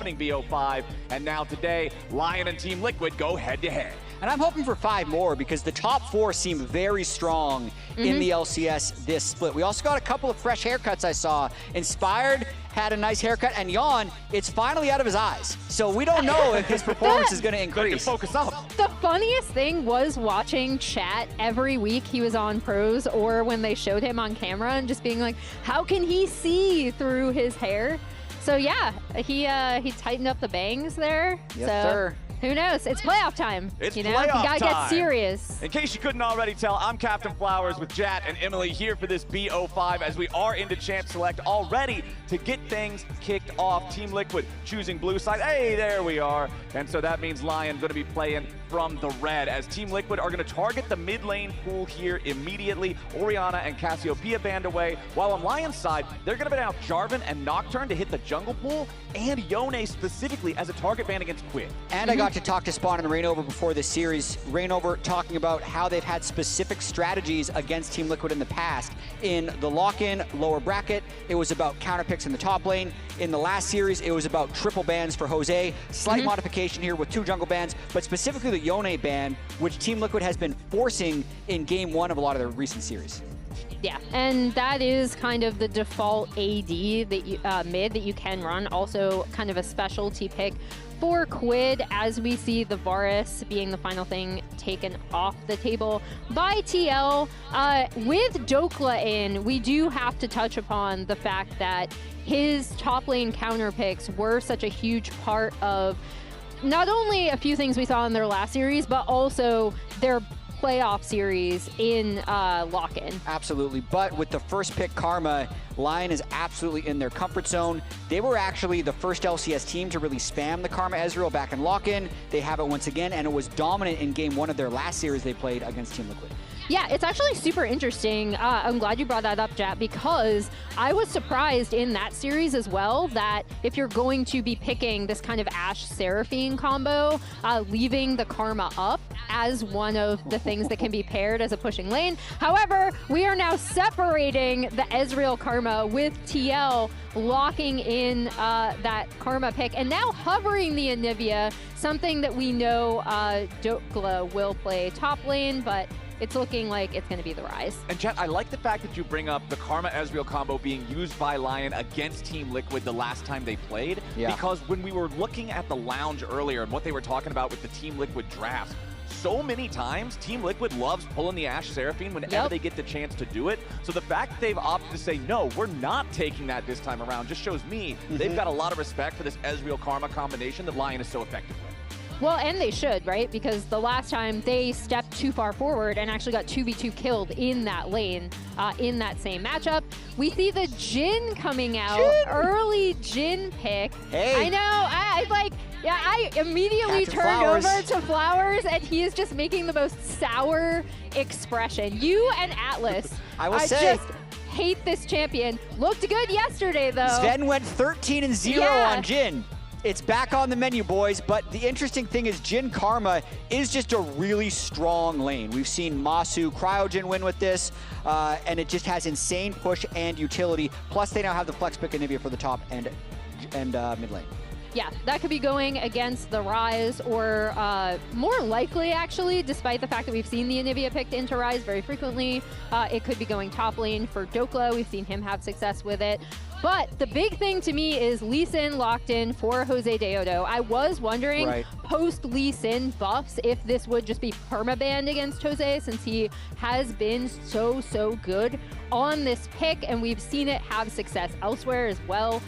winning BO5. And now today, LYON and Team Liquid go head-to-head. And I'm hoping for 5 more because the top 4 seem very strong in the LCS this split. We also got a couple of fresh haircuts I saw. Inspired had a nice haircut, and LYON, it's finally out of his eyes. So we don't know if his performance is going to increase. Focus up. The funniest thing was watching chat every week he was on Pros or when they showed him on camera and just being like, how can he see through his hair? So yeah, he tightened up the bangs there. Yes, so. sir. Who knows? It's playoff time. It's you know? playoff You gotta time. get serious. In case you couldn't already tell, I'm Captain Flowers with Jat and Emily here for this BO5 as we are into Champ Select already to get things kicked off. Team Liquid choosing blue side. Hey, there we are. And so that means LYON going to be playing from the red as Team Liquid are going to target the mid lane pool here immediately. Orianna and Cassiopeia banned away. While on LYON's side, they're going to ban out Jarvan and Nocturne to hit the jungle pool and Yone specifically as a target ban against Quid. And I got to talk to Spawn and Rainover before this series. Rainover talking about how they've had specific strategies against Team Liquid in the past. In the lock-in lower bracket, it was about counter picks in the top lane. In the last series, it was about triple bans for Jose. Slight modification here with 2 jungle bans, but specifically the Yone ban, which Team Liquid has been forcing in game 1 of a lot of their recent series. Yeah, and that is kind of the default AD that you, mid that you can run. Also kind of a specialty pick for Quid as we see the Varus being the final thing taken off the table by TL. With Dokla in, we do have to touch upon the fact that his top lane counter picks were such a huge part of not only a few things we saw in their last series, but also their playoff series in lock-in. Absolutely, but with the first pick Karma, LYON is absolutely in their comfort zone. They were actually the first LCS team to really spam the Karma Ezreal back in lock-in. They have it once again, and it was dominant in game 1 of their last series they played against Team Liquid. Yeah, it's actually super interesting. I'm glad you brought that up, Jat, because I was surprised in that series as well that if you're going to be picking this kind of Ashe Seraphine combo, leaving the Karma up as one of the things that can be paired as a pushing lane. However, we are now separating the Ezreal Karma with TL, locking in that Karma pick, and now hovering the Anivia, something that we know Dokla will play top lane, but it's looking like it's going to be the Rise. And Chet, I like the fact that you bring up the Karma Ezreal combo being used by LYON against Team Liquid the last time they played. Yeah. Because when we were looking at the lounge earlier and what they were talking about with the Team Liquid drafts, so many times Team Liquid loves pulling the Ashe Seraphine whenever they get the chance to do it. So the fact that they've opted to say, no, we're not taking that this time around just shows me they've got a lot of respect for this Ezreal Karma combination that LYON is so effective with. Well, and they should, right? Because the last time they stepped too far forward and actually got 2v2 killed in that lane, in that same matchup. We see the Jhin coming out. Early Jhin pick. Hey. I know, I immediately Captain turned Flowers. over to Flowers, and he is just making the most sour expression. You and Atlas, I will say, just hate this champion. Looked good yesterday, though. Sven went 13-0 Yeah. on Jhin. It's back on the menu, boys, but the interesting thing is Jhin Karma is just a really strong lane. We've seen Masu Cryogen win with this, and it just has insane push and utility. Plus, they now have the flex pick Anivia for the top and mid lane. Yeah, that could be going against the Rise, or more likely, actually, despite the fact that we've seen the Anivia picked into Rise very frequently, it could be going top lane for Dokla. We've seen him have success with it. But the big thing to me is Lee Sin locked in for Jose Deodo. I was wondering, post Lee Sin buffs, if this would just be permabanned against Jose, since he has been so good on this pick, and we've seen it have success elsewhere as well.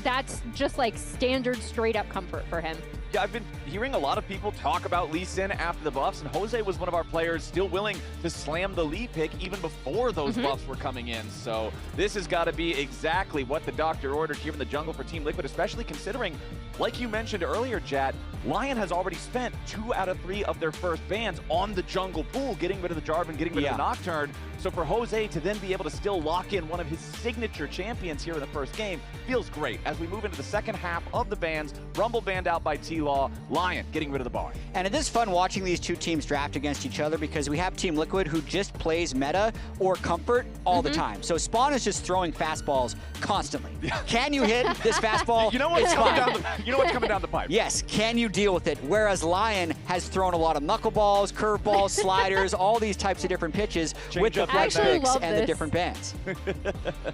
That's just like standard straight up comfort for him. Yeah, I've been hearing a lot of people talk about Lee Sin after the buffs, and Jose was one of our players still willing to slam the Lee pick even before those buffs were coming in. So this has got to be exactly what the doctor ordered here in the jungle for Team Liquid, especially considering, like you mentioned earlier, Jad, LYON has already spent 2 out of 3 of their first bans on the jungle pool, getting rid of the Jarvan, getting rid of the Nocturne. So for Jose to then be able to still lock in one of his signature champions here in the first game feels great. As we move into the second half of the bans, Rumble banned out by TLAW, LYON getting rid of the bar. And it is fun watching these two teams draft against each other because we have Team Liquid who just plays meta or comfort all the time. So Spawn is just throwing fastballs constantly. Can you hit this fastball? You know what's coming down the pipe. Yes, can you deal with it? Whereas LYON has thrown a lot of knuckleballs, curveballs, sliders, all these types of different pitches with the flex picks and the different bands.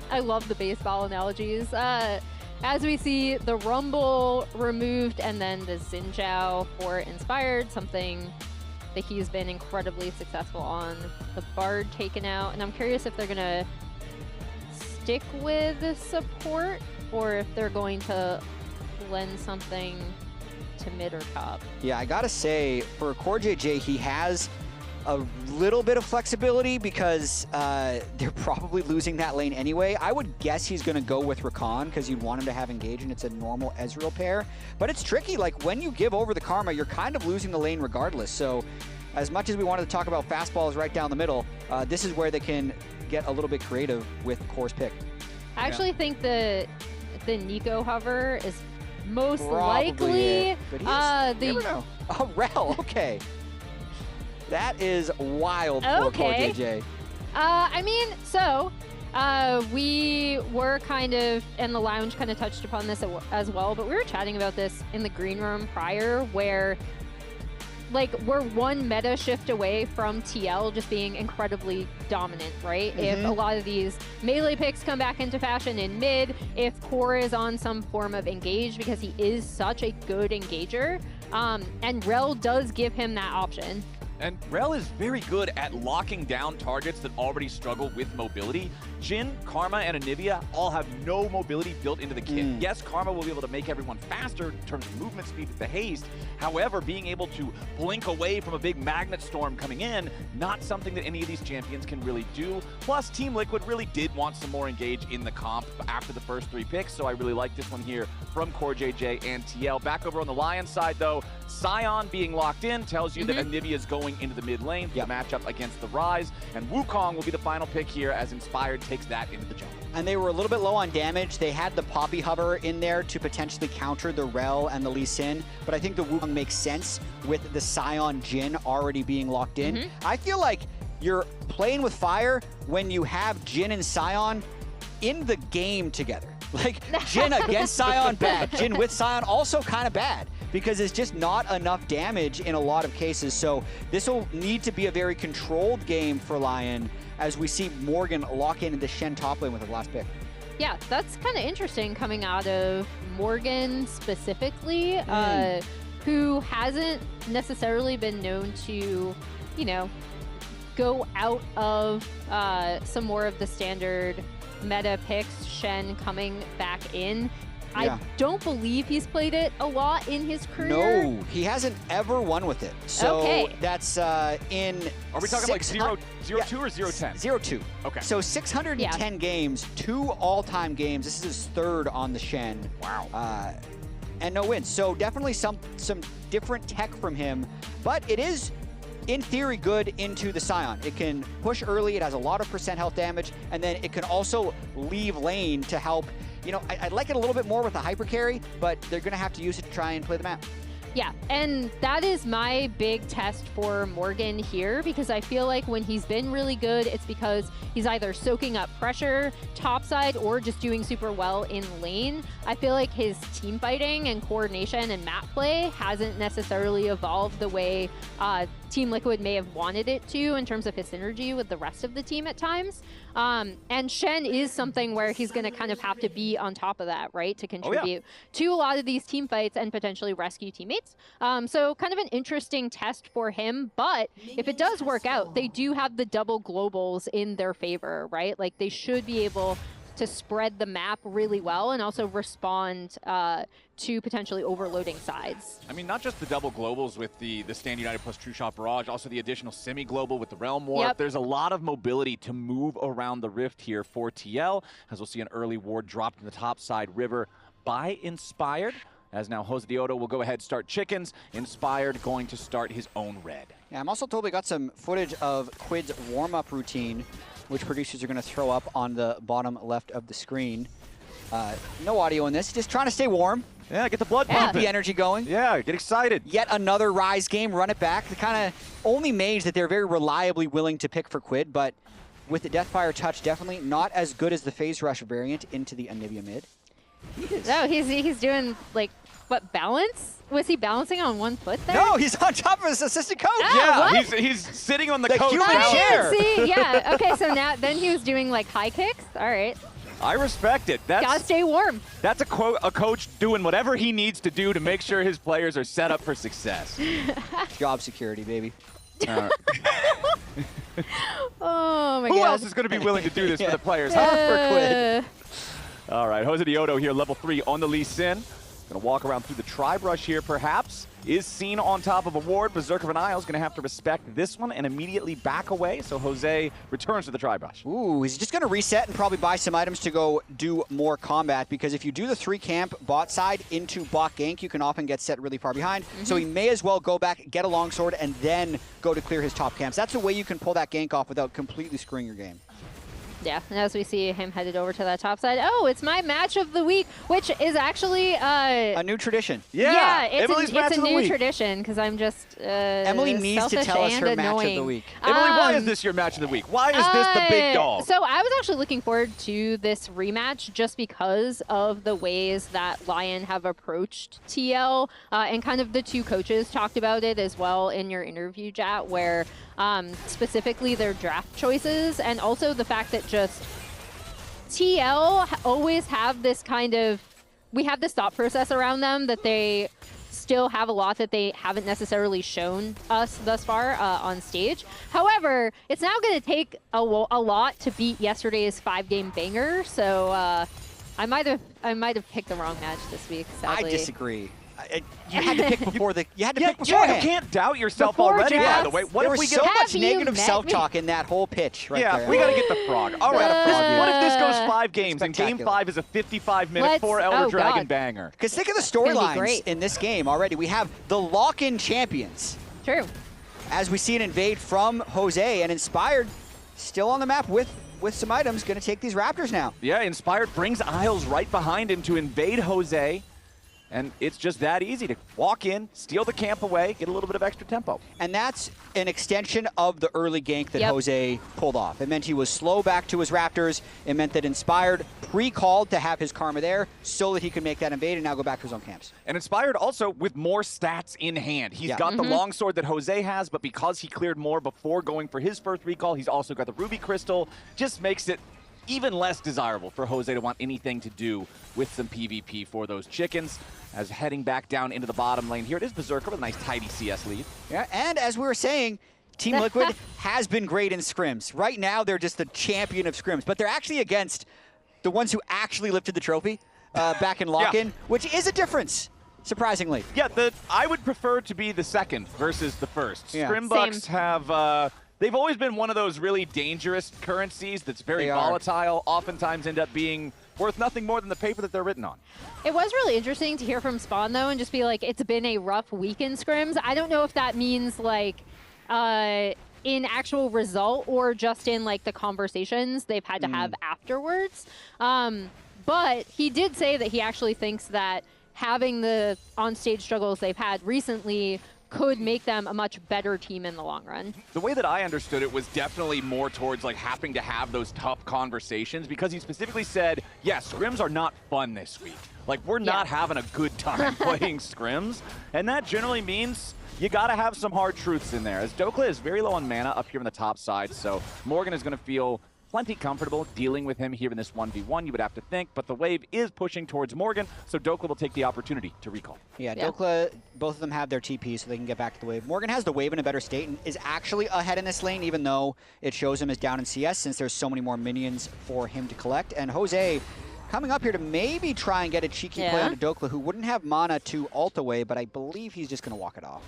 I love the baseball analogies. As we see the Rumble removed and then the Xin Zhao for Inspired, something that he's been incredibly successful on. The Bard taken out, and I'm curious if they're gonna stick with support or if they're going to lend something to mid or top. Yeah, I gotta say, for CoreJJ, he has a little bit of flexibility because they're probably losing that lane anyway. I would guess he's gonna go with Rakan because you'd want him to have engage and it's a normal Ezreal pair. But it's tricky, like when you give over the Karma, you're kind of losing the lane regardless. So as much as we wanted to talk about fastballs right down the middle, this is where they can get a little bit creative with Core's pick. I actually think the Nico hover is most Probably likely never know. Oh, Rel, okay. That is wild for CoreJJ. I mean, so we were kind of, and the lounge kind of touched upon this as well, but we were chatting about this in the green room prior where like we're one meta shift away from TL just being incredibly dominant, right? If a lot of these melee picks come back into fashion in mid, if Core is on some form of engage because he is such a good engager, and Rel does give him that option. And Rel is very good at locking down targets that already struggle with mobility. Jhin, Karma, and Anivia all have no mobility built into the kit. Yes, Karma will be able to make everyone faster in terms of movement speed with the haste. However, being able to blink away from a big magnet storm coming in, not something that any of these champions can really do. Plus, Team Liquid really did want some more engage in the comp after the first 3 picks, so I really like this one here from CoreJJ and TL. Back over on the LYON side, though, Sion being locked in tells you that Anivia is going into the mid lane for the matchup against the Rise, and Wukong will be the final pick here as Inspired takes that into the jungle. And they were a little bit low on damage. They had the Poppy Hover in there to potentially counter the Rel and the Lee Sin, but I think the Wukong makes sense with the Sion Jhin already being locked in. I feel like you're playing with fire when you have Jhin and Sion in the game together. Like, Jhin against Sion, bad. Jhin with Sion, also kind of bad, because it's just not enough damage in a lot of cases. So this will need to be a very controlled game for LYON as we see Morgan lock in the Shen top lane with the last pick. Yeah, that's kind of interesting coming out of Morgan specifically, who hasn't necessarily been known to, you know, go out of some more of the standard meta picks, Shen coming back in. I don't believe he's played it a lot in his career. No, he hasn't ever won with it. So that's in... Are we talking like 0-2 or 0-10? 0-2. Okay. So 610 games, 2 all-time games. This is his 3rd on the Shen. Wow. And no wins. So definitely some different tech from him. But it is, in theory, good into the Sion. It can push early. It has a lot of % health damage. And then it can also leave lane to help. You know, I'd like it a little bit more with the hyper carry, but they're going to have to use it to try and play the map. Yeah, and that is my big test for Morgan here, because I feel like when he's been really good, it's because he's either soaking up pressure topside or just doing super well in lane. I feel like his team fighting and coordination and map play hasn't necessarily evolved the way Team Liquid may have wanted it to in terms of his synergy with the rest of the team at times. And Shen is something where he's going to kind of have to be on top of that, right, to contribute to a lot of these team fights and potentially rescue teammates. So kind of an interesting test for him, but if it does work out, they do have the double globals in their favor, right? Like they should be able to spread the map really well and also respond to potentially overloading sides. I mean, not just the double globals with the Stand United plus True Shot Barrage, also the additional semi-global with the Realm Warp. There's a lot of mobility to move around the Rift here for TL, as we'll see an early ward dropped in the top side river by Inspired, as now Jose Diodo will go ahead start chickens. Inspired going to start his own red. Yeah, I'm also told we got some footage of Quid's warm-up routine which producers are going to throw up on the bottom left of the screen. No audio in this, just trying to stay warm. Yeah, get the blood Keep pumping. the energy going. Yeah, get excited. Yet another Rise game, run it back. The kind of only mage that they're very reliably willing to pick for Quid, but with the Deathfire touch, definitely not as good as the Phase Rush variant into the Anivia mid. No, he's doing, like, what, balance? Was he balancing on one foot there? No, he's on top of his assistant coach. Oh, Yeah, what? he's sitting on the The coach human balance. chair. See, yeah. Okay, so now then he was doing like high kicks. All right. I respect it. Gotta stay warm. That's a coach doing whatever he needs to do to make sure his players are set up for success. Job security, baby. Oh my god. Who else is going to be willing to do this for the players? Huh? For Quid. All right, Jose Diodo here, level 3 on the Lee Sin. Going to walk around through the Tri-Brush here, perhaps. Is seen on top of a ward. Berserker of Isle is going to have to respect this one and immediately back away. So Jose returns to the Tri-Brush. Ooh, he's just going to reset and probably buy some items to go do more combat, because if you do the 3-camp bot side into bot gank, you can often get set really far behind. So he may as well go back, get a longsword, and then go to clear his top camps. That's a way you can pull that gank off without completely screwing your game. Yeah, and as we see him headed over to that top side. Oh, it's my match of the week, which is actually A new tradition. Yeah, it's match a of the new week. tradition because I'm just Emily needs to selfish tell us and her match of the annoying. week. Emily, why is this your match of the week? Why is this the big dog? So I was actually looking forward to this rematch just because of the ways that LYON have approached TL, and kind of the two coaches talked about it as well in your interview, Jat, where specifically their draft choices and also the fact that just TL always have this kind of, we have this thought process around them that they still have a lot that they haven't necessarily shown us thus far on stage. However, it's now going to take a lot to beat yesterday's 5-game banger. So I might have picked the wrong match this week, sadly. I disagree. You had to pick before the. You had to pick Yeah, beforehand. you can't doubt yourself Before already, by drafts. the way. What There if was we so get... much you negative met self-talk in that whole pitch right Yeah, there. we got to get the frog. All right, Got a frog, what if this goes yeah. 5 games and Game Spectacular. 5 is a 55-minute Let's- 4 Elder oh, Dragon God. banger? Because think of the gonna be storylines great. in this game already. We have the lock-in champions, True. as we see an invade from Jose, and Inspired still on the map with some items, going to take these Raptors now. Yeah, Inspired brings Isles right behind him to invade Jose. And it's just that easy to walk in, steal the camp away, get a little bit of extra tempo. And that's an extension of the early gank that Yep. Jose pulled off. It meant he was slow back to his Raptors. It meant that Inspired pre-called to have his Karma there so that he could make that invade and now go back to his own camps. And Inspired also with more stats in hand. He's Yeah. got the longsword that Jose has, but because he cleared more before going for his first recall, he's also got the Ruby Crystal. Just makes it even less desirable for Jose to want anything to do with some PvP for those chickens. As heading back down into the bottom lane here, it is Berserker with a nice tidy CS lead. Yeah, and as we were saying, Team Liquid has been great in scrims. Right now, they're just the champion of scrims, but they're actually against the ones who actually lifted the trophy back in lock-in, which is a difference, surprisingly. Yeah, I would prefer to be the second versus the first. Yeah. Scrimbucks Same. have, they've always been one of those really dangerous currencies that's very They are. volatile, oftentimes end up being worth nothing more than the paper that they're written on. It was really interesting to hear from Spawn, though, and just be like, it's been a rough week in scrims. I don't know if that means, like, in actual result or just in, like, the conversations they've had to have afterwards. But he did say that he actually thinks that having the on-stage struggles they've had recently could make them a much better team in the long run. The way that I understood it was definitely more towards like having to have those tough conversations, because he specifically said, yeah, scrims are not fun this week. Like, we're not having a good time playing scrims, and that generally means you got to have some hard truths in there. As Dokla is very low on mana up here on the top side, so Morgan is going to feel plenty comfortable dealing with him here in this 1v1, you would have to think, but the wave is pushing towards Morgan, so Dokla will take the opportunity to recall. Yeah, Dokla, both of them have their TP so they can get back to the wave. Morgan has the wave in a better state and is actually ahead in this lane, even though it shows him as down in CS, since there's so many more minions for him to collect. And Jose coming up here to maybe try and get a cheeky play onto Dokla, who wouldn't have mana to ult away, but I believe he's just going to walk it off.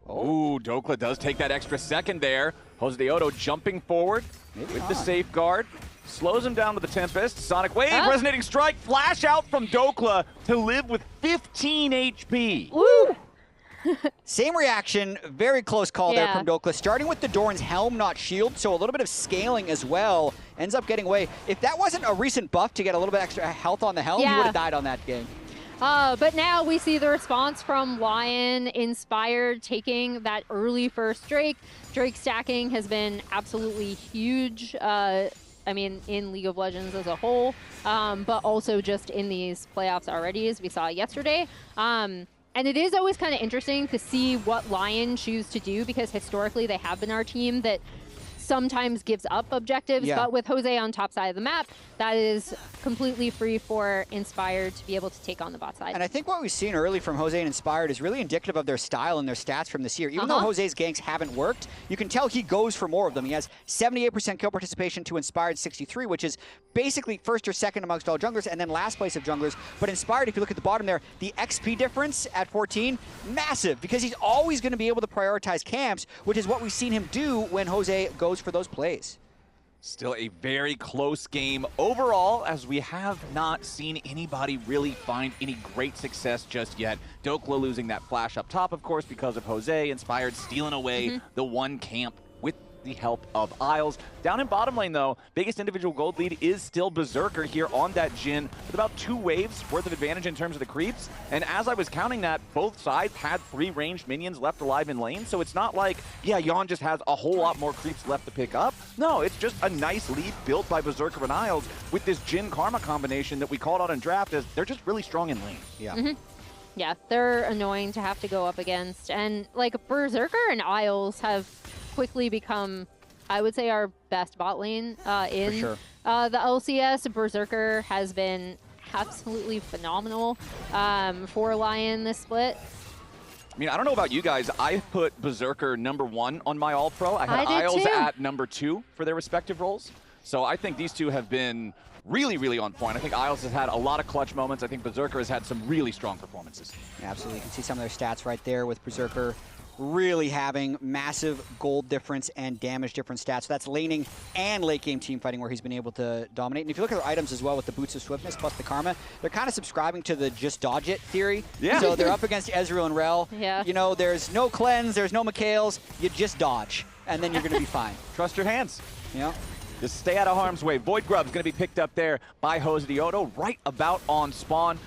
Oh, Dokla does take that extra second there. Jose Diodo jumping forward with the safeguard. Slows him down with the Tempest. Sonic Wave, resonating strike, flash out from Dokla to live with 15 HP. Woo! Same reaction, very close call there from Dokla, starting with the Doran's helm, not shield, so a little bit of scaling as well. Ends up getting away. If that wasn't a recent buff to get a little bit extra health on the helm, he would have died on that game. But now we see the response from LYON, Inspired taking that early first Drake. Drake stacking has been absolutely huge. I mean, in League of Legends as a whole, but also just in these playoffs already, as we saw yesterday. And it is always kind of interesting to see what LYON choose to do, because historically they have been our team that sometimes gives up objectives, but with Jose on top side of the map, that is completely free for Inspired to be able to take on the bot side. And I think what we've seen early from Jose and Inspired is really indicative of their style and their stats from this year. Even though Jose's ganks haven't worked, you can tell he goes for more of them. He has 78% kill participation to Inspired 63, which is basically first or second amongst all junglers, and then last place of junglers. But Inspired, if you look at the bottom there, the XP difference at 14, massive, because he's always going to be able to prioritize camps, which is what we've seen him do when Jose goes for those plays. Still a very close game overall, as we have not seen anybody really find any great success just yet. Dokla losing that flash up top, of course, because of Jose. Inspired stealing away the one camp with the help of Isles. Down in bottom lane, though, biggest individual gold lead is still Berserker here on that Jhin, with about 2 waves worth of advantage in terms of the creeps. And as I was counting that, both sides had 3 ranged minions left alive in lane, so it's not like, yeah, LYON just has a whole lot more creeps left to pick up. No, it's just a nice lead built by Berserker and Isles with this Jhin Karma combination that we called out in draft as they're just really strong in lane. Yeah. Yeah, they're annoying to have to go up against. And like Berserker and Isles have quickly become, I would say, our best bot lane in the LCS. Berserker has been absolutely phenomenal for LYON this split. I mean, I don't know about you guys. I put Berserker #1 on my All-Pro. I had Isles at #2 for their respective roles. So I think these two have been really, really on point. I think Isles has had a lot of clutch moments. I think Berserker has had some really strong performances. Yeah, absolutely. You can see some of their stats right there with Berserker really having massive gold difference and damage difference stats. So that's laning and late game team fighting where he's been able to dominate. And if you look at their items as well with the Boots of Swiftness plus the Karma, they're kind of subscribing to the just dodge it theory. Yeah. So they're up against Ezreal and Rel. Yeah. You know, there's no cleanse, there's no Mikhails, you just dodge, and then you're going to be fine. Trust your hands. Yeah. Just stay out of harm's way. Void Grub's going to be picked up there by Jose Diodo right about on spawn.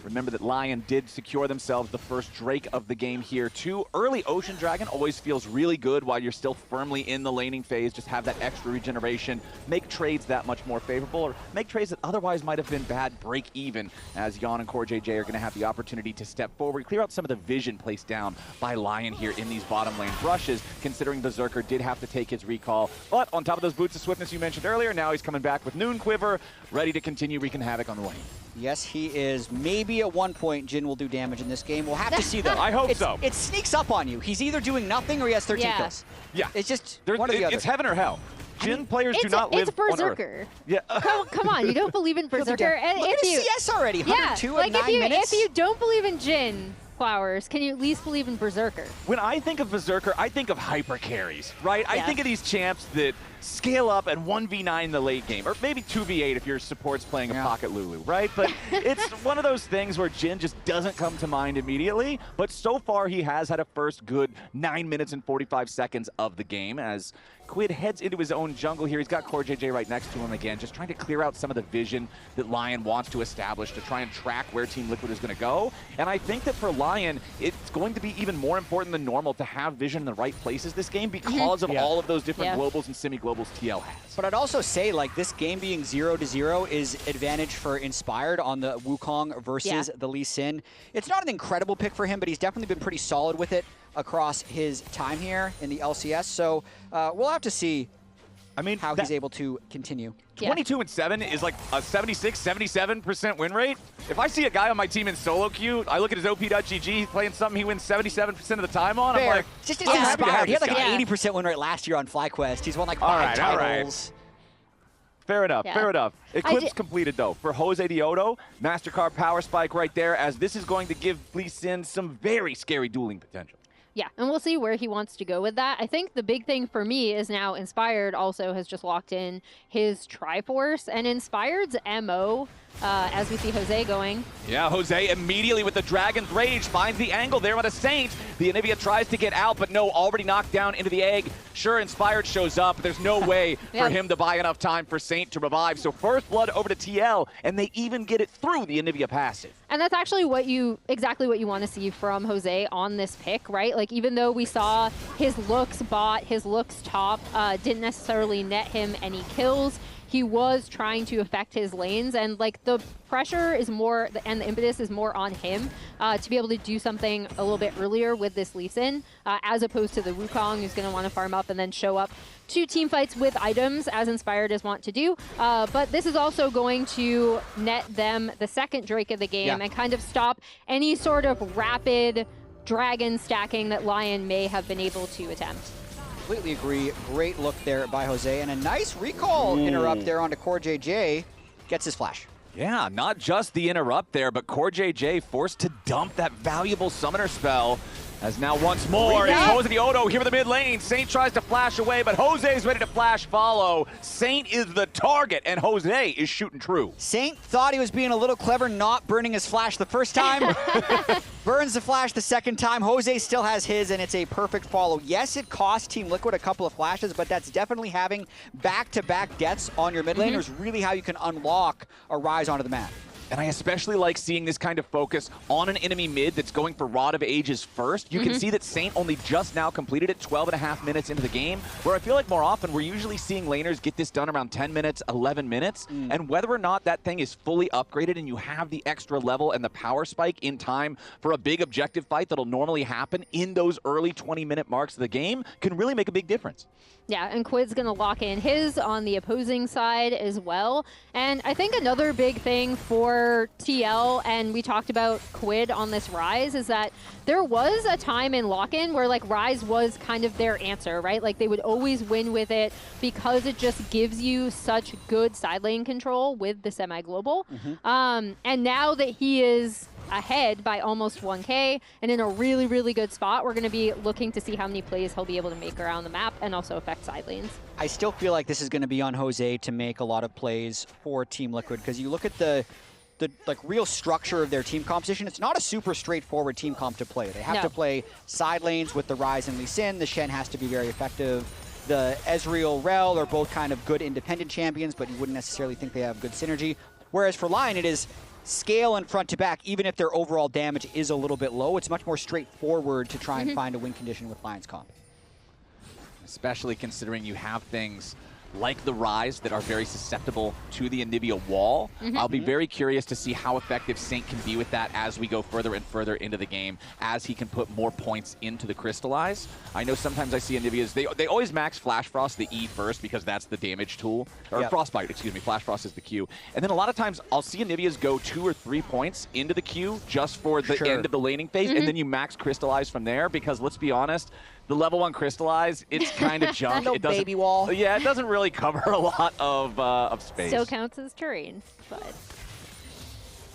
Remember that LYON did secure themselves the first Drake of the game here, too. Early Ocean Dragon always feels really good while you're still firmly in the laning phase. Just have that extra regeneration, make trades that much more favorable, or make trades that otherwise might have been bad break even, as Jan and CoreJJ are going to have the opportunity to step forward, clear out some of the vision placed down by LYON here in these bottom lane rushes, considering Berserker did have to take his recall. But on top of those Boots of Swiftness you mentioned earlier, now he's coming back with Noon Quiver, ready to continue wreaking havoc on the lane. Yes, he is. Maybe at one point, Jhin will do damage in this game. We'll have to see, though. I hope so. It sneaks up on you. He's either doing nothing or he has 13 kills. Yeah. It's just one or the other. It's heaven or hell. Jhin players do not live on Berserker. Earth. Yeah. Come on, you don't believe in Berserker? Look at his CS already, 102 in 9 minutes. If you don't believe in Jhin, Flowers, can you at least believe in Berserker? When I think of Berserker, I think of hyper carries, right? I think of these champs that scale up and 1v9 in the late game, or maybe 2v8 if your support's playing a Pocket Lulu, right? But it's one of those things where Jhin just doesn't come to mind immediately, but so far he has had a first good 9 minutes and 45 seconds of the game as Quid heads into his own jungle here. He's got CoreJJ right next to him again, just trying to clear out some of the vision that LYON wants to establish to try and track where Team Liquid is going to go. And I think that for LYON, it's going to be even more important than normal to have vision in the right places this game because of all of those different globals and semi-globals TL has. But I'd also say, like, this game being 0-0 is advantage for Inspired on the Wukong versus the Lee Sin. It's not an incredible pick for him, but he's definitely been pretty solid with it across his time here in the LCS. So we'll have to see how he's able to continue. 22-7 is like a 76-77% win rate. If I see a guy on my team in solo queue, I look at his OP.GG, he's playing something he wins 77% of the time on. Fair. I'm like, just Inspired. He had like an 80% win rate last year on FlyQuest. He's won like 5 titles. Fair enough, fair enough. Eclipse completed, though, for Jose Diodo. Mastercard Power Spike right there, as this is going to give Lee Sin some very scary dueling potential. Yeah, and we'll see where he wants to go with that. I think the big thing for me is now Inspired also has just locked in his Triforce, and Inspired's MO as we see Jose going. Yeah, Jose immediately with the Dragon's Rage finds the angle there on a Saint. The Anivia tries to get out, but no, already knocked down into the egg. Sure, Inspired shows up, but there's no way for him to buy enough time for Saint to revive. So first blood over to TL, and they even get it through the Anivia passive. And that's actually exactly what you want to see from Jose on this pick, right? Like, even though we saw his looks bot, his looks top, didn't necessarily net him any kills, he was trying to affect his lanes, and like the pressure is more, and the impetus is more on him to be able to do something a little bit earlier with this Lee Sin, as opposed to the Wukong, who's going to want to farm up and then show up to team fights with items, as Inspired is want to do. But this is also going to net them the second Drake of the game and kind of stop any sort of rapid dragon stacking that LYON may have been able to attempt. Completely agree. Great look there by Jose, and a nice recall interrupt there onto CoreJJ. Gets his flash. Yeah, not just the interrupt there, but CoreJJ forced to dump that valuable summoner spell. As now once more, it's Jose Diodo here in the mid lane. Saint tries to flash away, but Jose's ready to flash follow. Saint is the target, and Jose is shooting true. Saint thought he was being a little clever, not burning his flash the first time. Burns the flash the second time. Jose still has his, and it's a perfect follow. Yes, it cost Team Liquid a couple of flashes, but that's definitely having back-to-back deaths on your mid laner is really how you can unlock a rise onto the map. And I especially like seeing this kind of focus on an enemy mid that's going for Rod of Ages first. You can see that Saint only just now completed it 12.5 minutes into the game, where I feel like more often we're usually seeing laners get this done around 10 minutes, 11 minutes. And whether or not that thing is fully upgraded and you have the extra level and the power spike in time for a big objective fight that'll normally happen in those early 20-minute marks of the game can really make a big difference. Yeah, and Quid's going to lock in his on the opposing side as well. And I think another big thing for TL, and we talked about Quid on this Rise, is that there was a time in lock-in where like Rise was kind of their answer, right? Like they would always win with it because it just gives you such good side lane control with the semi-global. And now that he is ahead by almost 1K and in a really, really good spot, we're going to be looking to see how many plays he'll be able to make around the map and also affect side lanes. I still feel like this is going to be on Jose to make a lot of plays for Team Liquid, because you look at the like real structure of their team composition. It's not a super straightforward team comp to play. They have to play side lanes with the Ryze and Lee Sin. The Shen has to be very effective. The Ezreal, Rel are both kind of good independent champions, but you wouldn't necessarily think they have good synergy. Whereas for LYON, it is scale and front to back. Even if their overall damage is a little bit low, it's much more straightforward to try and find a win condition with LYON's comp. Especially considering you have things like the Rise that are very susceptible to the Anivia wall. I'll be very curious to see how effective Saint can be with that as we go further and further into the game, as he can put more points into the Crystallize. I know sometimes I see Anivia's, they always max Flash Frost the E first because that's the damage tool, or Frostbite, excuse me, Flash Frost is the Q. And then a lot of times I'll see Anivia's go 2 or 3 points into the Q just for the end of the laning phase, and then you max Crystallize from there, because let's be honest, the level 1 Crystallize, it's kind of junk. It doesn't, baby wall. Yeah, it doesn't really cover a lot of space. Still counts as terrain, but.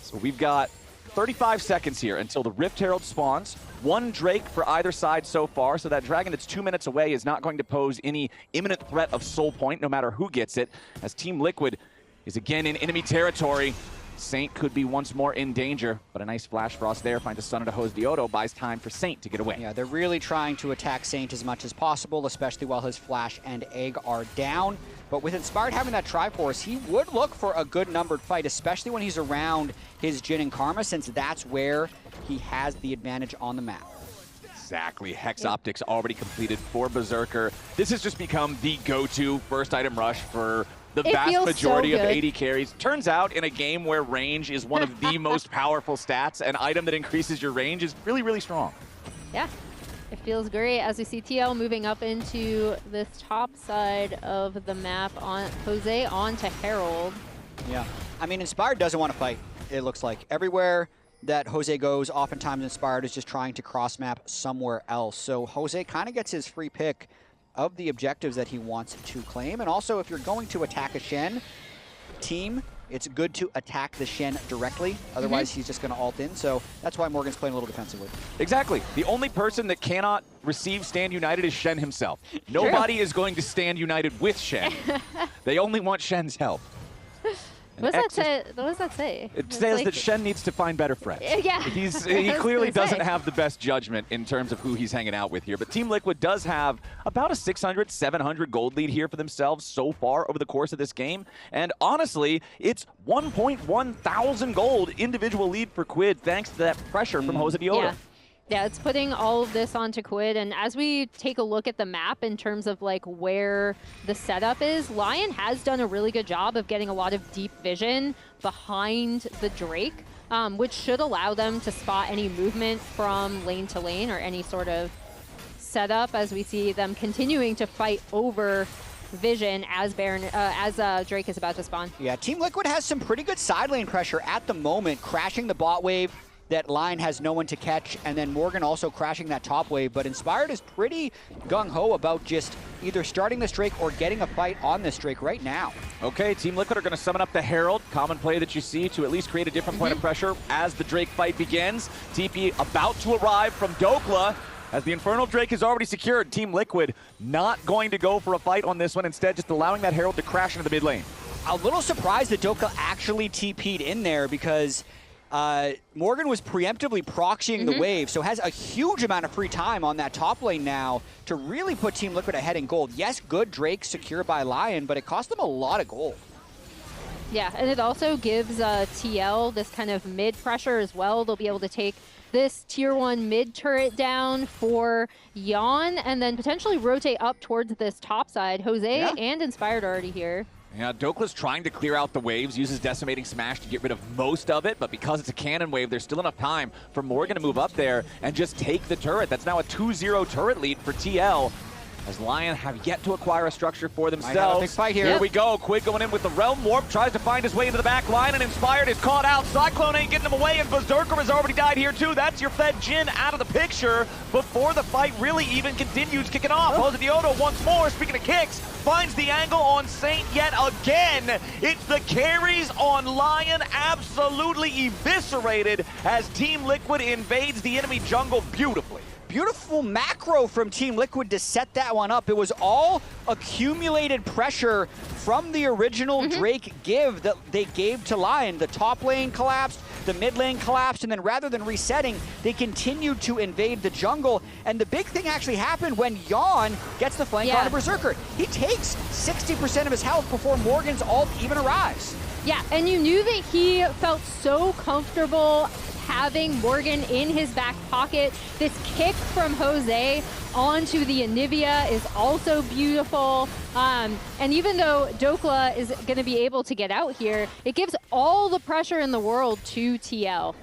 So we've got 35 seconds here until the Rift Herald spawns. 1 Drake for either side so far, so that dragon that's 2 minutes away is not going to pose any imminent threat of soul point, no matter who gets it, as Team Liquid is again in enemy territory. Saint could be once more in danger, but a nice Flash Frost there finds a stun to Jose Diodo, buys time for Saint to get away. Yeah, they're really trying to attack Saint as much as possible, especially while his Flash and Egg are down. But with Inspired having that Triforce, he would look for a good numbered fight, especially when he's around his Jhin and Karma, since that's where he has the advantage on the map. Exactly. Hex Optics already completed for Berserker. This has just become the go-to first item rush for the vast majority of AD carries. Turns out in a game where range is one of the most powerful stats, an item that increases your range is really, really strong. Yeah, it feels great as we see TL moving up into this top side of the map on Jose onto Herald. Yeah, I mean, Inspired doesn't want to fight, it looks like. Everywhere that Jose goes, oftentimes Inspired is just trying to cross-map somewhere else. So Jose kind of gets his free pick of the objectives that he wants to claim. And also, if you're going to attack a Shen team, it's good to attack the Shen directly. Otherwise, he's just going to ult in. So that's why Morgan's playing a little defensively. Exactly. The only person that cannot receive Stand United is Shen himself. Nobody is going to stand united with Shen. They only want Shen's help. What does that say? It says that Shen needs to find better friends. Yeah. He clearly doesn't have the best judgment in terms of who he's hanging out with here. But Team Liquid does have about a 600, 700 gold lead here for themselves so far over the course of this game. And honestly, it's 1.1 thousand gold individual lead for Quid thanks to that pressure from Jose Deodo. Yeah, it's putting all of this onto Quid, and as we take a look at the map in terms of like where the setup is, LYON has done a really good job of getting a lot of deep vision behind the Drake, which should allow them to spot any movement from lane to lane or any sort of setup as we see them continuing to fight over vision as Drake is about to spawn. Yeah, Team Liquid has some pretty good side lane pressure at the moment, crashing the bot wave that LYON has no one to catch, and then Morgan also crashing that top wave. But Inspired is pretty gung-ho about just either starting this Drake or getting a fight on this Drake right now. Okay, Team Liquid are going to summon up the Herald, common play that you see to at least create a different point of pressure as the Drake fight begins. TP about to arrive from Dokla. As the Infernal Drake is already secured, Team Liquid not going to go for a fight on this one, instead just allowing that Herald to crash into the mid lane. A little surprised that Dokla actually TP'd in there because Morgan was preemptively proxying the wave, so has a huge amount of free time on that top lane now to really put Team Liquid ahead in gold. Yes, good Drake secured by LYON, but it cost them a lot of gold. Yeah, and it also gives TL this kind of mid pressure as well. They'll be able to take this tier 1 mid turret down for LYON and then potentially rotate up towards this top side. Jose and Inspired are already here. Yeah, Dokla's trying to clear out the waves, uses Decimating Smash to get rid of most of it, but because it's a cannon wave, there's still enough time for Morgan to move up there and just take the turret. That's now a 2-0 turret lead for TL, as LYON have yet to acquire a structure for themselves. Might have a big fight here. Here we go. Quid going in with the Realm Warp, tries to find his way into the back line, and Inspired is caught out. Cyclone ain't getting him away, and Berserker has already died here too. That's your Fed Jin out of the picture before the fight really even continues kicking off. Jose Deodo once more, speaking of kicks, finds the angle on Saint yet again. It's the carries on LYON absolutely eviscerated as Team Liquid invades the enemy jungle beautifully. Beautiful macro from Team Liquid to set that one up. It was all accumulated pressure from the original Drake give that they gave to LYON. The top lane collapsed, the mid lane collapsed, and then rather than resetting, they continued to invade the jungle. And the big thing actually happened when LYON gets the flank on a Berserker. He takes 60% of his health before Morgan's ult even arrives. Yeah, and you knew that he felt so comfortable having Morgan in his back pocket. This kick from Jose onto the Anivia is also beautiful. And even though Dokla is going to be able to get out here, it gives all the pressure in the world to TL.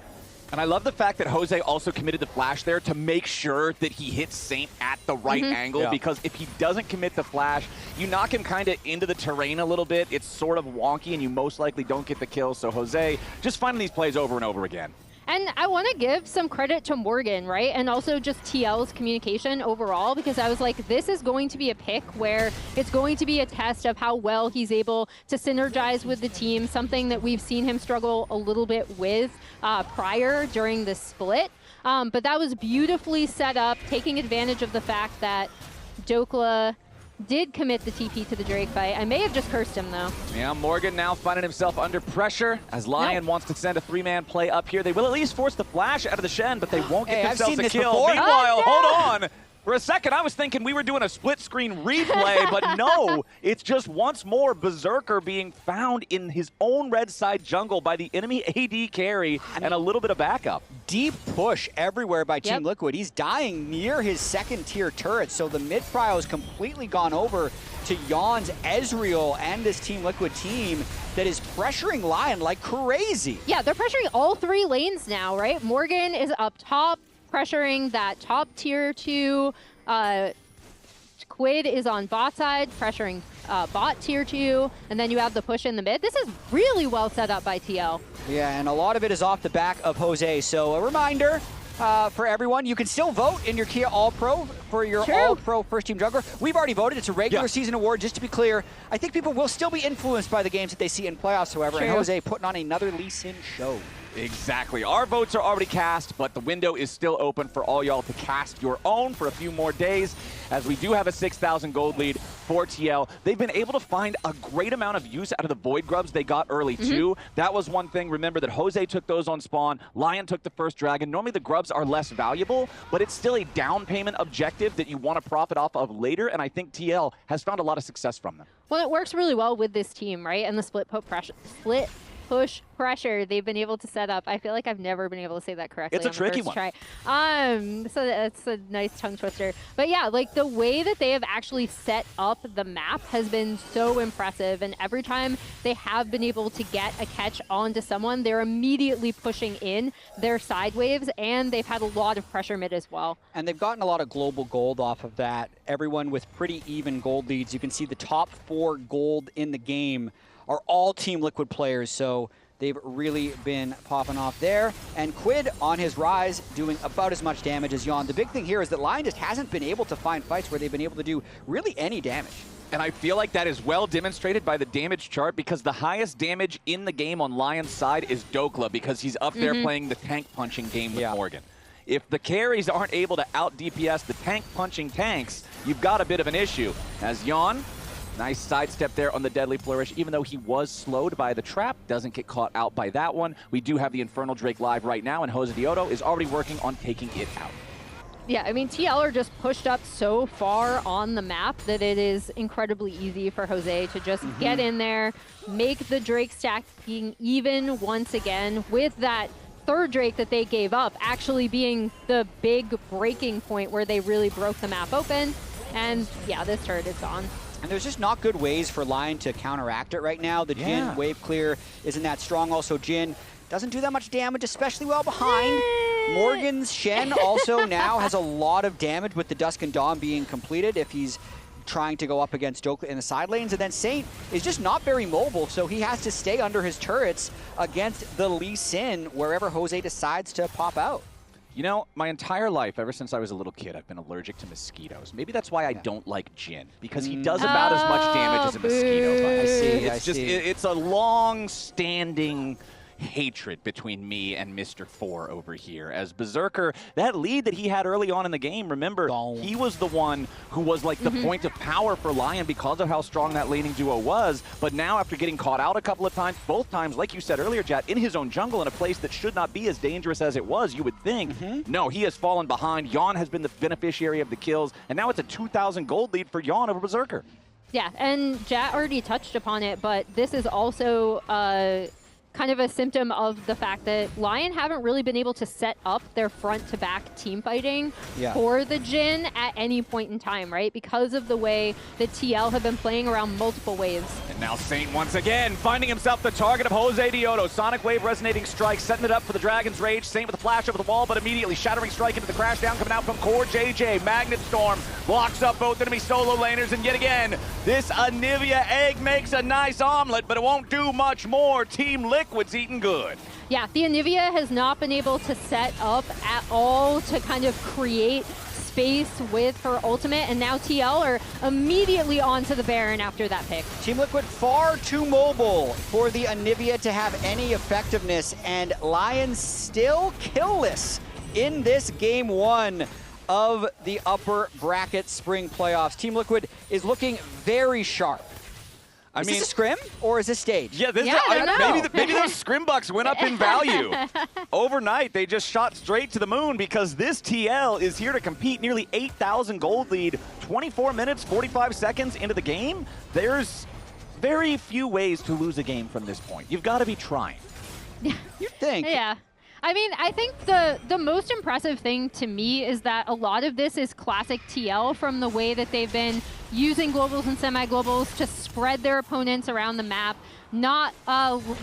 And I love the fact that Jose also committed the flash there to make sure that he hits Saint at the right angle, because if he doesn't commit the flash, you knock him kind of into the terrain a little bit. It's sort of wonky, and you most likely don't get the kill. So Jose just finding these plays over and over again. And I want to give some credit to Morgan, right? And also just TL's communication overall, because I was like, this is going to be a pick where it's going to be a test of how well he's able to synergize with the team, something that we've seen him struggle a little bit with prior during the split. But that was beautifully set up, taking advantage of the fact that Dokla did commit the TP to the Drake fight. I may have just cursed him, though. Yeah, Morgan now finding himself under pressure as LYON wants to send a 3-man play up here. They will at least force the flash out of the Shen, but they won't get themselves a kill. Meanwhile, hold on. For a second, I was thinking we were doing a split-screen replay, but no, it's just once more Berserker being found in his own red side jungle by the enemy AD carry and a little bit of backup. Deep push everywhere by Team Liquid. He's dying near his second-tier turret, so the mid-prio is completely gone over to Yon's Ezreal and this Team Liquid team that is pressuring LYON like crazy. Yeah, they're pressuring all 3 lanes now, right? Morgan is up top, pressuring that top tier 2. Quid is on bot side, pressuring bot tier 2, and then you have the push in the mid. This is really well set up by TL. Yeah, and a lot of it is off the back of Jose. So a reminder for everyone, you can still vote in your Kia All-Pro for your All-Pro First Team Jungler. We've already voted. It's a regular season award, just to be clear. I think people will still be influenced by the games that they see in playoffs, however, and Jose putting on another Lee Sin show. Exactly. Our votes are already cast, but the window is still open for all y'all to cast your own for a few more days, as we do have a 6,000 gold lead for TL. They've been able to find a great amount of use out of the Void Grubs they got early, too. That was one thing. Remember that Jose took those on spawn. Lion took the first dragon. Normally, the Grubs are less valuable, but it's still a down payment objective that you want to profit off of later, and I think TL has found a lot of success from them. Well, it works really well with this team, right? And the split push pressure they've been able to set up. I feel like I've never been able to say that correctly. It's a tricky one. Try. So that's a nice tongue twister. But yeah, like the way that they have actually set up the map has been so impressive. And every time they have been able to get a catch onto someone, they're immediately pushing in their side waves, and they've had a lot of pressure mid as well. And they've gotten a lot of global gold off of that. Everyone with pretty even gold leads. You can see the top 4 gold in the game are all Team Liquid players, so they've really been popping off there. And Quid on his rise, doing about as much damage as LYON. The big thing here is that LYON just hasn't been able to find fights where they've been able to do really any damage. And I feel like that is well demonstrated by the damage chart, because the highest damage in the game on Lion's side is Dokla, because he's up there playing the tank punching game with Morgan. If the carries aren't able to out DPS the tank punching tanks, you've got a bit of an issue. As LYON, nice sidestep there on the Deadly Flourish. Even though he was slowed by the trap, doesn't get caught out by that one. We do have the Infernal Drake live right now, and Jose Diodo is already working on taking it out. Yeah, I mean, TL are just pushed up so far on the map that it is incredibly easy for Jose to just get in there, make the Drake stack being even once again, with that third Drake that they gave up actually being the big breaking point where they really broke the map open. And yeah, this turret is gone. And there's just not good ways for Lion to counteract it right now. The Jhin wave clear isn't that strong. Also, Jhin doesn't do that much damage, especially well behind. Morgan's Shen also now has a lot of damage with the Dusk and Dawn being completed if he's trying to go up against Dokla in the side lanes. And then Saint is just not very mobile, so he has to stay under his turrets against the Lee Sin wherever Jose decides to pop out. You know, my entire life, ever since I was a little kid, I've been allergic to mosquitoes. Maybe that's why I don't like Jhin, because he does about as much damage as a mosquito. I see. It's a long-standing hatred between me and Mr. 4 over here. As Berserker, that lead that he had early on in the game, remember, he was the one who was like the point of power for Lion because of how strong that laning duo was. But now, after getting caught out a couple of times, both times, like you said earlier, Jat, in his own jungle in a place that should not be as dangerous as it was, you would think. No, he has fallen behind. LYON has been the beneficiary of the kills, and now it's a 2,000 gold lead for LYON over Berserker. Yeah, and Jat already touched upon it, but this is also kind of a symptom of the fact that Lion haven't really been able to set up their front-to-back team fighting for the Jhin at any point in time, right? Because of the way that TL have been playing around multiple waves. And now Saint once again finding himself the target of Jose Diodo. Sonic Wave resonating strike, setting it up for the Dragon's Rage. Saint with a flash over the wall, but immediately Shattering Strike into the crash down coming out from Core JJ. Magnet Storm blocks up both enemy solo laners, and yet again, this Anivia egg makes a nice omelet, but it won't do much more. Team Liquid's eating good. Yeah, the Anivia has not been able to set up at all to kind of create space with her ultimate, and now TL are immediately onto the Baron after that pick. Team Liquid far too mobile for the Anivia to have any effectiveness, and Lions still killless in this game 1 of the upper bracket spring playoffs. Team Liquid is looking very sharp. Is this a scrim or is this stage? Yeah, maybe those scrim bucks went up in value. Overnight, they just shot straight to the moon, because this TL is here to compete. Nearly 8,000 gold lead, 24 minutes, 45 seconds into the game. There's very few ways to lose a game from this point. You've got to be trying. You think? Yeah. I mean, I think the most impressive thing to me is that a lot of this is classic TL, from the way that they've been using globals and semi-globals to spread their opponents around the map, not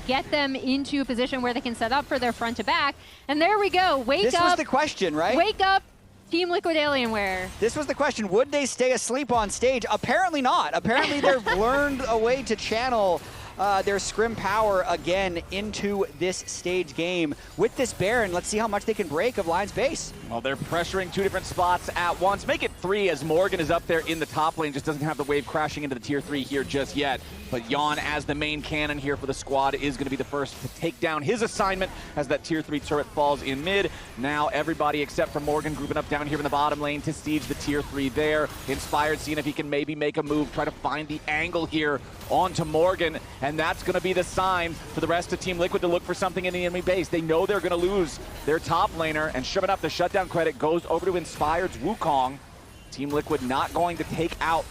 get them into a position where they can set up for their front to back. And there we go. Wake up. This was the question, right? Wake up, Team Liquid Alienware. This was the question. Would they stay asleep on stage? Apparently not. Apparently they've learned a way to channel their scrim power again into this stage game. With this Baron, let's see how much they can break of Lion's base. Well, they're pressuring 2 different spots at once. Make it 3 as Morgan is up there in the top lane, just doesn't have the wave crashing into the tier 3 here just yet. But LYON, as the main cannon here for the squad, is going to be the first to take down his assignment as that tier 3 turret falls in mid. Now everybody except for Morgan grouping up down here in the bottom lane to siege the tier 3 there. Inspired, seeing if he can maybe make a move, try to find the angle here onto Morgan, and that's going to be the sign for the rest of Team Liquid to look for something in the enemy base. They know they're going to lose their top laner, and sure enough, the shutdown credit goes over to Inspired's Wukong. Team Liquid not going to take out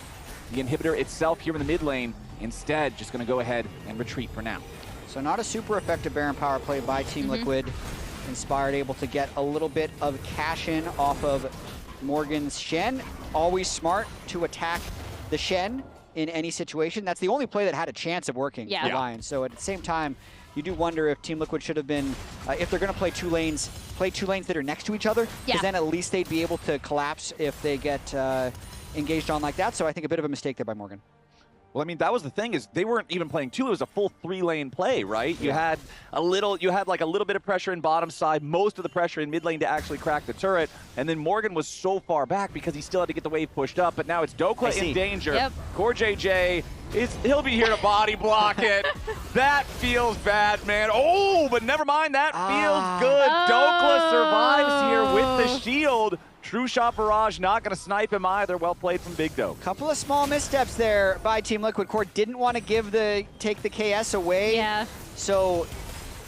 the inhibitor itself here in the mid lane. Instead, just going to go ahead and retreat for now. So not a super effective Baron power play by Team Liquid. Inspired able to get a little bit of cash in off of Morgan's Shen. Always smart to attack the Shen in any situation. That's the only play that had a chance of working for Lion. So at the same time, you do wonder if Team Liquid should have been, if they're going to play two lanes that are next to each other, because then at least they'd be able to collapse if they get engaged on like that. So I think a bit of a mistake there by Morgan. Well, I mean, that was the thing, is they weren't even playing 2. It was a full 3-lane play, right? You had like a little bit of pressure in bottom side, most of the pressure in mid lane to actually crack the turret, and then Morgan was so far back because he still had to get the wave pushed up. But now it's Dokla in danger. Core JJ he'll be here to body block it. That feels bad, man. Oh, but never mind, that feels good. Dokla survives here with the shield. True Shot Barrage not going to snipe him either. Well played from Big Dope. Couple of small missteps there by Team Liquid. Core didn't want to take the KS away. Yeah. So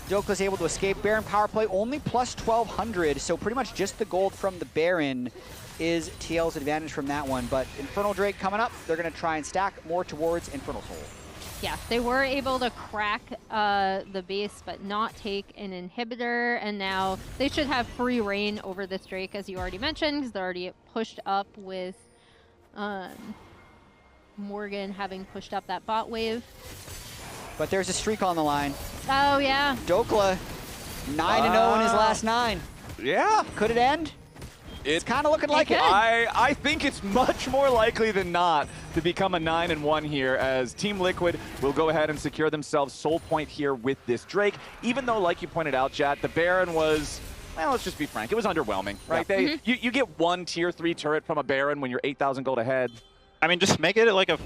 Dokla's able to escape. Baron power play only plus 1,200. So pretty much just the gold from the Baron is TL's advantage from that one. But Infernal Drake coming up. They're going to try and stack more towards Infernal Soul. Yeah, they were able to crack the base, but not take an inhibitor, and now they should have free reign over this Drake, as you already mentioned, because they're already pushed up with Morgan having pushed up that bot wave. But there's a streak on the line. Oh, yeah. Dokla, 9-0 in his last 9. Yeah. Could it end? It's kind of looking like it. I think it's much more likely than not to become a 9-1 here, as Team Liquid will go ahead and secure themselves soul point here with this Drake. Even though, like you pointed out, Jat, the Baron was, well, let's just be frank, it was underwhelming, right? You get one tier 3 turret from a Baron when you're 8,000 gold ahead. I mean, just make it like a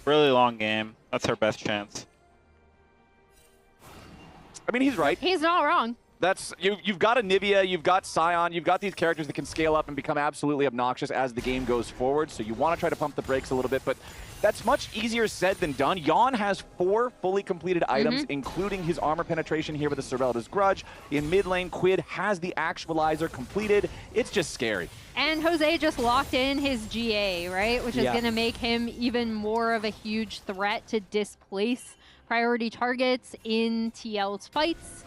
really long game. That's our best chance. I mean, he's right. He's not wrong. That's you've got Anivia, you've got Sion, you've got these characters that can scale up and become absolutely obnoxious as the game goes forward, so you want to try to pump the brakes a little bit, but that's much easier said than done. LYON has 4 fully completed items, including his armor penetration here with the Servelda's Grudge. In mid lane, Quid has the Actualizer completed. It's just scary. And Jose just locked in his GA, right? Which is going to make him even more of a huge threat to displace priority targets in TL's fights.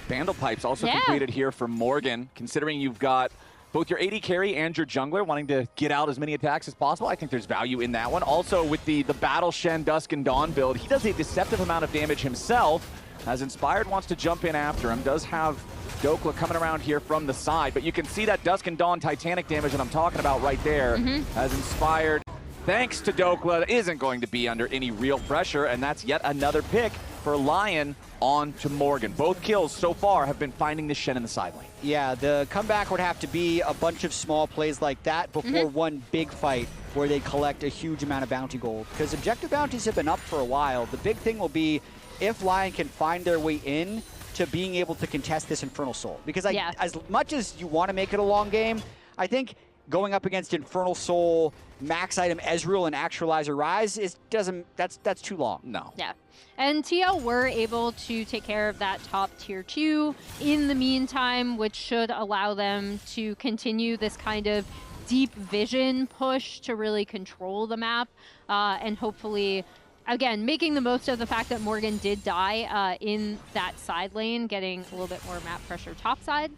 Vandal Pipes also completed here for Morgan, considering you've got both your AD carry and your jungler wanting to get out as many attacks as possible. I think there's value in that one. Also, with the Battle Shen Dusk and Dawn build, he does a deceptive amount of damage himself, as Inspired wants to jump in after him. Does have Dokla coming around here from the side, but you can see that Dusk and Dawn Titanic damage that I'm talking about right there, as Inspired, thanks to Dokla, isn't going to be under any real pressure, and that's yet another pick for Lion on to Morgan. Both kills so far have been finding the Shen in the side lane. Yeah, the comeback would have to be a bunch of small plays like that before one big fight where they collect a huge amount of bounty gold. Because objective bounties have been up for a while. The big thing will be if Lion can find their way in to being able to contest this Infernal Soul. Because as much as you want to make it a long game, I think going up against Infernal Soul, max item Ezreal, and Actualizer Rise that's too long. No. Yeah. And TL were able to take care of that top tier 2 in the meantime, which should allow them to continue this kind of deep vision push to really control the map, and hopefully, again, making the most of the fact that Morgan did die in that side lane, getting a little bit more map pressure topside.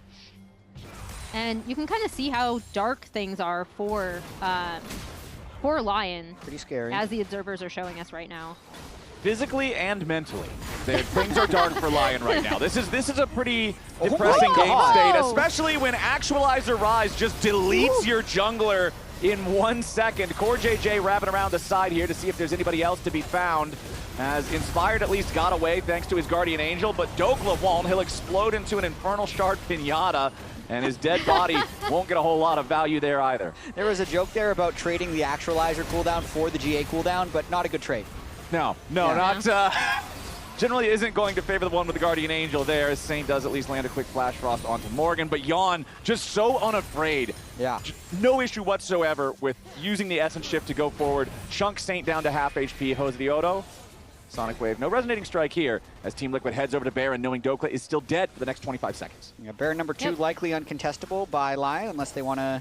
And you can kind of see how dark things are for Lion. Pretty scary. As the observers are showing us right now. Physically and mentally, things are dark for Lion right now. This is a pretty depressing game state, especially when Actualizer Rise just deletes your jungler in 1 second. Core JJ wrapping around the side here to see if there's anybody else to be found, as Inspired at least got away thanks to his Guardian Angel, but Dokla won't. He'll explode into an Infernal Shard Pinata. and his dead body won't get a whole lot of value there either. There was a joke there about trading the actualizer cooldown for the GA cooldown, but not a good trade. No, not generally isn't going to favor the one with the Guardian Angel there, as Saint does at least land a quick Flash Frost onto Morgan, but LYON just so unafraid. Yeah. No issue whatsoever with using the Essence Shift to go forward, chunk Saint down to half HP, Jose the Odo. Sonic Wave, no Resonating Strike here, as Team Liquid heads over to Baron, knowing Dokla is still dead for the next 25 seconds. Yeah, Baron number 2 likely uncontestable by LYON, unless they want to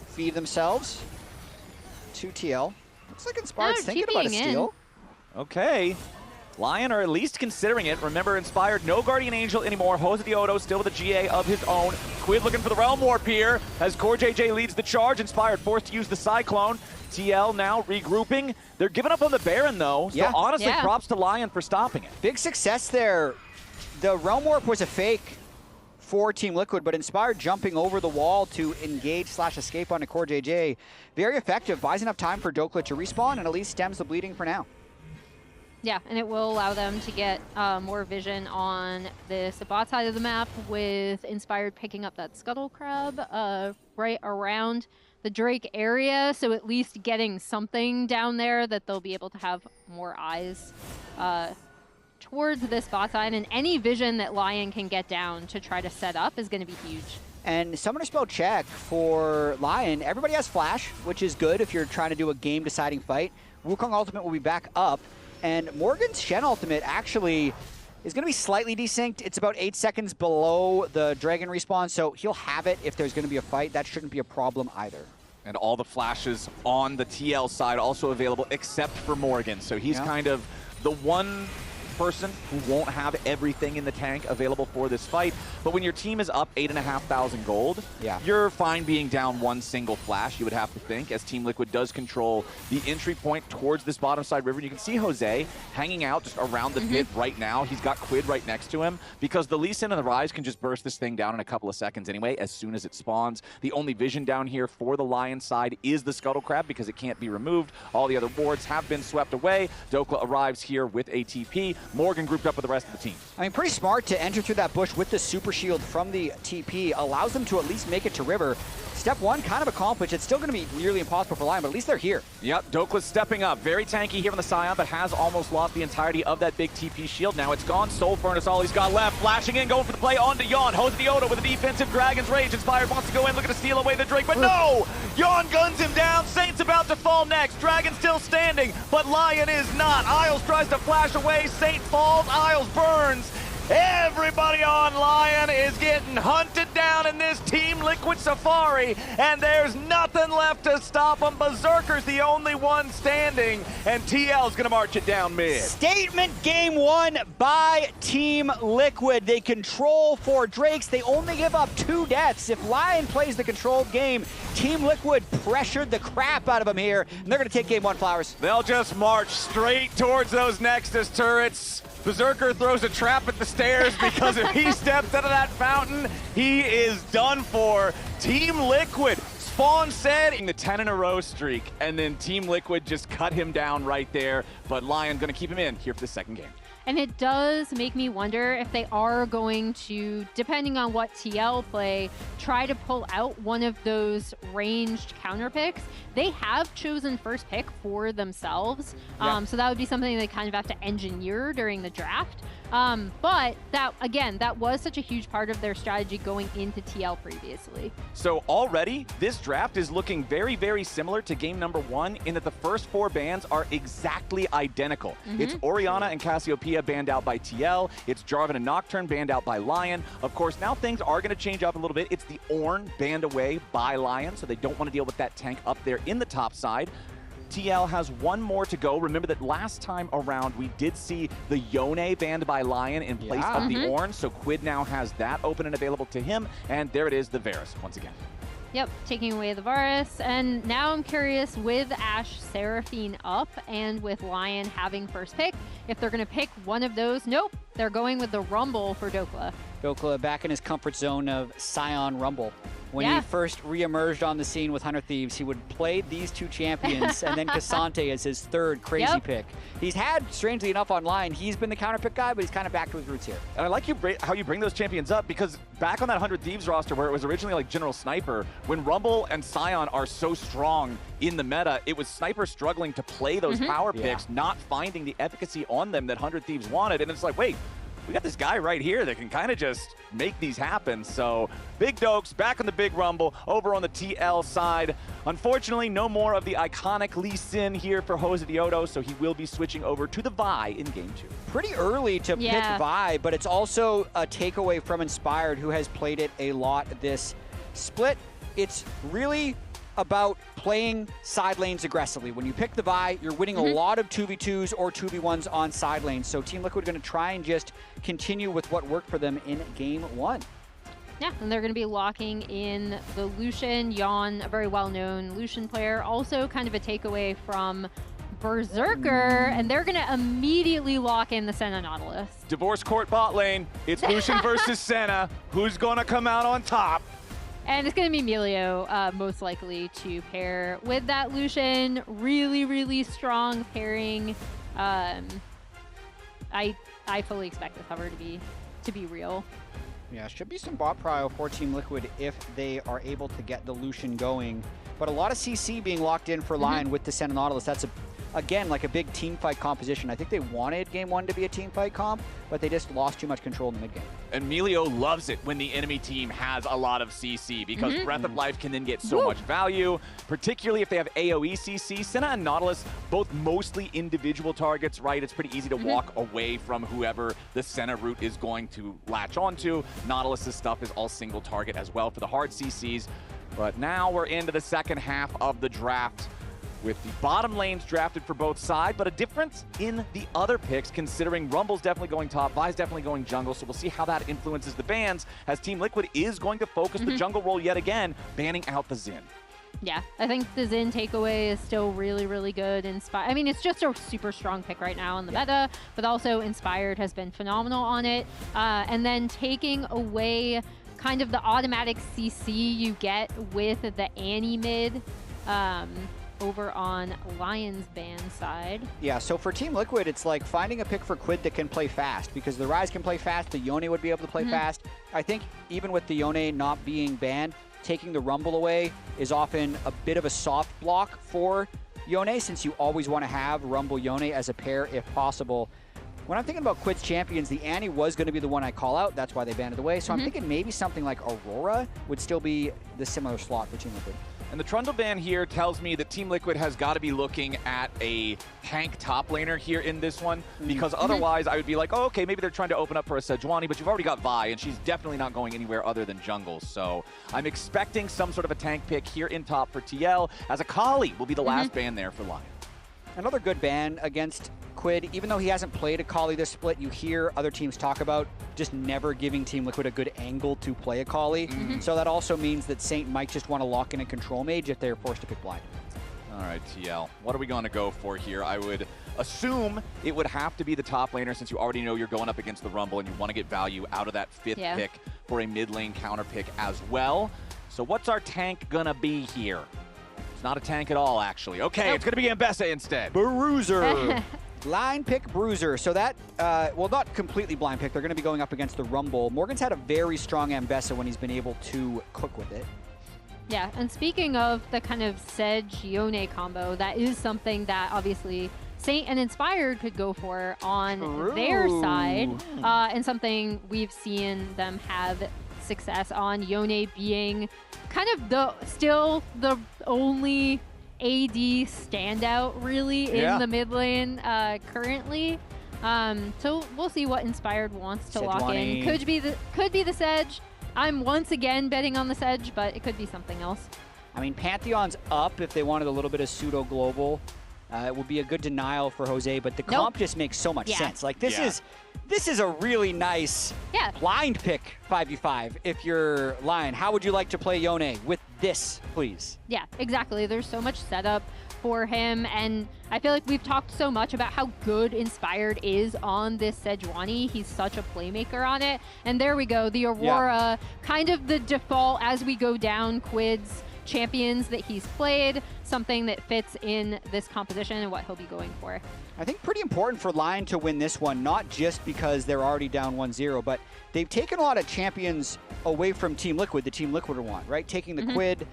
feed themselves. 2 TL. Looks like Inspired's thinking about a steal. Okay. LYON are at least considering it. Remember, Inspired, no Guardian Angel anymore. Jose the Odo still with a GA of his own. Quid looking for the Realm Warp here as Core JJ leads the charge. Inspired forced to use the Cyclone. TL now regrouping. They're giving up on the Baron, though. So honestly, props to LYON for stopping it. Big success there. The Realm Warp was a fake for Team Liquid, but Inspired jumping over the wall to engage/escape onto Core JJ. Very effective. Buys enough time for Dokla to respawn and at least stems the bleeding for now. Yeah, and it will allow them to get more vision on the bot side of the map with Inspired picking up that Scuttle Crab right around the Drake area, so at least getting something down there that they'll be able to have more eyes towards this bot side, and any vision that LYON can get down to try to set up is going to be huge. And Summoner Spell check for LYON. Everybody has Flash, which is good if you're trying to do a game-deciding fight. Wukong Ultimate will be back up. And Morgan's Shen ultimate actually is going to be slightly desynced. It's about 8 seconds below the Dragon respawn, so he'll have it if there's going to be a fight. That shouldn't be a problem either. And all the flashes on the TL side also available except for Morgan. So he's kind of the one person who won't have everything in the tank available for this fight. But when your team is up 8,500 gold, you're fine being down one single flash, you would have to think, as Team Liquid does control the entry point towards this bottom side river. You can see Jose hanging out just around the pit right now. He's got Quid right next to him because the Lee Sin and the Rise can just burst this thing down in a couple of seconds anyway as soon as it spawns. The only vision down here for the LYON side is the Scuttle Crab because it can't be removed. All the other wards have been swept away. Dokla arrives here with a TP. Morgan grouped up with the rest of the team. I mean, pretty smart to enter through that bush with the super shield from the TP. Allows them to at least make it to river. Step one kind of accomplished. It's still going to be nearly impossible for LYON, but at least they're here. Yep, Dokla's stepping up. Very tanky here on the Scion, but has almost lost the entirety of that big TP shield. Now it's gone. Soul Furnace, all he's got left. Flashing in, going for the play onto LYON. Jose the Odo with a defensive Dragon's Rage. Inspired wants to go in, looking to steal away the Drake, but no! LYON guns him down. Saint's about to fall next. Dragon still standing, but LYON is not. Isles tries to flash away. Saint falls. Isles burns. Everybody on LYON is getting hunted down in this Team Liquid Safari, and there's nothing left to stop them. Berserker's the only one standing, and TL's gonna march it down mid. Statement game one by Team Liquid. They control 4 Drakes. They only give up 2 deaths. If LYON plays the controlled game, Team Liquid pressured the crap out of them here, and they're gonna take game one, Flowers. They'll just march straight towards those Nexus turrets. Berserker throws a trap at the stairs because if he steps out of that fountain, he is done for. Team Liquid, Spawn said in the 10 in a row streak, and then Team Liquid just cut him down right there, but LYON gonna keep him in here for the second game. And it does make me wonder if they are going to, depending on what TL play, try to pull out one of those ranged counter picks. They have chosen first pick for themselves, so that would be something they kind of have to engineer during the draft. But that, again, that was such a huge part of their strategy going into TL previously. So already, this draft is looking very, very similar to game number 1 in that the first 4 bans are exactly identical. It's Orianna and Cassiopeia banned out by TL. It's Jarvan and Nocturne banned out by LYON. Of course, now things are going to change up a little bit. It's the Ornn banned away by LYON, so they don't want to deal with that tank up there in the top side. TL has one more to go. Remember that last time around, we did see the Yone banned by LYON in place of the Ornn, so Quid now has that open and available to him, and there it is, the Varus once again. Yep, taking away the Varus, and now I'm curious with Ashe Seraphine up and with LYON having first pick, if they're going to pick one of those. Nope, they're going with the Rumble for Dokla. Dokla back in his comfort zone of Scion Rumble. When he first re-emerged on the scene with 100 Thieves, he would play these two champions and then Cassante as his third crazy pick. He's had, strangely enough, online, he's been the counter pick guy, but he's kind of back to his roots here. And I like how you bring those champions up, because back on that 100 Thieves roster where it was originally like General Sniper, when Rumble and Sion are so strong in the meta, it was Sniper struggling to play those power picks, not finding the efficacy on them that 100 Thieves wanted. And it's like, wait, we got this guy right here that can kind of just make these happen. So Big Dokes back on the Big Rumble over on the TL side. Unfortunately, no more of the iconic Lee Sin here for Jose Diodo, so he will be switching over to the Vi in Game 2. Pretty early to pick Vi, but it's also a takeaway from Inspired, who has played it a lot this split. It's really about playing side lanes aggressively. When you pick the Vi, you're winning a lot of 2v2s or 2v1s on side lanes. So Team Liquid are going to try and just continue with what worked for them in Game 1. Yeah, and they're going to be locking in the Lucian. LYON, a very well-known Lucian player. Also kind of a takeaway from Berserker, and they're going to immediately lock in the Senna Nautilus. Divorce Court bot lane. It's Lucian versus Senna. Who's going to come out on top? And it's going to be Melio, most likely, to pair with that Lucian. Really, really strong pairing. I fully expect the cover to be real. Yeah, should be some bot prio for Team Liquid if they are able to get the Lucian going. But a lot of CC being locked in for LYON with the Senna Nautilus. That's, again, like a big team fight composition. I think they wanted Game 1 to be a team fight comp, but they just lost too much control in the mid game. And Melio loves it when the enemy team has a lot of CC, because Breath of Life can then get so much value, particularly if they have AoE CC. Senna and Nautilus, both mostly individual targets, right? It's pretty easy to walk away from whoever the Senna route is going to latch onto. Nautilus's stuff is all single target as well for the hard CCs. But now we're into the second half of the draft, with the bottom lanes drafted for both sides, but a difference in the other picks, considering Rumble's definitely going top, Vi's definitely going jungle, so we'll see how that influences the bans, as Team Liquid is going to focus the jungle role yet again, banning out the Xin. Yeah, I think the Xin takeaway is still really, really good. I mean, it's just a super strong pick right now in the meta, but also Inspired has been phenomenal on it. And then taking away kind of the automatic CC you get with the Annie mid, over on Lion's ban side. Yeah, so for Team Liquid, it's like finding a pick for Quid that can play fast, because the Ryze can play fast, the Yone would be able to play fast. I think even with the Yone not being banned, taking the Rumble away is often a bit of a soft block for Yone, since you always want to have Rumble Yone as a pair if possible. When I'm thinking about Quid's champions, the Annie was going to be the one I call out. That's why they banned it away. So I'm thinking maybe something like Aurora would still be the similar slot for Team Liquid. And the Trundle ban here tells me that Team Liquid has got to be looking at a tank top laner here in this one, because otherwise I would be like, oh, okay, maybe they're trying to open up for a Sejuani, but you've already got Vi, and she's definitely not going anywhere other than jungle. So I'm expecting some sort of a tank pick here in top for TL, as Akali will be the last ban there for LYON. Another good ban against Quid. Even though he hasn't played Akali this split, you hear other teams talk about just never giving Team Liquid a good angle to play Akali. So that also means that Saint might just want to lock in a control mage if they're forced to pick blind. All right, TL, what are we going to go for here? I would assume it would have to be the top laner, since you already know you're going up against the Rumble and you want to get value out of that fifth pick for a mid lane counter pick as well. So what's our tank going to be here? It's not a tank at all, actually. Okay, it's going to be Ambessa instead. Bruiser. Blind pick Bruiser. So that, well, not completely blind pick. They're going to be going up against the Rumble. Morgan's had a very strong Ambessa when he's been able to cook with it. Yeah, and speaking of the kind of Sedge-Yone combo, that is something that obviously Saint and Inspired could go for on their side, and something we've seen them have success on, Yone being kind of still the only AD standout really in the mid lane currently. So we'll see what Inspired wants to lock in. Could be the Sedge. I'm once again betting on the Sedge, but it could be something else. I mean, Pantheon's up if they wanted a little bit of pseudo global. It will be a good denial for Jose, but the comp just makes so much sense. Like this is a really nice blind pick 5v5 if you're LYON. How would you like to play Yone with this, please? Yeah, exactly. There's so much setup for him, and I feel like we've talked so much about how good Inspired is on this Sejuani. He's such a playmaker on it, and there we go. The Aurora, kind of the default as we go down Quid's champions that he's played, something that fits in this composition and what he'll be going for. I think pretty important for LYON to win this one, not just because they're already down 1-0, but they've taken a lot of champions away from Team Liquid, the Team Liquid want, right? Taking the Quid,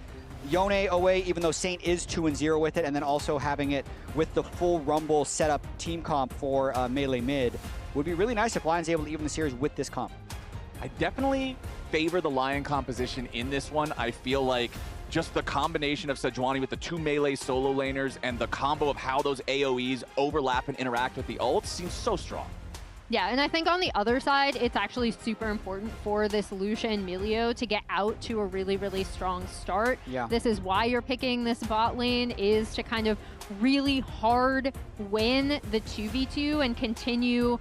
Yone away, even though Saint is 2-0 with it, and then also having it with the full Rumble setup team comp for Melee Mid. Would be really nice if LYON's able to even the series with this comp. I definitely favor the LYON composition in this one. I feel like just the combination of Sejuani with the 2 melee solo laners and the combo of how those AoEs overlap and interact with the ults seems so strong. Yeah, and I think on the other side, it's actually super important for this Lucian Milio to get out to a really, really strong start. Yeah. This is why you're picking this bot lane, is to kind of really hard win the 2v2 and continue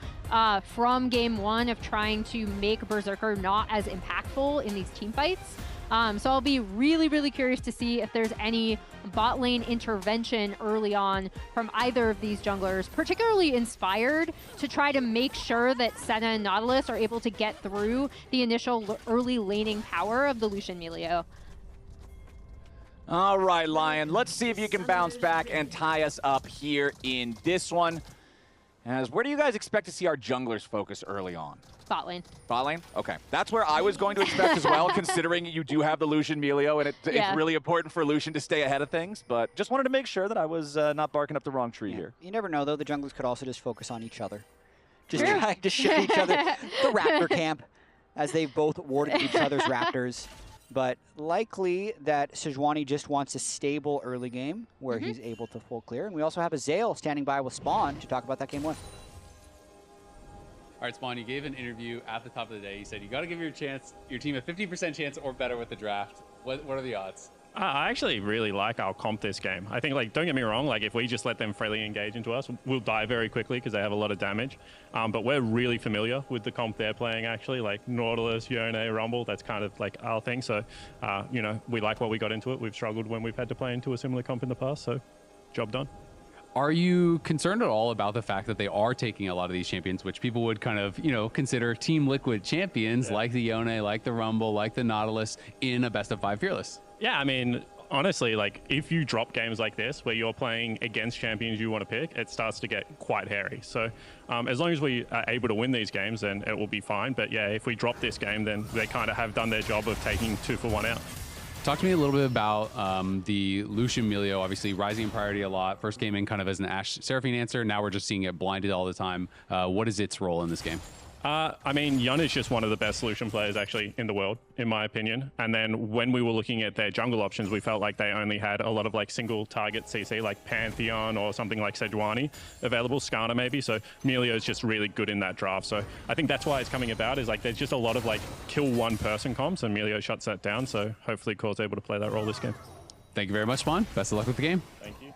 from game 1 of trying to make Berserker not as impactful in these team fights. So I'll be really, really curious to see if there's any bot lane intervention early on from either of these junglers, particularly Inspired, to try to make sure that Senna and Nautilus are able to get through the initial early laning power of the Lucian Milio. All right, LYON, let's see if you can bounce back and tie us up here in this one. As where do you guys expect to see our junglers focus early on? Bot lane. Bot lane? Okay. That's where I was going to expect as well, considering you do have the Lucian Milio, and it's really important for Lucian to stay ahead of things. But just wanted to make sure that I was not barking up the wrong tree here. You never know, though. The junglers could also just focus on each other. Just try to show each other the Raptor camp, as they've both warded each other's Raptors. But likely that Sejuani just wants a stable early game where he's able to full clear. And we also have a Zale standing by with Spawn to talk about that game 1. All right, Spawn, you gave an interview at the top of the day. You said you got to give your team a 50% chance or better with the draft. What are the odds? I actually really like our comp this game. I think, like, don't get me wrong, like, if we just let them freely engage into us, we'll die very quickly because they have a lot of damage. But we're really familiar with the comp they're playing, actually, like Nautilus, Yone, Rumble. That's kind of like our thing. So, you know, we like what we got into it. We've struggled when we've had to play into a similar comp in the past. So, job done. Are you concerned at all about the fact that they are taking a lot of these champions, which people would kind of, you know, consider Team Liquid champions, like the Yone, like the Rumble, like the Nautilus, in a best-of-5 Fearless? Yeah, I mean, honestly, like, if you drop games like this where you're playing against champions you want to pick, it starts to get quite hairy. So as long as we are able to win these games, then it will be fine. But yeah, if we drop this game, then they kind of have done their job of taking 2 for 1 out. Talk to me a little bit about the Lucian Milio, obviously rising in priority a lot. First game in kind of as an Ashe Seraphine answer. Now we're just seeing it blinded all the time. What is its role in this game? I mean, LYON is just one of the best Lucian players actually in the world, in my opinion. And then when we were looking at their jungle options, we felt like they only had a lot of like single target CC, like Pantheon or something like Sejuani available, Skarner maybe. So Milio is just really good in that draft. So I think that's why it's coming about, is like there's just a lot of like kill one person comps, and Milio shuts that down. So hopefully Core's able to play that role this game. Thank you very much, Spawn. Best of luck with the game. Thank you.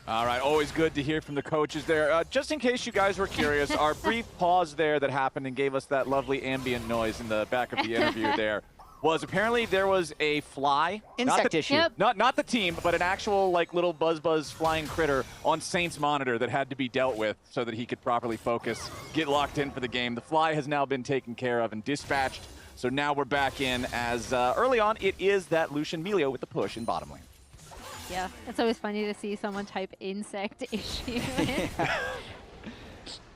All right, always good to hear from the coaches there. Just in case you guys were curious, our brief pause there that happened and gave us that lovely ambient noise in the back of the interview there was apparently there was a fly. Insect issue. Not the team, but an actual like little buzz flying critter on Saint's monitor that had to be dealt with so that he could properly focus, get locked in for the game. The fly has now been taken care of and dispatched, so now we're back in as early on it is that Lucian Milio with the push in bottom lane. Yeah, it's always funny to see someone type insect issue.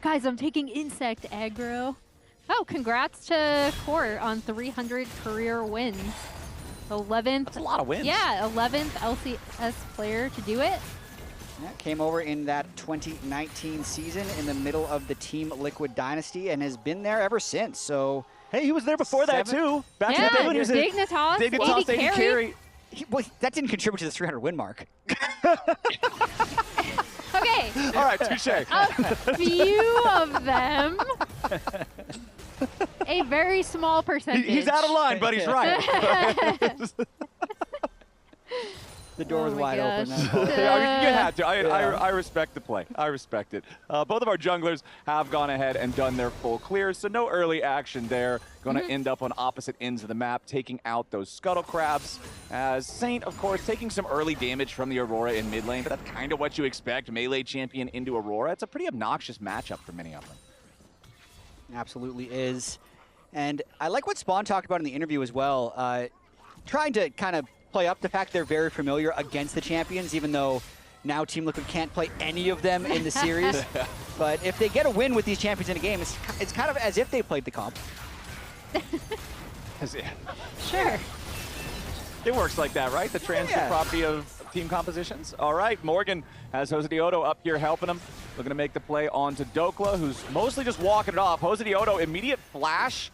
Guys, I'm taking insect aggro. Oh, congrats to Core on 300 career wins. 11th. That's a lot of wins. Yeah, 11th LCS player to do it. Yeah, came over in that 2019 season in the middle of the Team Liquid dynasty and has been there ever since. So hey, he was there before that too. Back in the day when he was Dignitas, Dignitas 80 carry. Well, that didn't contribute to the 300 win mark. Okay. All right, touche. A few of them. A very small percentage. He's out of line, but he's right. The door was wide open. You had to. I respect the play. I respect it. Both of our junglers have gone ahead and done their full clears, so no early action there. Going to end up on opposite ends of the map, taking out those Scuttle Crabs. As Saint, of course, taking some early damage from the Aurora in mid lane, but that's kind of what you expect. Melee champion into Aurora. It's a pretty obnoxious matchup for many of them. Absolutely is. And I like what Spawn talked about in the interview as well, trying to kind of play up the fact they're very familiar against the champions, even though now Team Liquid can't play any of them in the series. But if they get a win with these champions in a game, it's kind of as if they played the comp. Sure. It works like that, right? The transfer property of team compositions. All right, Morgan has Jose Diodo up here helping him. Looking to make the play onto Dokla, who's mostly just walking it off. Jose Diodo, immediate flash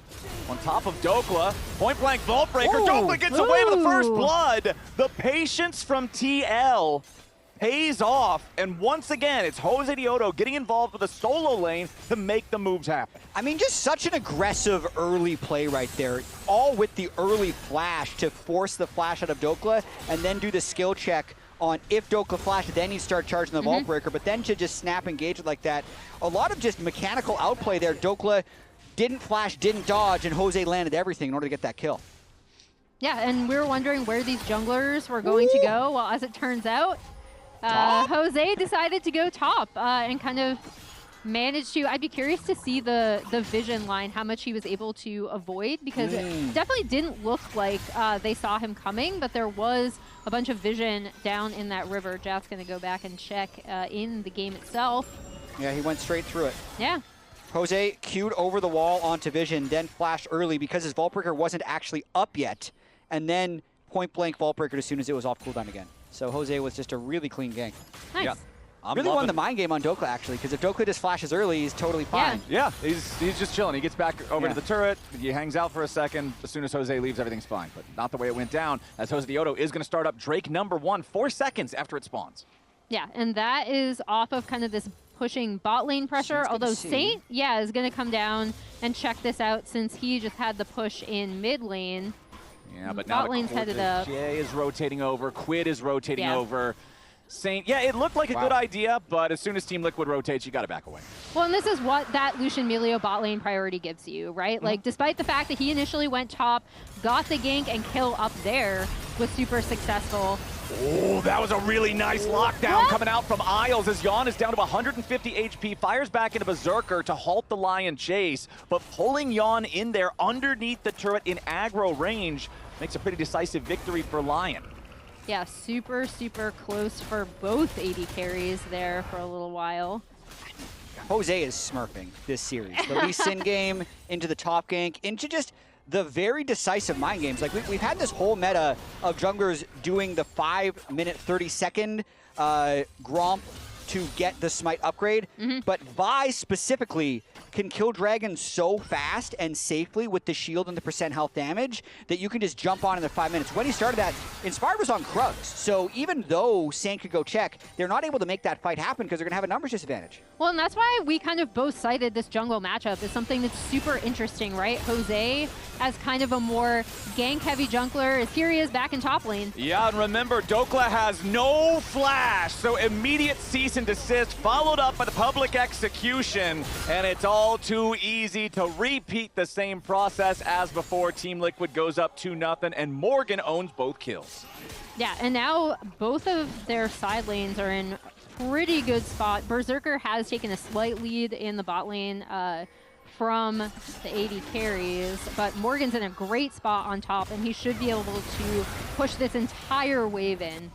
on top of Dokla. Point blank vault breaker. Dokla gets away with the first blood. The patience from TL pays off. And once again, it's Jose Diodo getting involved with a solo lane to make the moves happen. I mean, just such an aggressive early play right there. All with the early flash to force the flash out of Dokla and then do the skill check on if Dokla flashed, then you start charging the vault breaker, but then to just snap engage it like that. A lot of just mechanical outplay there. Dokla didn't flash, didn't dodge, and Jose landed everything in order to get that kill. Yeah, and we were wondering where these junglers were going to go. Well, as it turns out, Jose decided to go top and kind of managed to. I'd be curious to see the vision line, how much he was able to avoid, because it definitely didn't look like they saw him coming, but there was a bunch of vision down in that river. Jat's going to go back and check in the game itself. Yeah, he went straight through it. Yeah. Jose queued over the wall onto vision, then flashed early because his vault breaker wasn't actually up yet, and then point blank vault breaker as soon as it was off cooldown again. So Jose was just a really clean gank. Nice. Yeah. Really won the mind game on Dokla, actually, because if Dokla just flashes early, he's totally fine. Yeah, he's just chilling. He gets back over to the turret. He hangs out for a second. As soon as Jose leaves, everything's fine. But not the way it went down, as Jose Diodo is going to start up Drake #1 4 seconds after it spawns. Yeah, and that is off of kind of this pushing bot lane pressure, although Saint, is going to come down and check this out since he just had the push in mid lane. Yeah, but bot now lane's headed up. Jay is rotating over. Quid is rotating over. Saint, it looked like a good idea, but as soon as Team Liquid rotates, you got to back away. Well, and this is what that Lucian Melio bot lane priority gives you, right? Like, despite the fact that he initially went top, got the gank and kill up there, was super successful. Oh, that was a really nice lockdown coming out from Isles as LYON is down to 150 HP, fires back into Berserker to halt the Lion chase, but pulling LYON in there underneath the turret in aggro range makes a pretty decisive victory for Lion. Yeah, super, super close for both AD carries there for a little while. Jose is smurfing this series. The Lee Sin game, into the top gank, into just the very decisive mind games. Like, we've had this whole meta of junglers doing the 5-minute, 30-second Gromp to get the Smite upgrade, but Vi specifically can kill dragons so fast and safely with the shield and the percent health damage that you can just jump on in the 5 minutes. When he started that, Inspired was on Krugs, so even though Saint could go check, they're not able to make that fight happen because they're going to have a numbers disadvantage. Well, and that's why we kind of both cited this jungle matchup as something that's super interesting, right? Jose, as kind of a more gank-heavy jungler, as here he is back in top lane. Yeah, and remember, Dokla has no flash, so immediate cease and desist, followed up by the public execution, and it's all too easy to repeat the same process as before. Team Liquid goes up 2-0, and Morgan owns both kills. Yeah, and now both of their side lanes are in pretty good spot. Berserker has taken a slight lead in the bot lane from the AD carries, but Morgan's in a great spot on top, and he should be able to push this entire wave in.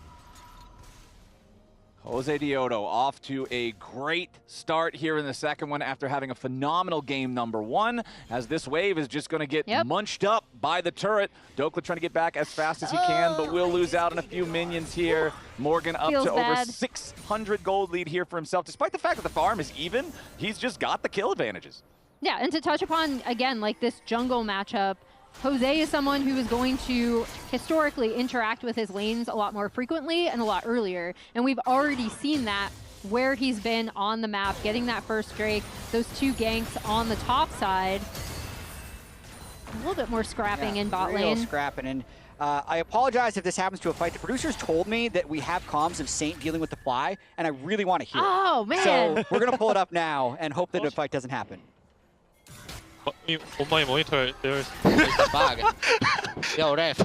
Jose Diodo off to a great start here in the second one after having a phenomenal game #1, as this wave is just going to get munched up by the turret. Dokla trying to get back as fast as he can, but will lose out on a few minions here. Morgan up to over 600 gold lead here for himself. Despite the fact that the farm is even, he's just got the kill advantages. Yeah, and to touch upon, again, like this jungle matchup, Jose is someone who is going to historically interact with his lanes a lot more frequently and a lot earlier. And we've already seen that where he's been on the map, getting that first Drake, those 2 ganks on the top side. A little bit more scrapping in bot lane. Scrapping. And I apologize if this happens to a fight. The producers told me that we have comms of Saint dealing with the fly, and I really want to hear it. Oh, man. So we're going to pull it up now and hope that the fight doesn't happen. On my monitor, there's a bug. Yo, ref.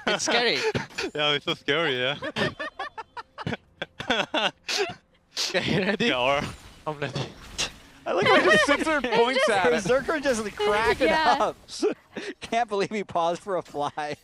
It's scary. Yeah, it's so scary, yeah. Okay, ready? Yeah, I'm ready. I like how he just sits there and points at it. Berserker just cracking Yeah. up. Can't believe he paused for a fly.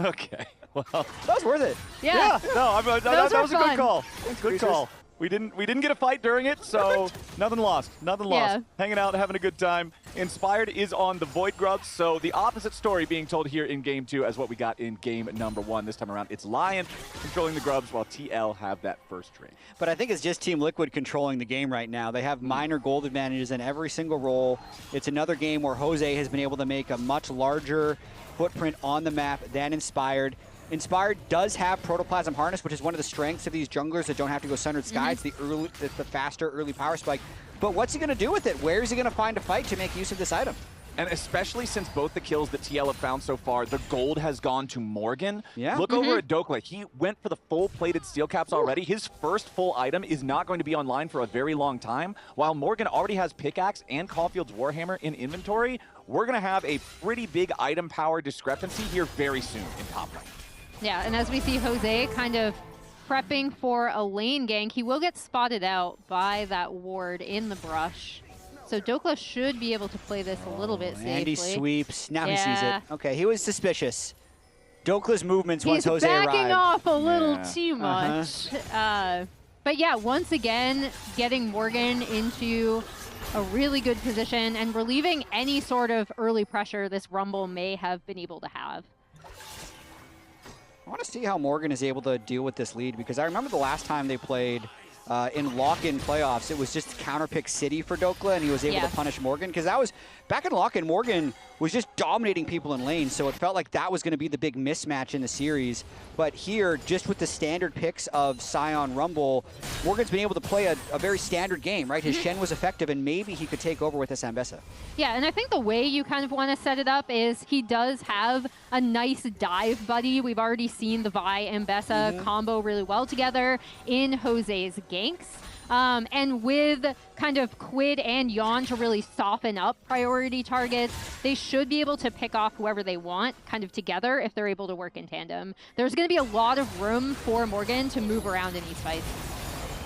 Okay, well. That was worth it. Yeah. No, that Those was a were good fun. call. Good call. We didn't get a fight during it, so nothing lost. Nothing lost. Yeah. Hanging out, having a good time. Inspired is on the Void Grubs, so the opposite story being told here in Game 2 as what we got in Game number 1. This time around, it's LYON controlling the Grubs while TL have that first trade. But I think it's just Team Liquid controlling the game right now. They have minor gold advantages in every single role. It's another game where Jose has been able to make a much larger footprint on the map than Inspired. Inspired does have Protoplasm Harness, which is one of the strengths of these junglers that don't have to go Sundered Sky. It's the faster early power spike. But what's he going to do with it? Where is he going to find a fight to make use of this item? And especially since both the kills that TL have found so far, the gold has gone to Morgan. Yeah. Look over at Dokla. He went for the full-plated steel caps already. His first full item is not going to be online for a very long time. While Morgan already has Pickaxe and Caulfield's Warhammer in inventory, we're going to have a pretty big item power discrepancy here very soon in top lane. Yeah, and as we see Jose kind of prepping for a lane gank, he will get spotted out by that ward in the brush. So Dokla should be able to play this a little bit safely. And he sweeps. Now he sees Yeah. it. Okay, he was suspicious. Dokla's movements once He's Jose backing arrived. off a little Yeah. too much. But yeah, once again, getting Morgan into a really good position and relieving any sort of early pressure this Rumble may have been able to have. I want to see how Morgan is able to deal with this lead, because I remember the last time they played in lock-in playoffs, it was just counterpick City for Dokla, and he was able to punish Morgan, because that was back in lock-in. Morgan was just dominating people in lane, so it felt like that was going to be the big mismatch in the series. But here, just with the standard picks of Scion Rumble, Morgan's been able to play a very standard game, right? His Shen was effective, and maybe he could take over with this Ambessa. Yeah, and I think the way you kind of want to set it up is he does have a nice dive buddy. We've already seen the Vi and Bessa combo really well together in Jose's ganks. And with kind of Quid and Yawn to really soften up priority targets, they should be able to pick off whoever they want kind of together if they're able to work in tandem. There's going to be a lot of room for Morgan to move around in these fights.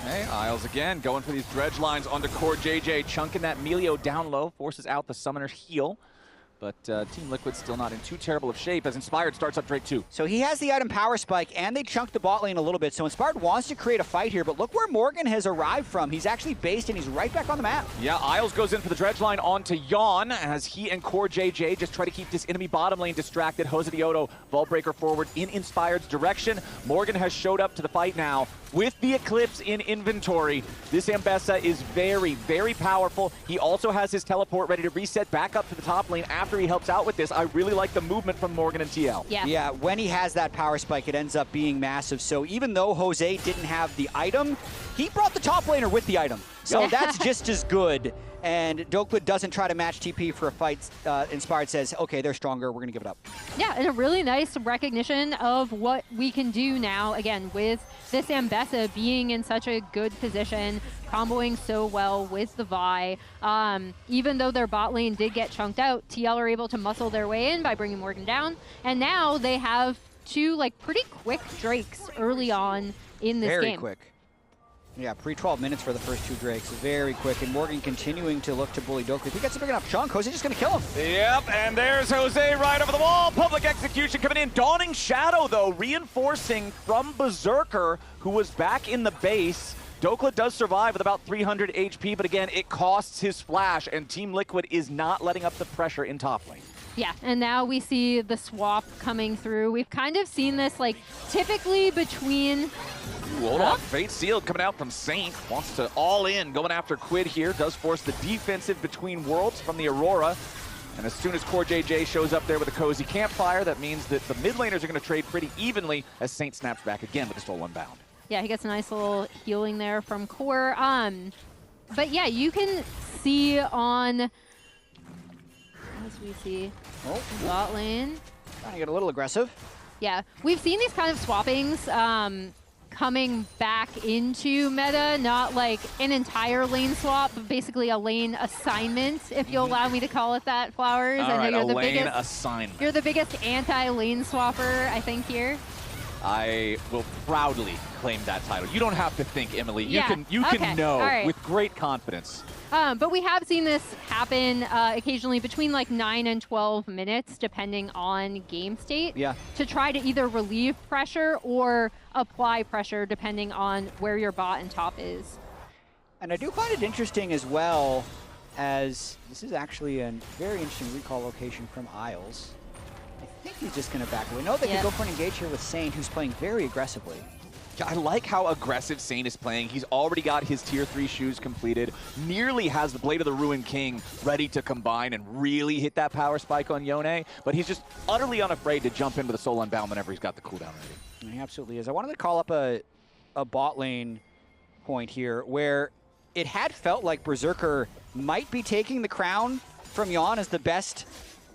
Hey, Isles again, going for these dredge lines onto Core JJ, chunking that Melio down low, forces out the Summoner's heal. But Team Liquid still not in too terrible of shape as Inspired starts up Drake 2. So he has the item power spike, and they chunked the bot lane a little bit. So Inspired wants to create a fight here, but look where Morgan has arrived from. He's actually based, and he's right back on the map. Yeah, Isles goes in for the dredge line onto Yawn as he and Core JJ just try to keep this enemy bottom lane distracted. Jose Dioto, Vault Breaker forward in Inspired's direction. Morgan has showed up to the fight now with the Eclipse in inventory. This Ambessa is very, very powerful. He also has his teleport ready to reset back up to the top lane after he helps out with this. I really like the movement from Morgan and TL. Yeah, when he has that power spike, it ends up being massive. So even though Jose didn't have the item, he brought the top laner with the item. So that's just as good. And Dokla doesn't try to match TP for a fight. Inspired says, okay, they're stronger, we're going to give it up. Yeah, and a really nice recognition of what we can do now, again, with this Ambessa being in such a good position, comboing so well with the Vi. Even though their bot lane did get chunked out, TL are able to muscle their way in by bringing Morgan down. And now they have two pretty quick Drakes early on in this game. Very quick. Yeah, pre-12 minutes for the first two Drakes. Very quick. And Morgan continuing to look to bully Dokla. If he gets a big enough chunk, Jose's just going to kill him. Yep, and there's Jose right over the wall. Public execution coming in. Dawning Shadow, though, reinforcing from Berserker, who was back in the base. Dokla does survive with about 300 HP, but again, it costs his flash, and Team Liquid is not letting up the pressure in top lane. Yeah, and now we see the swap coming through. We've kind of seen this, typically between... Ooh, hold on. Fate Sealed coming out from Saint. Wants to all in, going after Quid here. Does force the defensive between worlds from the Aurora. And as soon as Core JJ shows up there with a cozy campfire, that means that the mid laners are going to trade pretty evenly as Saint snaps back again with a Stole Unbound. Yeah, he gets a nice little healing there from Core. But yeah, you can see on as we see Oh, bot lane. trying to get a little aggressive. Yeah, we've seen these kind of swappings coming back into meta, not like an entire lane swap, but basically a lane assignment, if you'll allow me to call it that, Flowers. All I know right, you're a the lane biggest, assignment. you're the biggest anti-lane swapper, I think, here. I will proudly claim that title. You don't have to think, Emily. You Yeah, can okay, know all right. with great confidence. But we have seen this happen occasionally between like 9 and 12 minutes, depending on game state, Yeah. to try to either relieve pressure or apply pressure, depending on where your bot and top is. And I do find it interesting as well, as this is actually a very interesting recall location from Isles. I think he's just going to back away. No, they could go for an engage here with Sane, who's playing very aggressively. Yeah, I like how aggressive Sane is playing. He's already got his tier 3 shoes completed, nearly has the Blade of the Ruined King ready to combine and really hit that power spike on Yone, but he's just utterly unafraid to jump in with a Soul Unbound whenever he's got the cooldown ready. He absolutely is. I wanted to call up a bot lane point here where it had felt like Berserker might be taking the crown from Yon as the best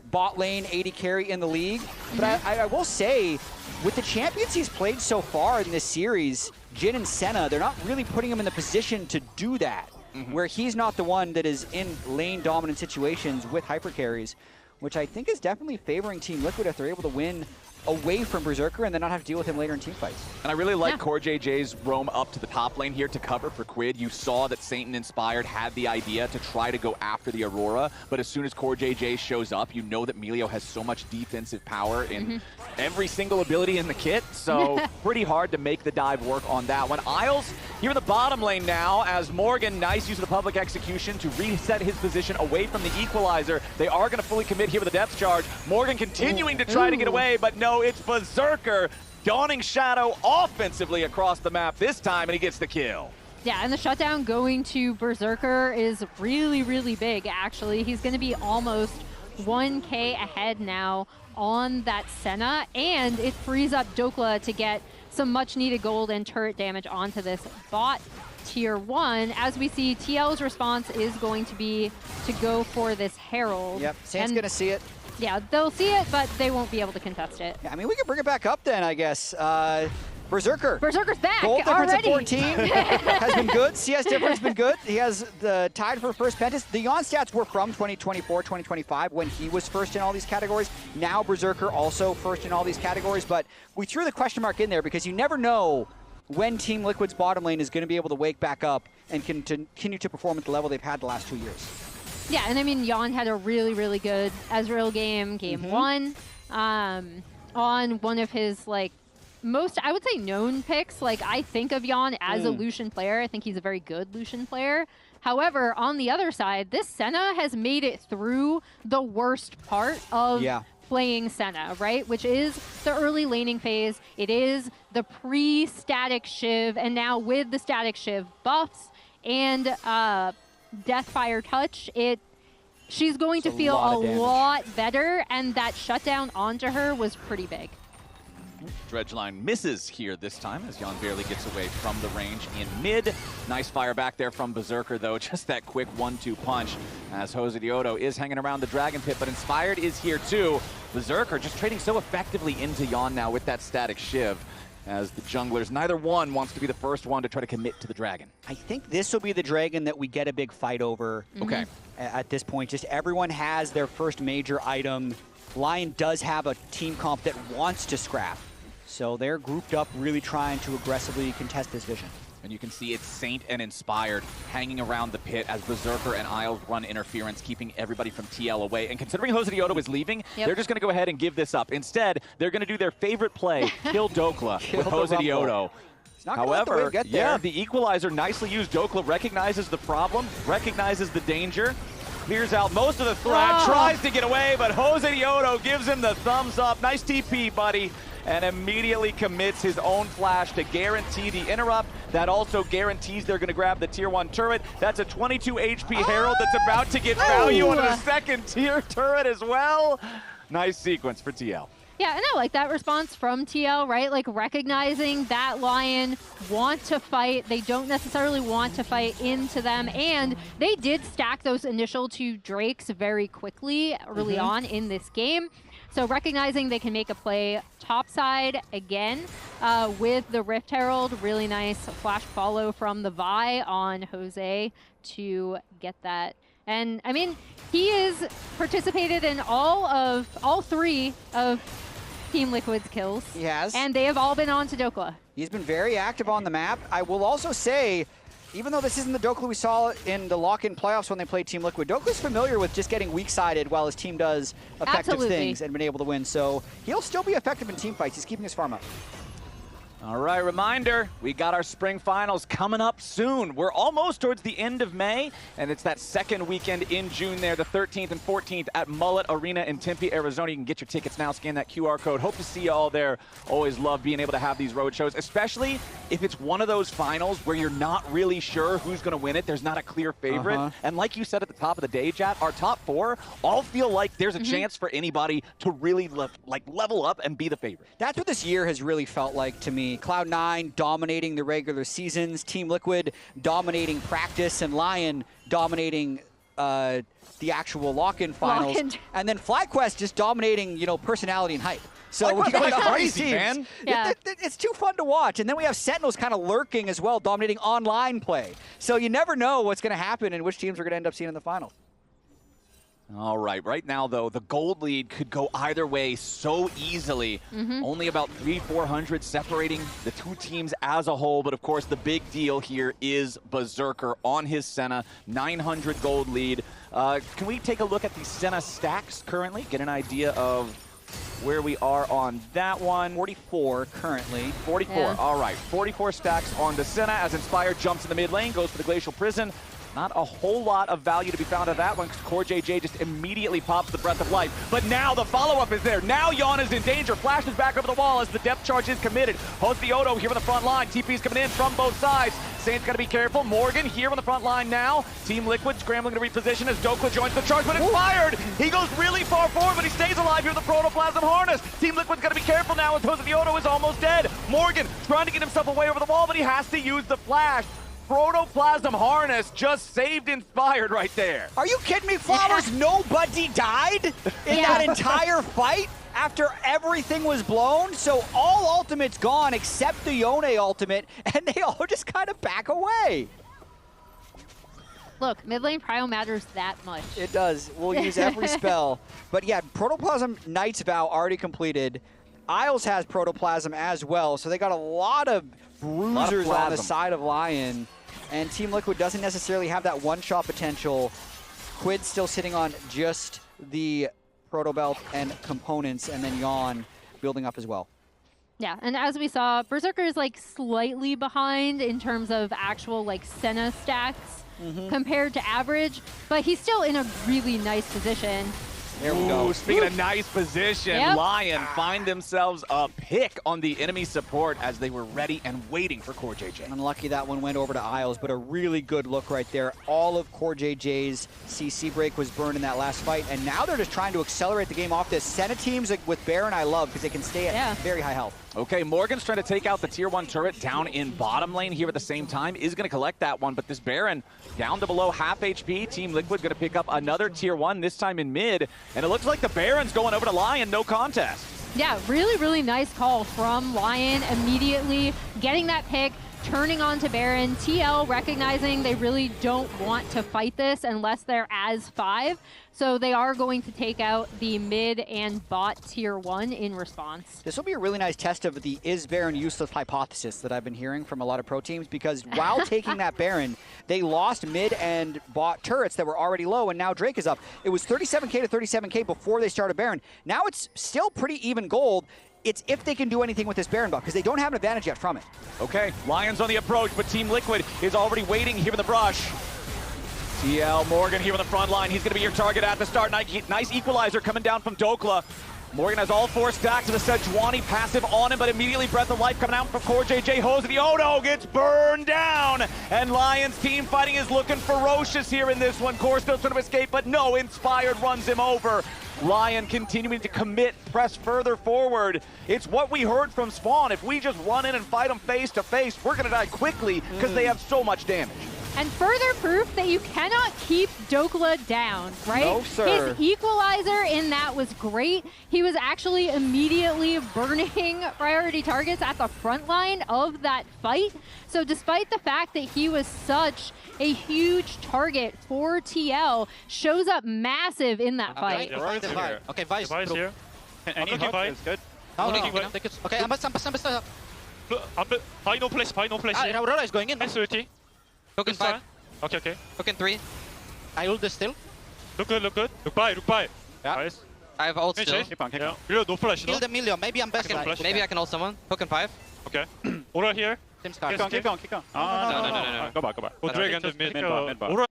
bot lane AD carry in the league. But I will say, with the champions he's played so far in this series, Jhin and Senna, they're not really putting him in the position to do that, where he's not the one that is in lane dominant situations with hyper carries, which I think is definitely favoring Team Liquid if they're able to win away from Berserker and then not have to deal with him later in team fights. And I really like Core JJ's roam up to the top lane here to cover for Quid. You saw that Satan Inspired had the idea to try to go after the Aurora, but as soon as Core JJ shows up, you know that Melio has so much defensive power in every single ability in the kit, so pretty hard to make the dive work on that one. Isles here in the bottom lane now as Morgan, nice use of the public execution to reset his position away from the equalizer. They are going to fully commit here with a depth charge. Morgan continuing to try to get away, but no, it's Berserker. Dawning Shadow offensively across the map this time, and he gets the kill. Yeah, and the shutdown going to Berserker is really, really big, actually. He's going to be almost 1K ahead now on that Senna, and it frees up Dokla to get some much-needed gold and turret damage onto this bot tier 1. As we see, TL's response is going to be to go for this Herald. Yep, Saint's going to see it. Yeah, they'll see it, but they won't be able to contest it. Yeah, I mean, we can bring it back up then, I guess. Berserker. Berserker's back Gold difference already. at 14 has been good. CS difference has been good. He has the tied for first Pentas. The Yon stats were from 2024, 2025 when he was first in all these categories. Now Berserker also first in all these categories, but we threw the question mark in there because you never know when Team Liquid's bottom lane is going to be able to wake back up and continue to perform at the level they've had the last 2 years. Yeah, and I mean, Yon had a really, really good Ezreal game 1, on one of his, like, most, I would say, known picks. Like, I think of Yon as a Lucian player. I think he's a very good Lucian player. However, on the other side, this Senna has made it through the worst part of playing Senna, right? Which is the early laning phase. It is the pre-static Shiv, and now with the static Shiv buffs and Deathfire Touch, she's going to feel a lot better, and that shutdown onto her was pretty big. Dredgeline misses here this time as Yon barely gets away from the range in mid. Nice fire back there from Berserker, though. Just that quick 1-2 punch as Jose Diodo is hanging around the Dragon Pit, but Inspired is here too. Berserker just trading so effectively into Yon now with that static Shiv, as the junglers, neither one wants to be the first one to try to commit to the dragon. I think this will be the dragon that we get a big fight over. Okay. At this point, just everyone has their first major item. LYON does have a team comp that wants to scrap. So they're grouped up, really trying to aggressively contest this vision. And you can see it's Saint and Inspired hanging around the pit as Berserker and Isles run interference, keeping everybody from TL away. And considering Jose Diodo is leaving, they're just going to go ahead and give this up. Instead, they're going to do their favorite play, kill Dokla with Jose Diodo. However, the equalizer nicely used. Dokla recognizes the problem, recognizes the danger, clears out most of the threat, tries to get away, but Jose Diodo gives him the thumbs up. Nice TP, buddy. And immediately commits his own flash to guarantee the interrupt. That also guarantees they're going to grab the tier 1 turret. That's a 22 HP Herald that's about to get value on a second tier turret as well. Nice sequence for TL. Yeah, and I like that response from TL, right? Like recognizing that Lion want to fight. They don't necessarily want to fight into them. And they did stack those initial 2 Drakes very quickly early on in this game. So recognizing they can make a play topside again with the Rift Herald. Really nice flash follow from the Vi on Jose to get that. And I mean, he has participated in all 3 of Team Liquid's kills. He has. And they have all been on to Dokla. He's been very active on the map. I will also say, even though this isn't the Dokla we saw in the lock-in playoffs when they played Team Liquid, Dokla's familiar with just getting weak-sided while his team does effective things and been able to win. So he'll still be effective in team fights. He's keeping his farm up. All right, reminder, we got our spring finals coming up soon. We're almost towards the end of May, and it's that second weekend in June there, the 13th and 14th at Mullet Arena in Tempe, Arizona. You can get your tickets now, scan that QR code. Hope to see you all there. Always love being able to have these road shows, especially if it's one of those finals where you're not really sure who's going to win it. There's not a clear favorite. And like you said at the top of the day, Chat, our top 4 all feel like there's a chance for anybody to really level up and be the favorite. That's what this year has really felt like to me. Cloud9 dominating the regular seasons, Team Liquid dominating practice, and LYON dominating the actual lock-in finals. And then FlyQuest just dominating, personality and hype. So we got all these teams. Man. Yeah. It's too fun to watch. And then we have Sentinels kind of lurking as well, dominating online play. So you never know what's going to happen and which teams we're going to end up seeing in the finals. All right now, though, the gold lead could go either way so easily. Only about 300-400 separating the 2 teams as a whole. But, of course, the big deal here is Berserker on his Senna, 900 gold lead. Can we take a look at the Senna stacks currently, get an idea of where we are on that one? 44 currently. 44, yeah. All right. 44 stacks on the Senna as Inspired jumps in the mid lane, goes for the Glacial Prison. Not a whole lot of value to be found out of that one because CoreJJ just immediately pops the Breath of Life. But now the follow-up is there. Now LYON is in danger. Flashes back over the wall as the depth charge is committed. Hostioto here on the front line. TP's coming in from both sides. Saint's got to be careful. Morgan here on the front line now. Team Liquid scrambling to reposition as Dokla joins the charge, but Inspired. He goes really far forward, but he stays alive here with the Protoplasm Harness. Team Liquid's got to be careful now as Hostioto is almost dead. Morgan trying to get himself away over the wall, but he has to use the flash. Protoplasm Harness just saved Inspired right there. Are you kidding me, Flowers? Nobody died in that entire fight after everything was blown? So all ultimates gone except the Yone ultimate, and they all just kind of back away. Look, mid lane prio matters that much. It does. We'll use every spell. But yeah, Protoplasm Knight's Vow already completed. Isles has Protoplasm as well, so they got a lot of bruisers on the side of LYON. And Team Liquid doesn't necessarily have that one-shot potential. Quid's still sitting on just the Proto Belt and components, and then LYON building up as well. Yeah, and as we saw, Berserker is slightly behind in terms of actual Senna stats compared to average, but he's still in a really nice position. There we go. Speaking of nice position, LYON find themselves a pick on the enemy support as they were ready and waiting for CoreJJ. Unlucky that one went over to Isles, but a really good look right there. All of CoreJJ's CC break was burned in that last fight, and now they're just trying to accelerate the game off this. Senna teams with Baron I love because they can stay at very high health. Okay, Morgan's trying to take out the tier 1 turret down in bottom lane here at the same time. Is going to collect that one, but this Baron down to below half HP. Team Liquid going to pick up another tier 1, this time in mid. And it looks like the Baron's going over to LYON, no contest. Yeah, really nice call from LYON, immediately getting that pick, turning on to Baron. TL recognizing they really don't want to fight this unless they're as 5. So they are going to take out the mid and bot tier 1 in response. This will be a really nice test of the is Baron useless hypothesis that I've been hearing from a lot of pro teams, because while taking that Baron, they lost mid and bot turrets that were already low, and now Drake is up. It was 37k to 37k before they started Baron. Now it's still pretty even gold. It's if they can do anything with this Baron buff, because they don't have an advantage yet from it. Okay, LYON's on the approach, but Team Liquid is already waiting here in the brush. TL Morgan here on the front line. He's going to be your target at the start. Nice equalizer coming down from Dokla. Morgan has all 4 stacks of the Sejuani passive on him, but immediately Breath of Life coming out from Core JJ. Hosey, oh no, gets burned down. And Lion's team fighting is looking ferocious here in this one. Core still trying to escape, but no, Inspired runs him over. Lion continuing to commit, press further forward. It's what we heard from Spawn. If we just run in and fight them face to face, we're gonna die quickly because they have so much damage. And further proof that you cannot keep Dokla down, right? No, sir. His equalizer in that was great. He was actually immediately burning priority targets at the front line of that fight. So despite the fact that he was such a huge target for TL, shows up massive in that fight. Okay, Vice. Device here. Any Okay, hook bye. is good. Okay, I'm basta. Buy no place here. Aurora is going in. Nice ulti. Hook in 5. Okay. Hook in 3. I ult this still. Look good. Look by. Yeah. Nice. I have ult still. Keep on, keep on. Reload, no flash, Kill the million. Maybe I'm best. flash. Maybe I can ult someone. Hook in 5. Okay. Aura here. Team's card. Keep going. No. Go back. Go Dragon, Mid mid. bot. Aura.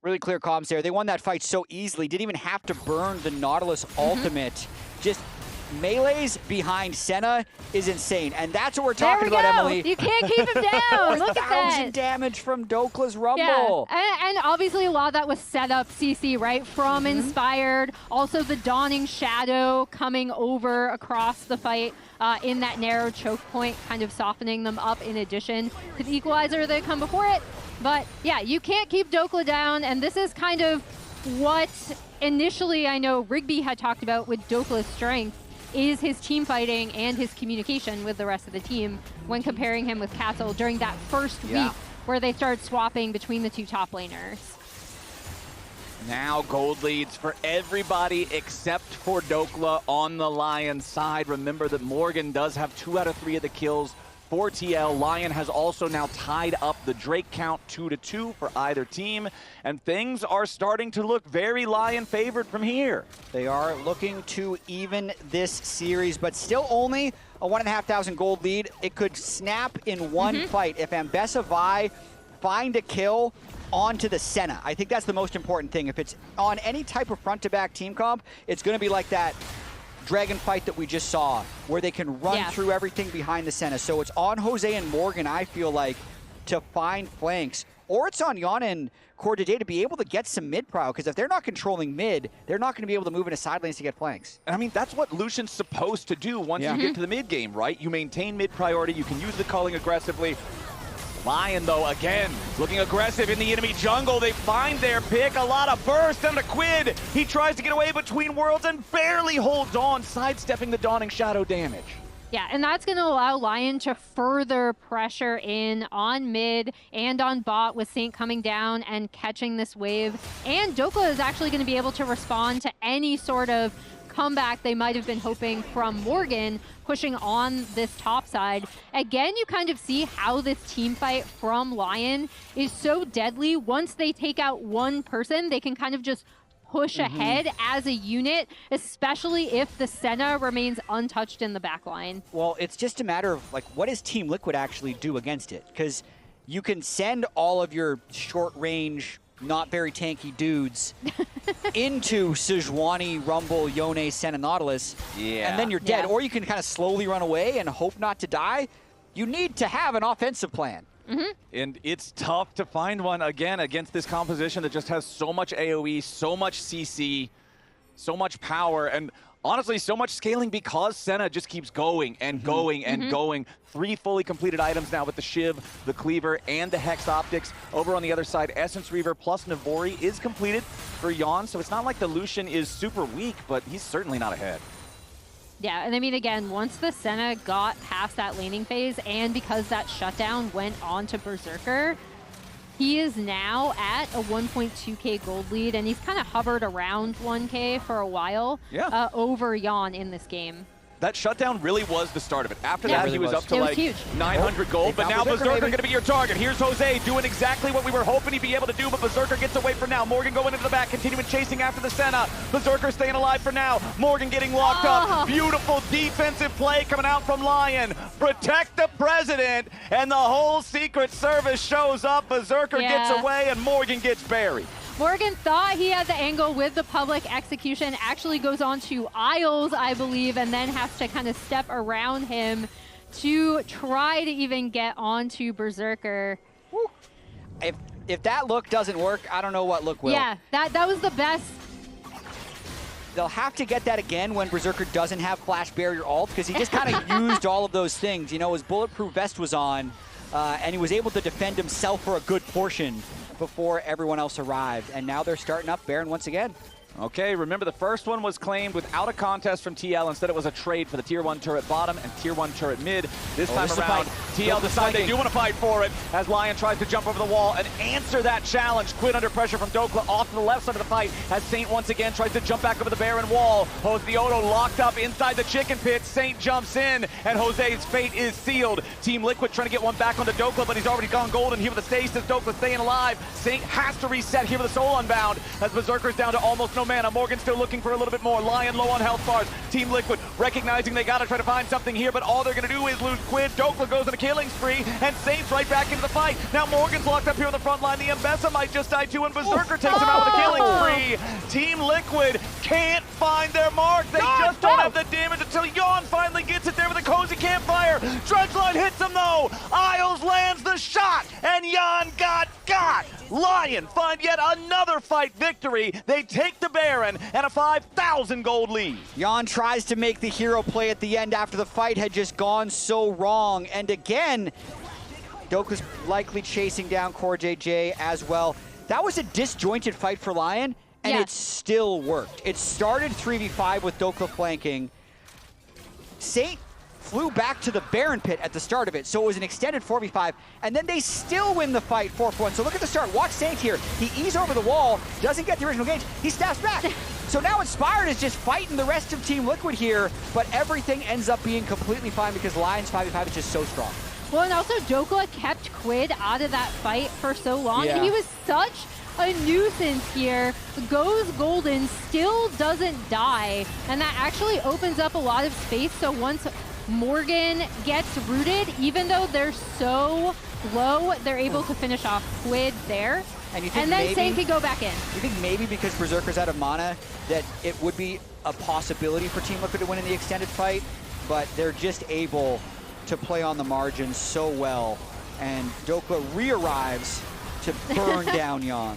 Really clear comms there. They won that fight so easily. Didn't even have to burn the Nautilus ultimate. Just melees behind Senna is insane. And that's what we're talking about, Emily. You can't keep him down. Look at that. 1,000 damage from Dokla's Rumble. Yeah. And obviously a lot of that was set up CC, right? From Inspired. Also the Dawning Shadow coming over across the fight in that narrow choke point, kind of softening them up in addition to the equalizer that come before it. But yeah, you can't keep Dokla down, and this is kind of what initially I know Rigby had talked about with Dokla's strength is his team fighting and his communication with the rest of the team when comparing him with Castle during that first week where they started swapping between the 2 top laners. Now gold leads for everybody except for Dokla on the Lion side. Remember that Morgan does have 2 out of 3 of the kills for TL. Lion has also now tied up the Drake count 2-2 for either team, and things are starting to look very Lion favored from here. They are looking to even this series, but still only a 1,500 gold lead. It could snap in one fight if Ambessa Vi find a kill onto the Senna. I think that's the most important thing. If it's on any type of front-to-back team comp, it's going to be like that Dragon fight that we just saw, where they can run through everything behind the Senna. So it's on Jose and Morgan, I feel like, to find flanks. Or it's on LYON and Core JJ to be able to get some mid-prow, because if they're not controlling mid, they're not going to be able to move into side lanes to get flanks. And I mean, that's what Lucian's supposed to do once you get to the mid game, right? You maintain mid priority, you can use the culling aggressively. Lion, though, again, looking aggressive in the enemy jungle. They find their pick. A lot of burst down to Quid. He tries to get away between worlds and barely holds on, sidestepping the Dawning Shadow damage. Yeah, and that's going to allow Lion to further pressure in on mid and on bot with Saint coming down and catching this wave. And Dokla is actually going to be able to respond to any sort of comeback they might have been hoping from Morgan pushing on this top side. Again, you kind of see how this team fight from Lion is so deadly. Once they take out one person, they can kind of just push ahead as a unit, especially if the Senna remains untouched in the backline. Well, it's just a matter of, like, what does Team Liquid actually do against it? Because you can send all of your short-range, not very tanky dudes into Sejuani, Rumble, Yone, Senna, Nautilus, and then you're dead. Or you can kind of slowly run away and hope not to die. You need to have an offensive plan. And it's tough to find one, again, against this composition that just has so much AoE, so much CC, so much power, and honestly, so much scaling because Senna just keeps going and going and going. 3 fully completed items now with the Shiv, the Cleaver, and the Hex Optics. Over on the other side, Essence Reaver plus Navori is completed for LYON, so it's not like the Lucian is super weak, but he's certainly not ahead. Yeah, and I mean, again, once the Senna got past that laning phase, and because that shutdown went on to Berserker, he is now at a 1.2k gold lead, and he's kind of hovered around 1k for a while over LYON in this game. That shutdown really was the start of it. After that, he was up to like huge. 900 gold, but now Berserker going to be your target. Here's Jose doing exactly what we were hoping he'd be able to do, but Berserker gets away for now. Morgan going into the back, continuing chasing after the Senna. Berserker staying alive for now. Morgan getting locked up. Beautiful defensive play coming out from Lion. Protect the president, and the whole Secret Service shows up. Berserker gets away, and Morgan gets buried. Morgan thought he had the angle with the public execution, actually goes on to Isles, I believe, and then has to kind of step around him to try to even get onto Berserker. If that look doesn't work, I don't know what look will. Yeah, that was the best. They'll have to get that again when Berserker doesn't have Flash Barrier ult, because he just kind of used all of those things. You know, his bulletproof vest was on, and he was able to defend himself for a good portion before everyone else arrived. And now they're starting up Baron once again. Okay, remember the first one was claimed without a contest from TL. Instead, it was a trade for the Tier 1 turret bottom and Tier 1 turret mid. This time around, TL decide they do want to fight for it as LYON tries to jump over the wall and answer that challenge. Quid under pressure from Dokla off to the left side of the fight as Saint once again tries to jump back over the Baron wall. Jose locked up inside the chicken pit. Saint jumps in, and Jose's fate is sealed. Team Liquid trying to get one back onto Dokla, but he's already gone golden here with the stasis. Dokla staying alive. Saint has to reset here with the Soul Unbound as Berserker's down to almost no mana. Morgan still looking for a little bit more. LYON low on health bars. Team Liquid recognizing they gotta try to find something here, but all they're gonna do is lose Quid. Dokla goes on a killing spree, and Saint's right back into the fight. Now Morgan's locked up here on the front line. The Mbessa might just die too, and Berserker takes him out with a killing spree. Team Liquid can't find their mark. They just don't have the damage until LYON finally gets it there with a cozy campfire. Dredgeline hits him though. Isles lands the shot, and LYON got. LYON find yet another fight victory. They take the Baron and a 5,000 gold lead. LYON tries to make the hero play at the end after the fight had just gone so wrong. And again, Dokla's likely chasing down Core JJ as well. That was a disjointed fight for LYON, and it still worked. It started 3v5 with Dokla flanking. Saint flew back to the Baron pit at the start of it, so it was an extended 4v5, and then they still win the fight 4-1. So look at the start. Watch Saint here. He eases over the wall, doesn't get the original gauge. He steps back. So now Inspired is just fighting the rest of Team Liquid here, but everything ends up being completely fine because LYON's 5v5 is just so strong. Well, and also Dokla kept Quid out of that fight for so long, and he was such a nuisance here. Goes golden, still doesn't die, and that actually opens up a lot of space. So once Morgan gets rooted, even though they're so low, they're able to finish off Quid there. And then Saint can go back in. You think maybe because Berserker's out of mana that it would be a possibility for Team Liquid to win in the extended fight, but they're just able to play on the margins so well. And Dokla re-arrives to burn down LYON.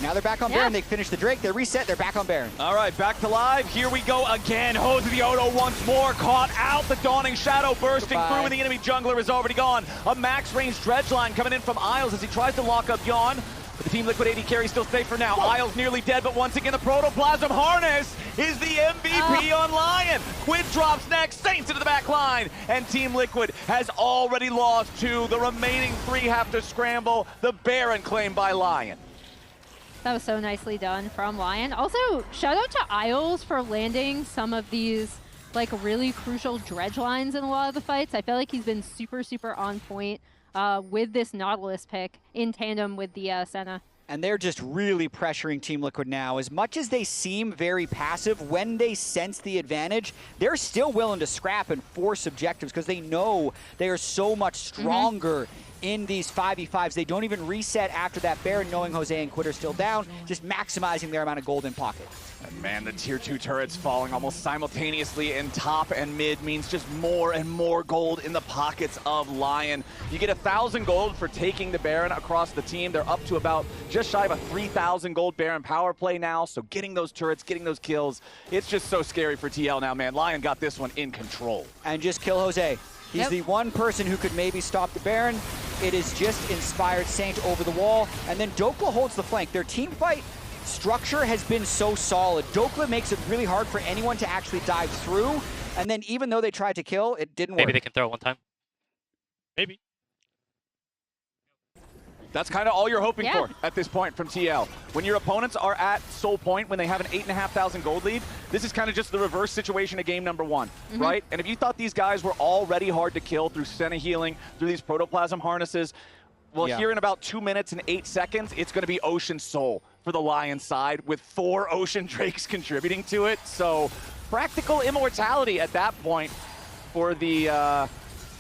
Now they're back on Baron. They finish the Drake. They reset. They're back on Baron. All right, back to live. Here we go again. Jose once more caught out. The Dawning Shadow bursting through, and the enemy jungler is already gone. A max-range Dredgeline coming in from Isles as he tries to lock up LYON. But the Team Liquid AD carry still safe for now. Isles nearly dead, but once again, the Protoplasm Harness is the MVP on LYON. Quid drops next. Saints into the back line. And Team Liquid has already lost two. The remaining three have to scramble. The Baron claimed by LYON. That was so nicely done from LYON. Also, shout out to Isles for landing some of these like really crucial dredge lines in a lot of the fights. I feel like he's been super, super on point with this Nautilus pick in tandem with the Senna. And they're just really pressuring Team Liquid now. As much as they seem very passive, when they sense the advantage, they're still willing to scrap and force objectives because they know they are so much stronger in these 5v5s. They don't even reset after that Baron, knowing Jose and Quid are still down, just maximizing their amount of gold in pocket. And man, the tier 2 turrets falling almost simultaneously in top and mid means just more and more gold in the pockets of LYON. You get 1,000 gold for taking the Baron across the team. They're up to about just shy of a 3,000 gold Baron power play now, so getting those turrets, getting those kills, it's just so scary for TL now, man. LYON got this one in control. And just kill Jose. He's the one person who could maybe stop the Baron. It is just Inspired Saint over the wall, and then Dokla holds the flank. Their team fight structure has been so solid. Dokla makes it really hard for anyone to actually dive through, and then even though they tried to kill, it didn't work. Maybe they can throw it one time. Maybe. That's kind of all you're hoping for at this point from TL. When your opponents are at soul point, when they have an 8,500 gold lead, this is kind of just the reverse situation of game number one, right? And if you thought these guys were already hard to kill through Senna healing, through these protoplasm harnesses, well, here in about 2 minutes and 8 seconds, it's going to be Ocean Soul for the LYON side with 4 Ocean Drakes contributing to it. So practical immortality at that point for the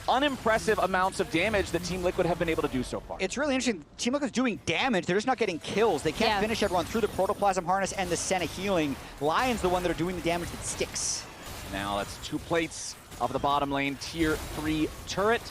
unimpressive amounts of damage that Team Liquid have been able to do so far. It's really interesting. Team Liquid's doing damage. They're just not getting kills. They can't finish everyone through the Protoplasm Harness and the Senna healing. Lion's the one that are doing the damage that sticks. Now that's 2 plates of the bottom lane tier 3 turret.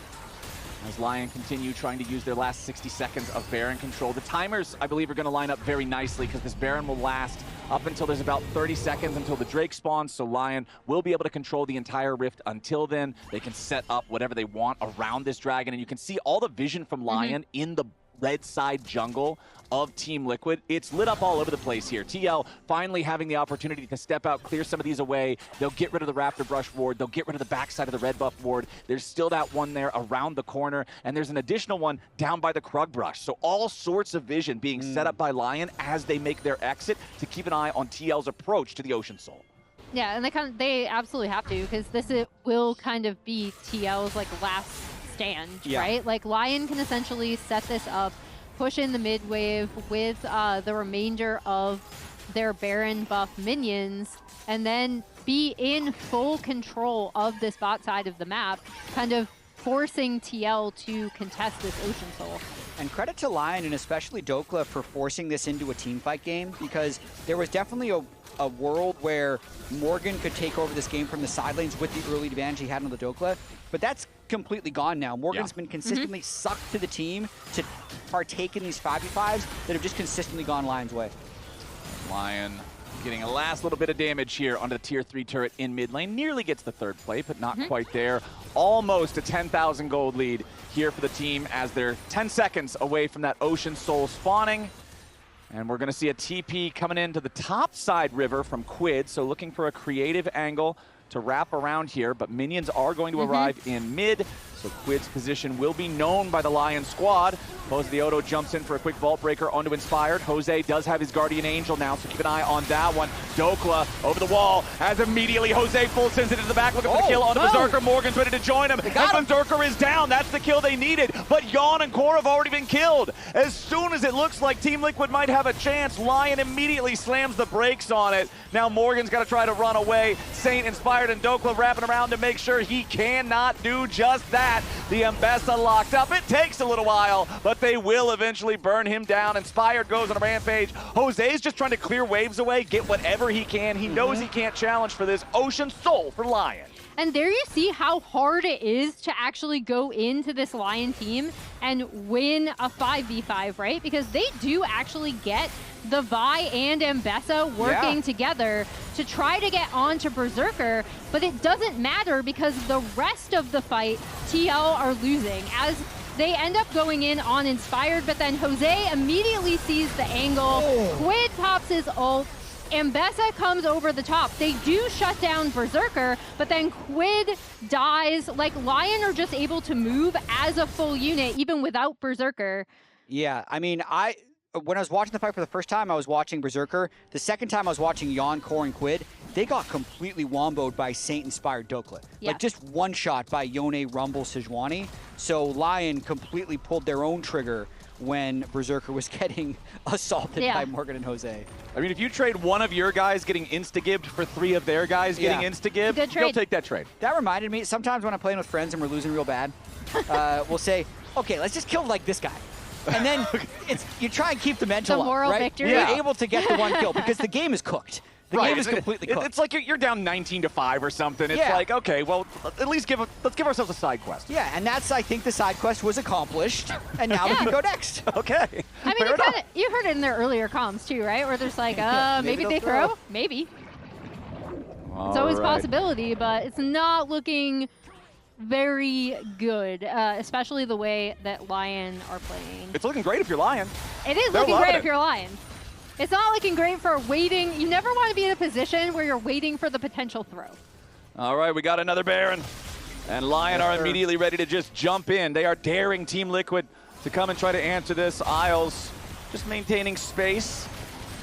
As Lion continue trying to use their last 60 seconds of Baron control. The timers, I believe, are going to line up very nicely because this Baron will last up until there's about 30 seconds until the Drake spawns, so Lion will be able to control the entire Rift until then. They can set up whatever they want around this dragon, and you can see all the vision from Lion in the red side jungle of Team Liquid. It's lit up all over the place here. TL finally having the opportunity to step out, clear some of these away. They'll get rid of the Raptor Brush ward. They'll get rid of the backside of the red buff ward. There's still that one there around the corner, and there's an additional one down by the Krug Brush. So all sorts of vision being set up by Lion as they make their exit to keep an eye on TL's approach to the Ocean Soul. Yeah, and they absolutely have to, because will kind of be TL's like last stand, right? Like Lion can essentially set this up, push in the mid wave with the remainder of their Baron buff minions, and then be in full control of this bot side of the map, kind of forcing TL to contest this Ocean Soul. And credit to Lion and especially Dokla for forcing this into a teamfight game, because there was definitely a world where Morgan could take over this game from the side lanes with the early advantage he had on the Dokla, but that's completely gone now. Morgan's been consistently sucked to the team to partake in these 5v5s that have just consistently gone Lion's way. Lion getting a last little bit of damage here onto the tier 3 turret in mid lane. Nearly gets the 3rd plate, but not quite there. Almost a 10,000 gold lead here for the team as they're 10 seconds away from that Ocean Soul spawning. And we're going to see a TP coming into the top side river from Quid, so looking for a creative angle to wrap around here, but minions are going to arrive in mid, so Quid's position will be known by the Lion squad. Jose the Odo jumps in for a quick Vault Breaker onto Inspired. Jose does have his Guardian Angel now, so keep an eye on that one. Dokla over the wall, as immediately Jose full sends it into the back, looking for the kill onto Berserker. Morgan's ready to join him, and Berserker is down. That's the kill they needed, but LYON and Core have already been killed. As soon as it looks like Team Liquid might have a chance, Lion immediately slams the brakes on it. Now Morgan's got to try to run away. Saint, Inspired, and Dokla wrapping around to make sure he cannot do just that. The Mbessa locked up. It takes a little while, but they will eventually burn him down. Inspired goes on a rampage. Jose's just trying to clear waves away, get whatever he can. He knows he can't challenge for this Ocean Soul for Lion. And there you see how hard it is to actually go into this Lion team and win a 5v5, right? Because they do actually get the Vi and Mbessa working together to try to get onto Berserker, but it doesn't matter because the rest of the fight, TL are losing as they end up going in on Inspired, but then Jose immediately sees the angle. Quid pops his ult. Mbessa comes over the top. They do shut down Berserker, but then Quid dies. Like, Lion are just able to move as a full unit, even without Berserker. Yeah, I mean, when I was watching the fight for the first time, I was watching Berserker. The second time I was watching LYON, Core, and Quid. They got completely womboed by Saint-inspired Dokla. Like, just one shot by Yone, Rumble, Sejuani. So Lion completely pulled their own trigger when Berserker was getting assaulted by Morgan and Jose. I mean, if you trade one of your guys getting insta-gibbed for 3 of their guys getting insta-gibbed, you'll take that trade. That reminded me, sometimes when I'm playing with friends and we're losing real bad, we'll say, okay, let's just kill like this guy. And then you try and keep the mental up, moral right? victory. You're able to get the one kill because the game is cooked. The game is completely cooked. It's like you're down 19-5 or something. It's like, okay, well, at least let's give ourselves a side quest. Yeah, and that's, I think the side quest was accomplished, and now we can go next. Okay. I mean, you heard it in their earlier comms too, right? Where there's like, maybe they throw? Maybe. It's always a possibility, but it's not looking very good, especially the way that Lion are playing. It's looking great if you're Lion. It is looking great if you're Lion. It's not looking great for waiting. You never want to be in a position where you're waiting for the potential throw. All right, we got another Baron. And Lion are immediately ready to just jump in. They are daring Team Liquid to come and try to answer this. Isles just maintaining space.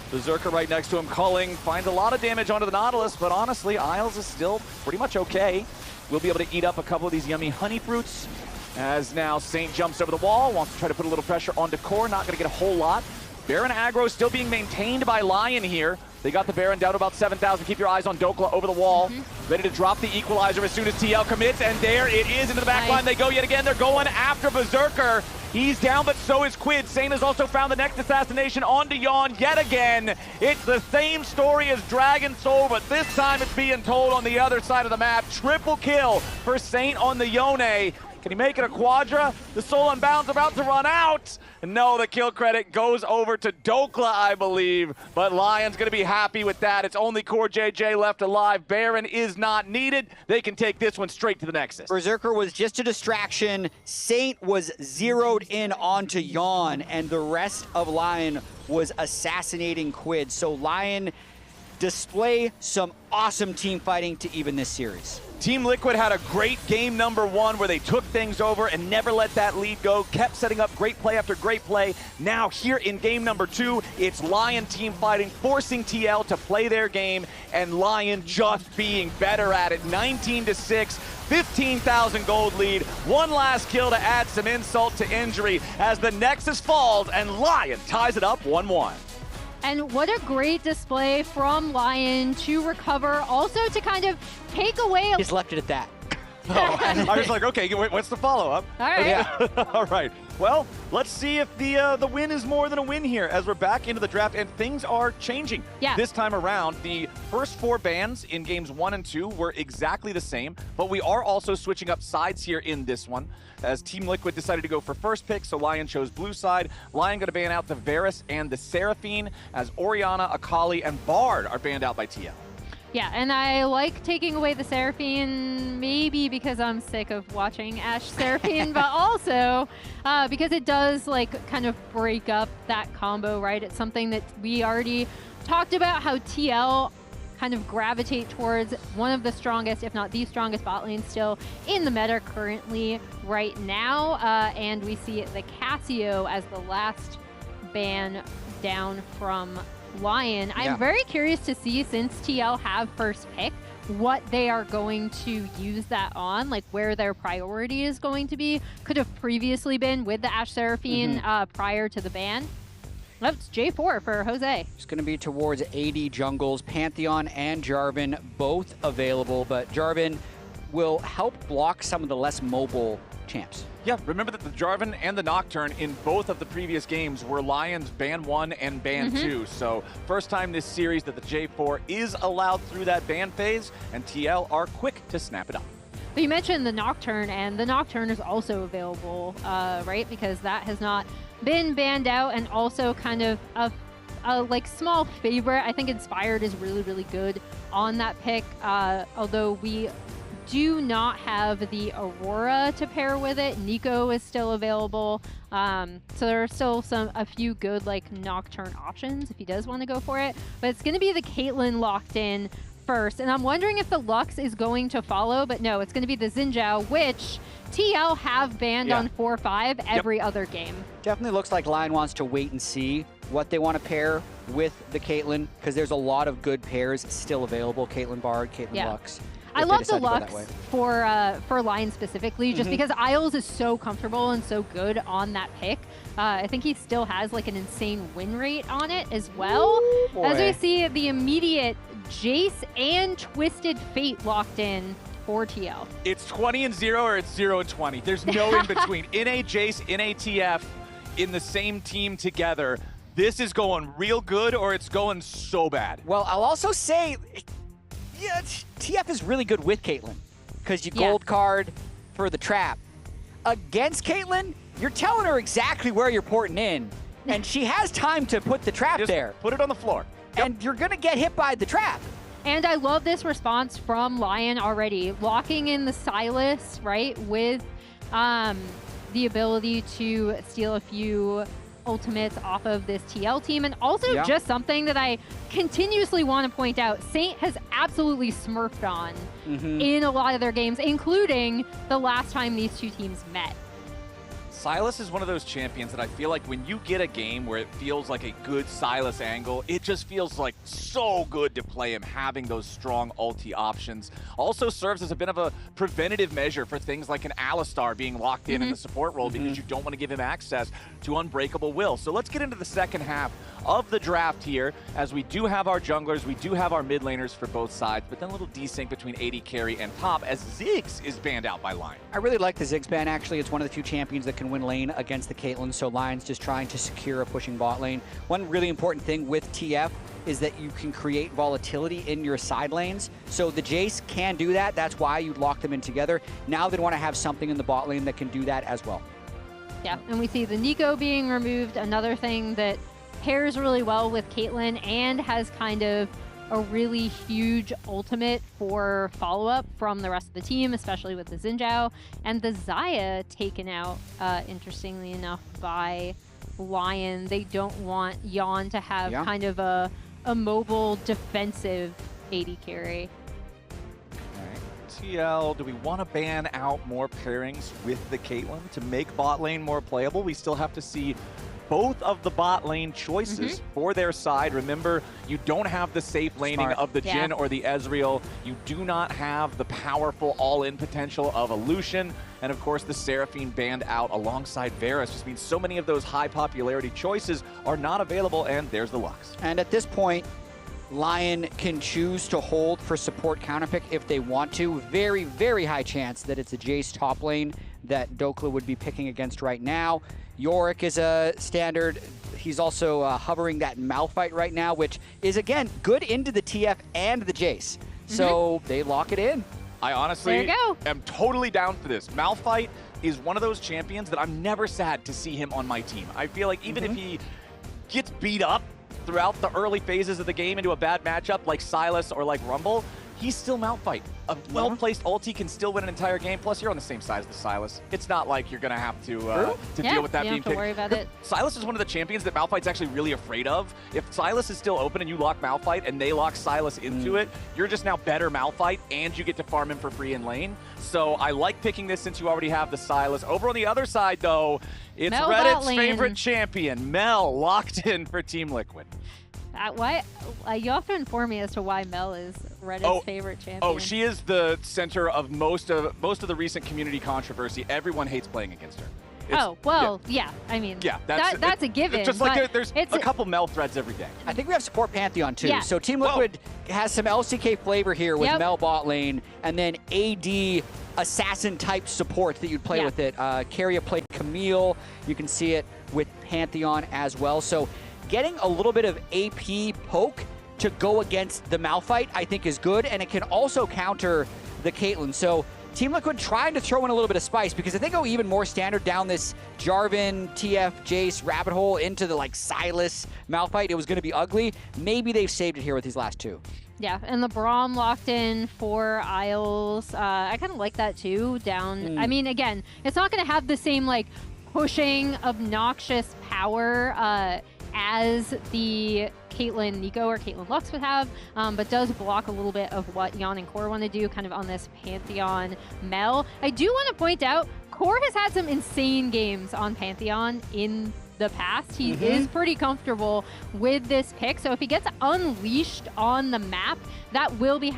Berserker right next to him, culling, finds a lot of damage onto the Nautilus, but honestly, Isles is still pretty much okay. We'll be able to eat up a couple of these yummy honey fruits. As now Saint jumps over the wall, wants to try to put a little pressure onto Core, not going to get a whole lot. Baron aggro still being maintained by Lion here. They got the Baron down to about 7,000. Keep your eyes on Dokla over the wall. Ready to drop the equalizer as soon as TL commits. And there it is into the back line. They go yet again. They're going after Berserker. He's down, but so is Quid. Saint has also found the next assassination on Daejeon yet again. It's the same story as Dragon Soul, but this time it's being told on the other side of the map. Triple kill for Saint on the Yone. Can he make it a quadra? The Soul Unbound's about to run out. No, the kill credit goes over to Dokla, I believe. But Lion's going to be happy with that. It's only Core JJ left alive. Baron is not needed. They can take this one straight to the Nexus. Berserker was just a distraction. Saint was zeroed in onto Yawn, and the rest of Lion was assassinating Quid. So Lion display some awesome team fighting to even this series. Team Liquid had a great game number 1 where they took things over and never let that lead go, kept setting up great play after great play. Now here in game number 2, it's Lion team fighting, forcing TL to play their game, and Lion just being better at it. 19-6, 15,000 gold lead, one last kill to add some insult to injury as the Nexus falls and Lion ties it up 1-1. And what a great display from Lion to recover, also to kind of take away. Just left it at that. I was like, okay, what's the follow-up? All right. Yeah. All right. Well, let's see if the win is more than a win here as we're back into the draft and things are changing. Yeah. This time around, the first 4 bans in games 1 and 2 were exactly the same, but we are also switching up sides here in this one as Team Liquid decided to go for first pick, so Lion chose blue side. Lion going to ban out the Varus and the Seraphine as Orianna, Akali, and Bard are banned out by TL. Yeah, and I like taking away the Seraphine, maybe because I'm sick of watching Ashe Seraphine, but also because it does like kind of break up that combo, right? It's something that we already talked about, how TL kind of gravitate towards one of the strongest, if not the strongest bot lane still in the meta currently right now. And we see the Cassio as the last ban down from Lion. I'm very curious to see, since TL have first pick, what they are going to use that on, like where their priority is going to be. Could have previously been with the Ashe Seraphine prior to the ban. That's J4 for Jose. It's going to be towards AD jungles. Pantheon and Jarvan both available, but Jarvan will help block some of the less mobile champs. Yeah, remember that the Jarvan and the Nocturne in both of the previous games were Lion's ban 1 and ban 2. So first time this series that the J4 is allowed through that ban phase, and TL are quick to snap it up. But you mentioned the Nocturne, and the Nocturne is also available, right? Because that has not been banned out, and also kind of a like small favorite. I think Inspired is really, really good on that pick, although we do not have the Aurora to pair with it. Nico is still available. So there are still a few good like Nocturne options if he does want to go for it. But it's going to be the Caitlyn locked in first. And I'm wondering if the Lux is going to follow, but no, it's going to be the Xin Zhao, which TL have banned on 4-5 every other game. Definitely looks like Lion wants to wait and see what they want to pair with the Caitlyn, because there's a lot of good pairs still available. Caitlyn Bard, Caitlyn Lux. I love the Lux for Lion specifically, just because Isles is so comfortable and so good on that pick. I think he still has like an insane win rate on it as well. As we see the immediate Jace and Twisted Fate locked in for TL. It's 20-0 or it's 0-20. There's no in between. NA Jace, NA TF in the same team together. This is going real good or it's going so bad. Well, I'll also say, yeah, TF is really good with Caitlyn, because you gold card for the trap. Against Caitlyn, you're telling her exactly where you're porting in, and she has time to put the trap there. Put it on the floor. And you're going to get hit by the trap. And I love this response from Lion already. Locking in the Silas, right, with the ability to steal a few ultimates off of this TL team. And also just something that I continuously want to point out, Saint has absolutely smurfed on in a lot of their games, including the last time these two teams met. Silas is one of those champions that I feel like when you get a game where it feels like a good Silas angle, it just feels like so good to play him, having those strong ulti options. Also serves as a bit of a preventative measure for things like an Alistar being locked in the support role, because you don't want to give him access to Unbreakable Will. So let's get into the second half of the draft here, as we do have our junglers, we do have our mid laners for both sides, but then a little desync between AD carry and top as Ziggs is banned out by LYON. I really like the Ziggs ban, actually. It's one of the few champions that can win lane against the Caitlyn, so LYON's just trying to secure a pushing bot lane. One really important thing with TF is that you can create volatility in your side lanes. So the Jace can do that. That's why you lock them in together. Now they want to have something in the bot lane that can do that as well. Yeah, and we see the Nico being removed, another thing that pairs really well with Caitlyn and has kind of a really huge ultimate for follow-up from the rest of the team, especially with the Xin Zhao. And the Xayah taken out, interestingly enough, by LYON. They don't want LYON to have kind of a mobile defensive AD carry. TL, do we want to ban out more pairings with the Caitlyn to make bot lane more playable? We still have to see both of the bot lane choices for their side. Remember, you don't have the safe laning of the Jhin or the Ezreal. You do not have the powerful all-in potential of a Lucian. And of course, the Seraphine banned out alongside Varus just means so many of those high popularity choices are not available, and there's the Lux. And at this point, LYON can choose to hold for support counterpick if they want to. Very, very high chance that it's a Jace top lane that Dokla would be picking against right now. Yorick is a standard. He's also hovering that Malphite right now, which is, again, good into the TF and the Jace. So they lock it in. I honestly am totally down for this. Malphite is one of those champions that I'm never sad to see him on my team. I feel like even if he gets beat up throughout the early phases of the game into a bad matchup like Sylas or like Rumble, he's still Malphite. A well-placed ulti can still win an entire game, plus you're on the same side as the Sylas. It's not like you're going to have to deal with that being picked. You don't have to worry about it. Sylas is one of the champions that Malphite's actually really afraid of. If Sylas is still open and you lock Malphite and they lock Sylas into it, you're just now better Malphite and you get to farm him for free in lane. So I like picking this since you already have the Sylas. Over on the other side, though, it's Mel Reddit's favorite champion, Mel, locked in for Team Liquid. You have to inform me as to why Mel is Reddit's favorite champion. Oh, she is the center of most of the recent community controversy. Everyone hates playing against her. I mean, that's a given. Just like there's a couple Mel threads every day. I think we have support Pantheon too. So Team Liquid has some LCK flavor here with Mel bot lane, and then AD assassin type support that you'd play with it. Carrier played Camille. You can see it with Pantheon as well. So getting a little bit of AP poke to go against the Malphite, I think, is good, and it can also counter the Caitlyn. So Team Liquid trying to throw in a little bit of spice, because if they go even more standard down this Jarvan, TF, Jace rabbit hole into the Sylas Malphite, it was going to be ugly. Maybe they've saved it here with these last two. Yeah, and the Braum locked in for Isles. I kind of like that too. Down. I mean, again, it's not going to have the same pushing obnoxious power as the Caitlyn Nico or Caitlyn Lux would have, but does block a little bit of what Yeon and Core want to do kind of on this Pantheon Mel. I do want to point out, Core has had some insane games on Pantheon in the past. He is pretty comfortable with this pick, so if he gets unleashed on the map, that will be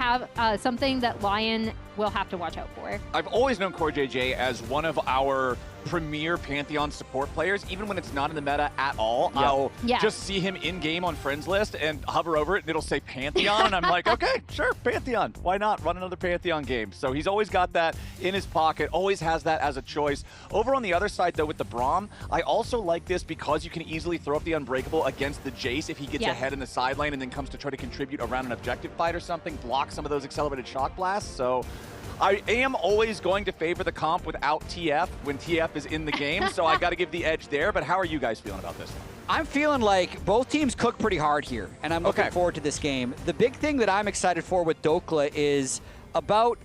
something that LYON will have to watch out for. I've always known Core JJ as one of our premier Pantheon support players. Even when it's not in the meta at all, I'll just see him in-game on friends list and hover over it and it'll say Pantheon, and I'm like, okay, sure, Pantheon. Why not run another Pantheon game? So he's always got that in his pocket, always has that as a choice. Over on the other side, though, with the Braum, I also like this because you can easily throw up the Unbreakable against the Jace if he gets ahead in the side lane and then comes to try to contribute around an objective fight or something, block some of those accelerated shock blasts. So I am always going to favor the comp without TF when TF is in the game, so I got to give the edge there. But how are you guys feeling about this one? I'm feeling like both teams cook pretty hard here, and I'm looking forward to this game. The big thing that I'm excited for with Dokla is about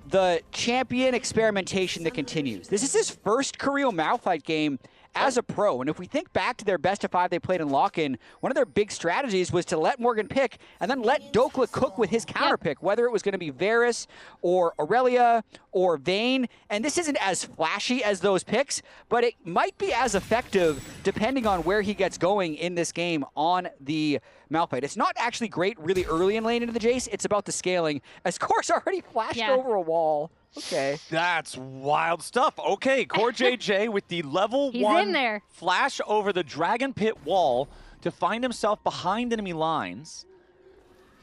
the champion experimentation that continues. This is his first career Malphite game as a pro, and if we think back to their best of 5 they played in lock-in, one of their big strategies was to let Morgan pick and then let Dokla cook with his counter pick, whether it was going to be Varus or Aurelia or Vayne. And this isn't as flashy as those picks, but it might be as effective depending on where he gets going in this game on the Malphite. It's not actually great really early in lane into the Jace. It's about the scaling, as Core's already flashed over a wall. Okay. That's wild stuff. Okay, Core JJ with the level 1 in there. flash over the Dragon Pit wall to find himself behind enemy lines.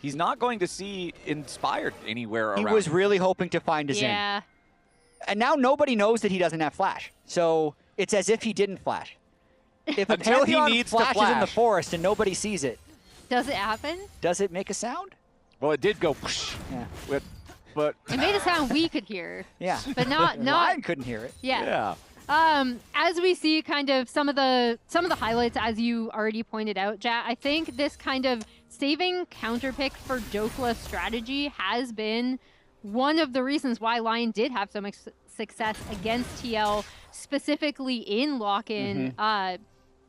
He's not going to see Inspired anywhere around. He was really hoping to find his in. Yeah. And now nobody knows that he doesn't have flash. So it's as if he didn't flash. If a Until he Daejeon needs to flashes in the flash. forest and nobody sees it, Does it happen? does it make a sound? Well, it did go whoosh, Yeah. but It made a sound we could hear. Yeah. But not Lion couldn't hear it. yeah. As we see kind of some of the highlights, as you already pointed out, Jat, I think this kind of saving counterpick for Dokla strategy has been one of the reasons why LYON did have so much success against TL, specifically in lock-in,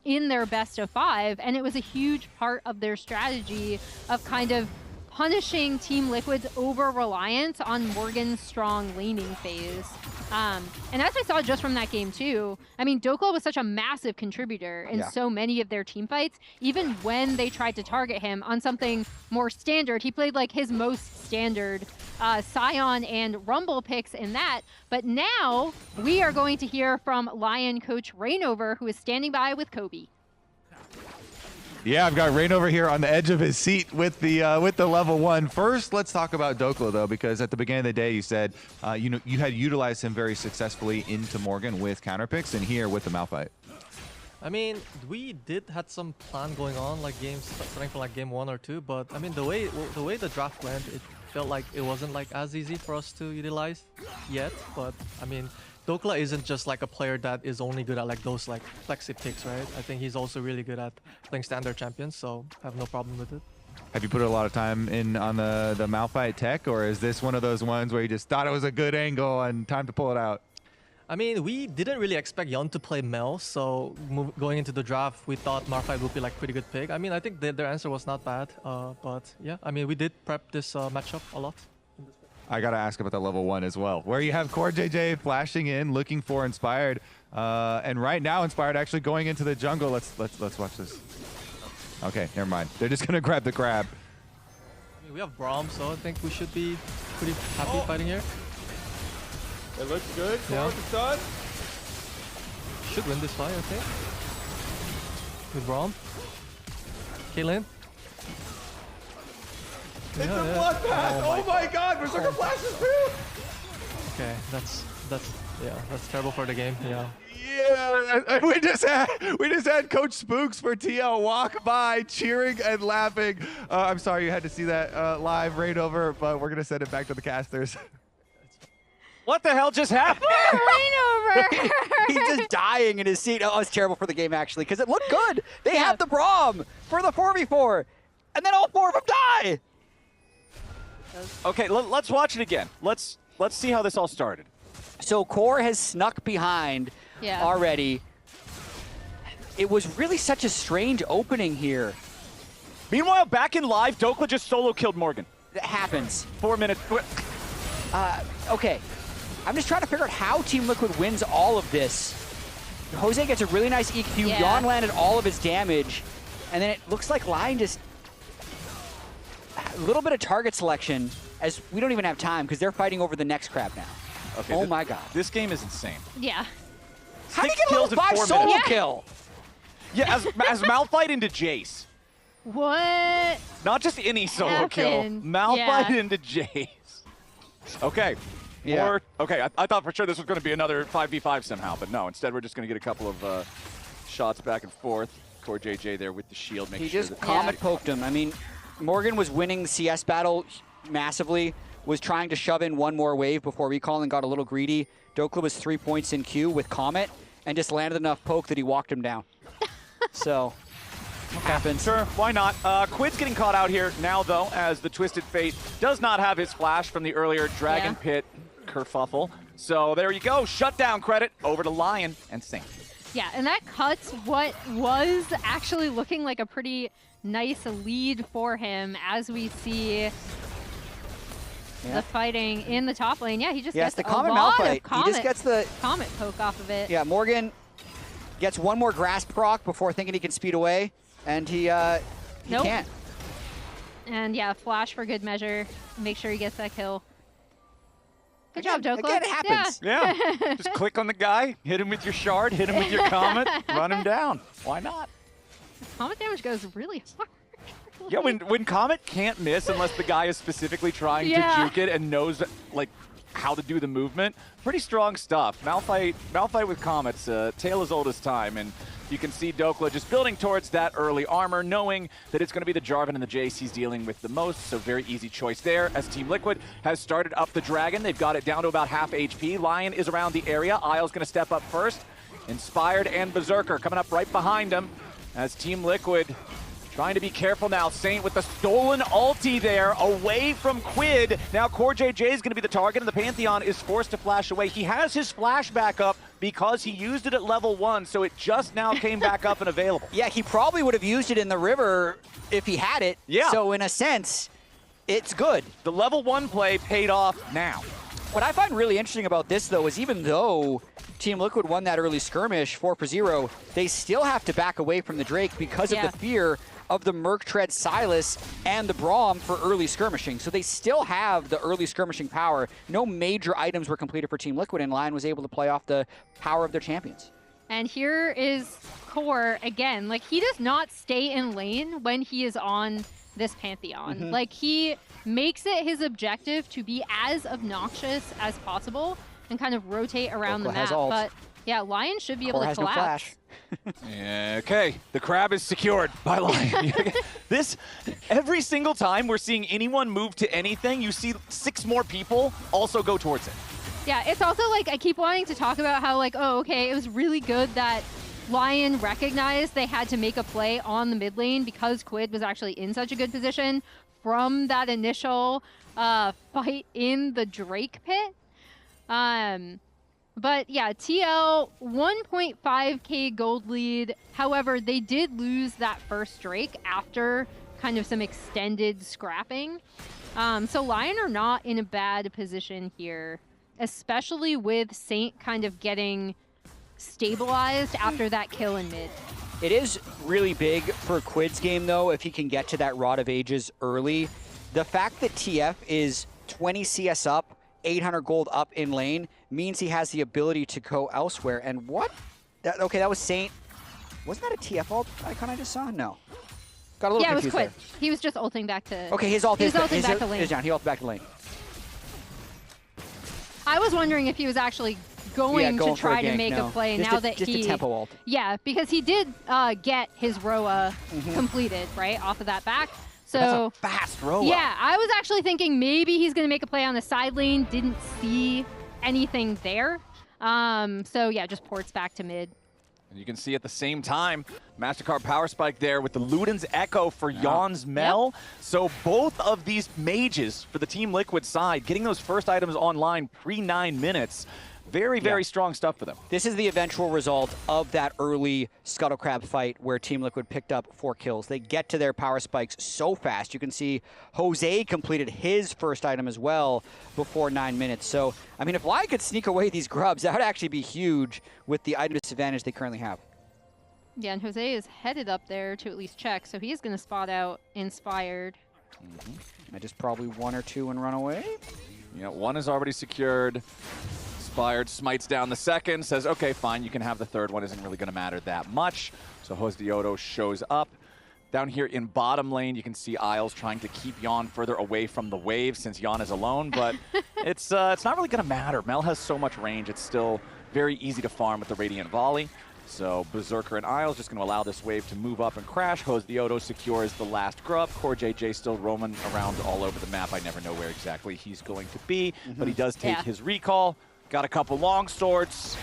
in their best of 5, and it was a huge part of their strategy of kind of punishing Team Liquid's over-reliance on Morgan's strong laning phase. And as we saw just from that game too, I mean, Dokla was such a massive contributor in so many of their team fights. Even when they tried to target him on something more standard, he played like his most standard Scion and Rumble picks in that. But now we are going to hear from LYON coach Rainover, who is standing by with Kobe. Yeah, I've got Rain over here on the edge of his seat with the level 1. First, let's talk about Dokla though, because at the beginning of the day you said you had utilized him very successfully into Morgan with counterpicks, and here with the Malphite. I mean, we did had some plan going on, like games starting from like game 1 or 2, but I mean the way the draft went, it felt like it wasn't like as easy for us to utilize yet. But I mean, Dokla isn't just like a player that is only good at like those like flexi picks, right? I think he's also really good at playing standard champions, so I have no problem with it. Have you put a lot of time in on the Malphite tech, or is this one of those ones where you just thought it was a good angle and time to pull it out? I mean, we didn't really expect LYON to play Mel, so going into the draft, we thought Malphite would be like pretty good pick. I mean, I think their answer was not bad, but yeah, I mean, we did prep this matchup a lot. I gotta ask about the level 1 as well, where you have Core JJ flashing in, looking for Inspired, and right now Inspired actually going into the jungle. Let's watch this. Okay, never mind. They're just gonna grab the crab. I mean, we have Braum, so I think we should be pretty happy fighting here. It looks good. Yeah. Done. Should win this fight, I think. With Braum. Caitlyn. It's a bloodbath! Oh my god, Berserker flashes too! Okay, that's terrible for the game, yeah. Yeah, we just had Coach Spooks for TL walk by, cheering and laughing. I'm sorry you had to see that live right over, but we're gonna send it back to the casters. What the hell just happened? Rainover! He's just dying in his seat. Oh, it's terrible for the game actually, because it looked good. They have the Braum for the 4v4, and then all 4 of them die. Okay, let's watch it again. Let's see how this all started. So Core has snuck behind already. It was really such a strange opening here. Meanwhile, back in live, Dokla just solo killed Morgan. It happens. 4 minutes. Okay, I'm just trying to figure out how Team Liquid wins all of this. Jose gets a really nice EQ. LYON landed all of his damage, and then it looks like LYON just a little bit of target selection, as we don't even have time because they're fighting over the next crab now. Okay, oh my god. This game is insane. Yeah. How do you 6 get a kills level in 5 4 solo minutes? kill? Yeah, as Malphite into Jace. What? Not just any solo kill. happened? Malphite Yeah. into Jace. Okay. Yeah. Okay, I thought for sure this was going to be another 5v5 somehow, but no. Instead, we're just going to get a couple of shots back and forth. Core JJ there with the shield. He just comet poked him. I mean, Morgan was winning the CS battle massively, was trying to shove in one more wave before recall and got a little greedy. Dokla was 3 points in queue with Comet and just landed enough poke that he walked him down. So, happens. Sure, why not? Quid's getting caught out here now, though, as the Twisted Fate does not have his flash from the earlier Dragon Pit kerfuffle. So there you go. Shutdown credit over to LYON and Sync. Yeah, and that cuts what was actually looking like a pretty nice lead for him as we see the fighting in the top lane. Yeah, he just gets the a Comet lot Malphite. of Comet, He just gets the Comet poke off of it. Yeah, Morgan gets one more grasp proc before thinking he can speed away, and he can't. And yeah, flash for good measure. Make sure he gets that kill. Good job, Dokla. Again, it happens. Yeah, just click on the guy, hit him with your shard, hit him with your Comet, run him down. Why not? Comet damage goes really hard. Yeah, when Comet can't miss unless the guy is specifically trying to juke it and knows like how to do the movement, pretty strong stuff. Malphite with Comet's tale as old as time, and you can see Dokla just building towards that early armor, knowing that it's going to be the Jarvan and the Jace he's dealing with the most, so very easy choice there as Team Liquid has started up the Dragon. They've got it down to about half HP. Lion is around the area. Isle's going to step up first. Inspired and Berserker coming up right behind him as Team Liquid trying to be careful now. Saint with the stolen ulti there, away from Quid. Now Core JJ is going to be the target, and the Pantheon is forced to flash away. He has his flash back up because he used it at level 1, so it just now came back up and available. Yeah, he probably would have used it in the river if he had it. Yeah. So in a sense, it's good. The level 1 play paid off now. What I find really interesting about this, though, is even though Team Liquid won that early skirmish 4-0, they still have to back away from the Drake because of the fear of the Merc Tread Silas and the Braum for early skirmishing. So they still have the early skirmishing power. No major items were completed for Team Liquid, and Lion was able to play off the power of their champions. And here is Core again. Like, he does not stay in lane when he is on this Pantheon. Like, he makes it his objective to be as obnoxious as possible and kind of rotate around the map. But yeah, Lion should be able to collapse. No flash. Okay, the crab is secured by Lion. Every single time we're seeing anyone move to anything, you see 6 more people also go towards it. Yeah, it's also like, I keep wanting to talk about how like, oh, okay, it was really good that Lion recognized they had to make a play on the mid lane because Quid was actually in such a good position from that initial fight in the Drake pit. But yeah, TL 1.5k gold lead. However, they did lose that first Drake after kind of some extended scrapping. So Lion are not in a bad position here, especially with Saint kind of getting stabilized after that kill in mid. It is really big for Quid's game, though, if he can get to that Rod of Ages early. The fact that TF is 20 CS up, 800 gold up in lane means he has the ability to go elsewhere. And what? Okay, that was Saint. Wasn't that a TF ult icon I just saw? No. Got a little confused. Yeah, it was Quid. He was just ulting back to... Okay, his ult is back to lane. Down. He ulted back to lane. I was wondering if he was actually going to try to make a play now that just a tempo ult. Yeah, because he did get his Roa completed, right, off of that back. So that's a fast Roa. Yeah, I was actually thinking maybe he's going to make a play on the side lane. Didn't see anything there. So yeah, just ports back to mid. And you can see at the same time, MasterCard Power Spike there with the Luden's Echo for Yon's Mel. So both of these mages for the Team Liquid side, getting those first items online pre-9 minutes. Very, very strong stuff for them. This is the eventual result of that early Scuttle Crab fight where Team Liquid picked up 4 kills. They get to their power spikes so fast. You can see Jose completed his first item as well before 9 minutes. So, I mean, if Lion could sneak away these grubs, that would actually be huge with the item disadvantage they currently have. Yeah, and Jose is headed up there to at least check, so he's going to spot out Inspired. I just probably 1 or 2 and run away. Yeah, 1 is already secured. Inspired smites down the second, says, okay, fine, you can have the third one, isn't really going to matter that much. So Hosdioto shows up. Down here in bottom lane, you can see Isles trying to keep Yon further away from the wave since Yon is alone, but it's not really going to matter. Mel has so much range, it's still very easy to farm with the Radiant Volley. So Berserker and Isles just going to allow this wave to move up and crash. Hosdioto secures the last grub. Core JJ still roaming around all over the map. I never know where exactly he's going to be, but he does take his recall. Got a couple long swords.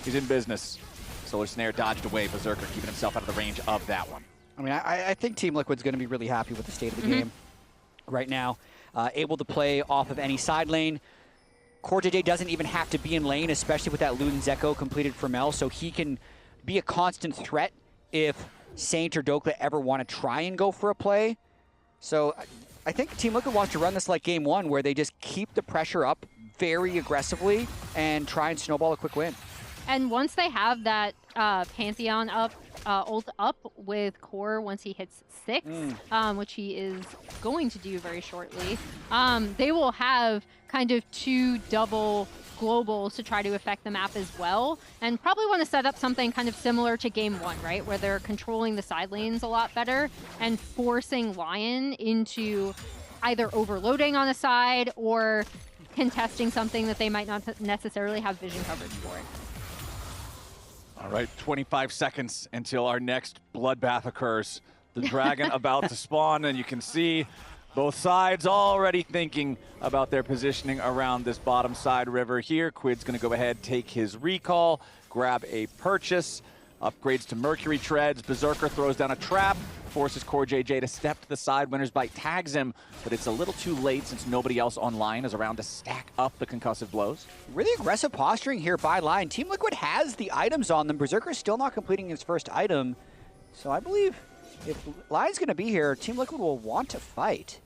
He's in business. Solar Snare dodged away. Berserker keeping himself out of the range of that one. I mean, I think Team Liquid's going to be really happy with the state of the game right now. Able to play off of any side lane. Core JJ doesn't even have to be in lane, especially with that Luden's Echo completed for Mel, so he can be a constant threat if Saint or Dokla ever want to try and go for a play. So I think Team Liquid wants to run this like game 1, where they just keep the pressure up very aggressively and try and snowball a quick win. And once they have that Pantheon up, ult up with Core once he hits 6, which he is going to do very shortly, they will have kind of 2 double globals to try to affect the map as well, and probably want to set up something kind of similar to Game 1, right? Where they're controlling the side lanes a lot better and forcing LYON into either overloading on a side or contesting something that they might not necessarily have vision coverage for. All right, 25 seconds until our next bloodbath occurs. The dragon about to spawn, and you can see both sides already thinking about their positioning around this bottom side river here. Quid's gonna go ahead, take his recall, grab a purchase, upgrades to Mercury Treads. Berserker throws down a trap, forces Core JJ to step to the side. Winner's Bite tags him, but it's a little too late since nobody else online is around to stack up the concussive blows. Really aggressive posturing here by LYON. Team Liquid has the items on them. Berserker's still not completing his first item. So I believe if LYON's gonna be here, Team Liquid will want to fight.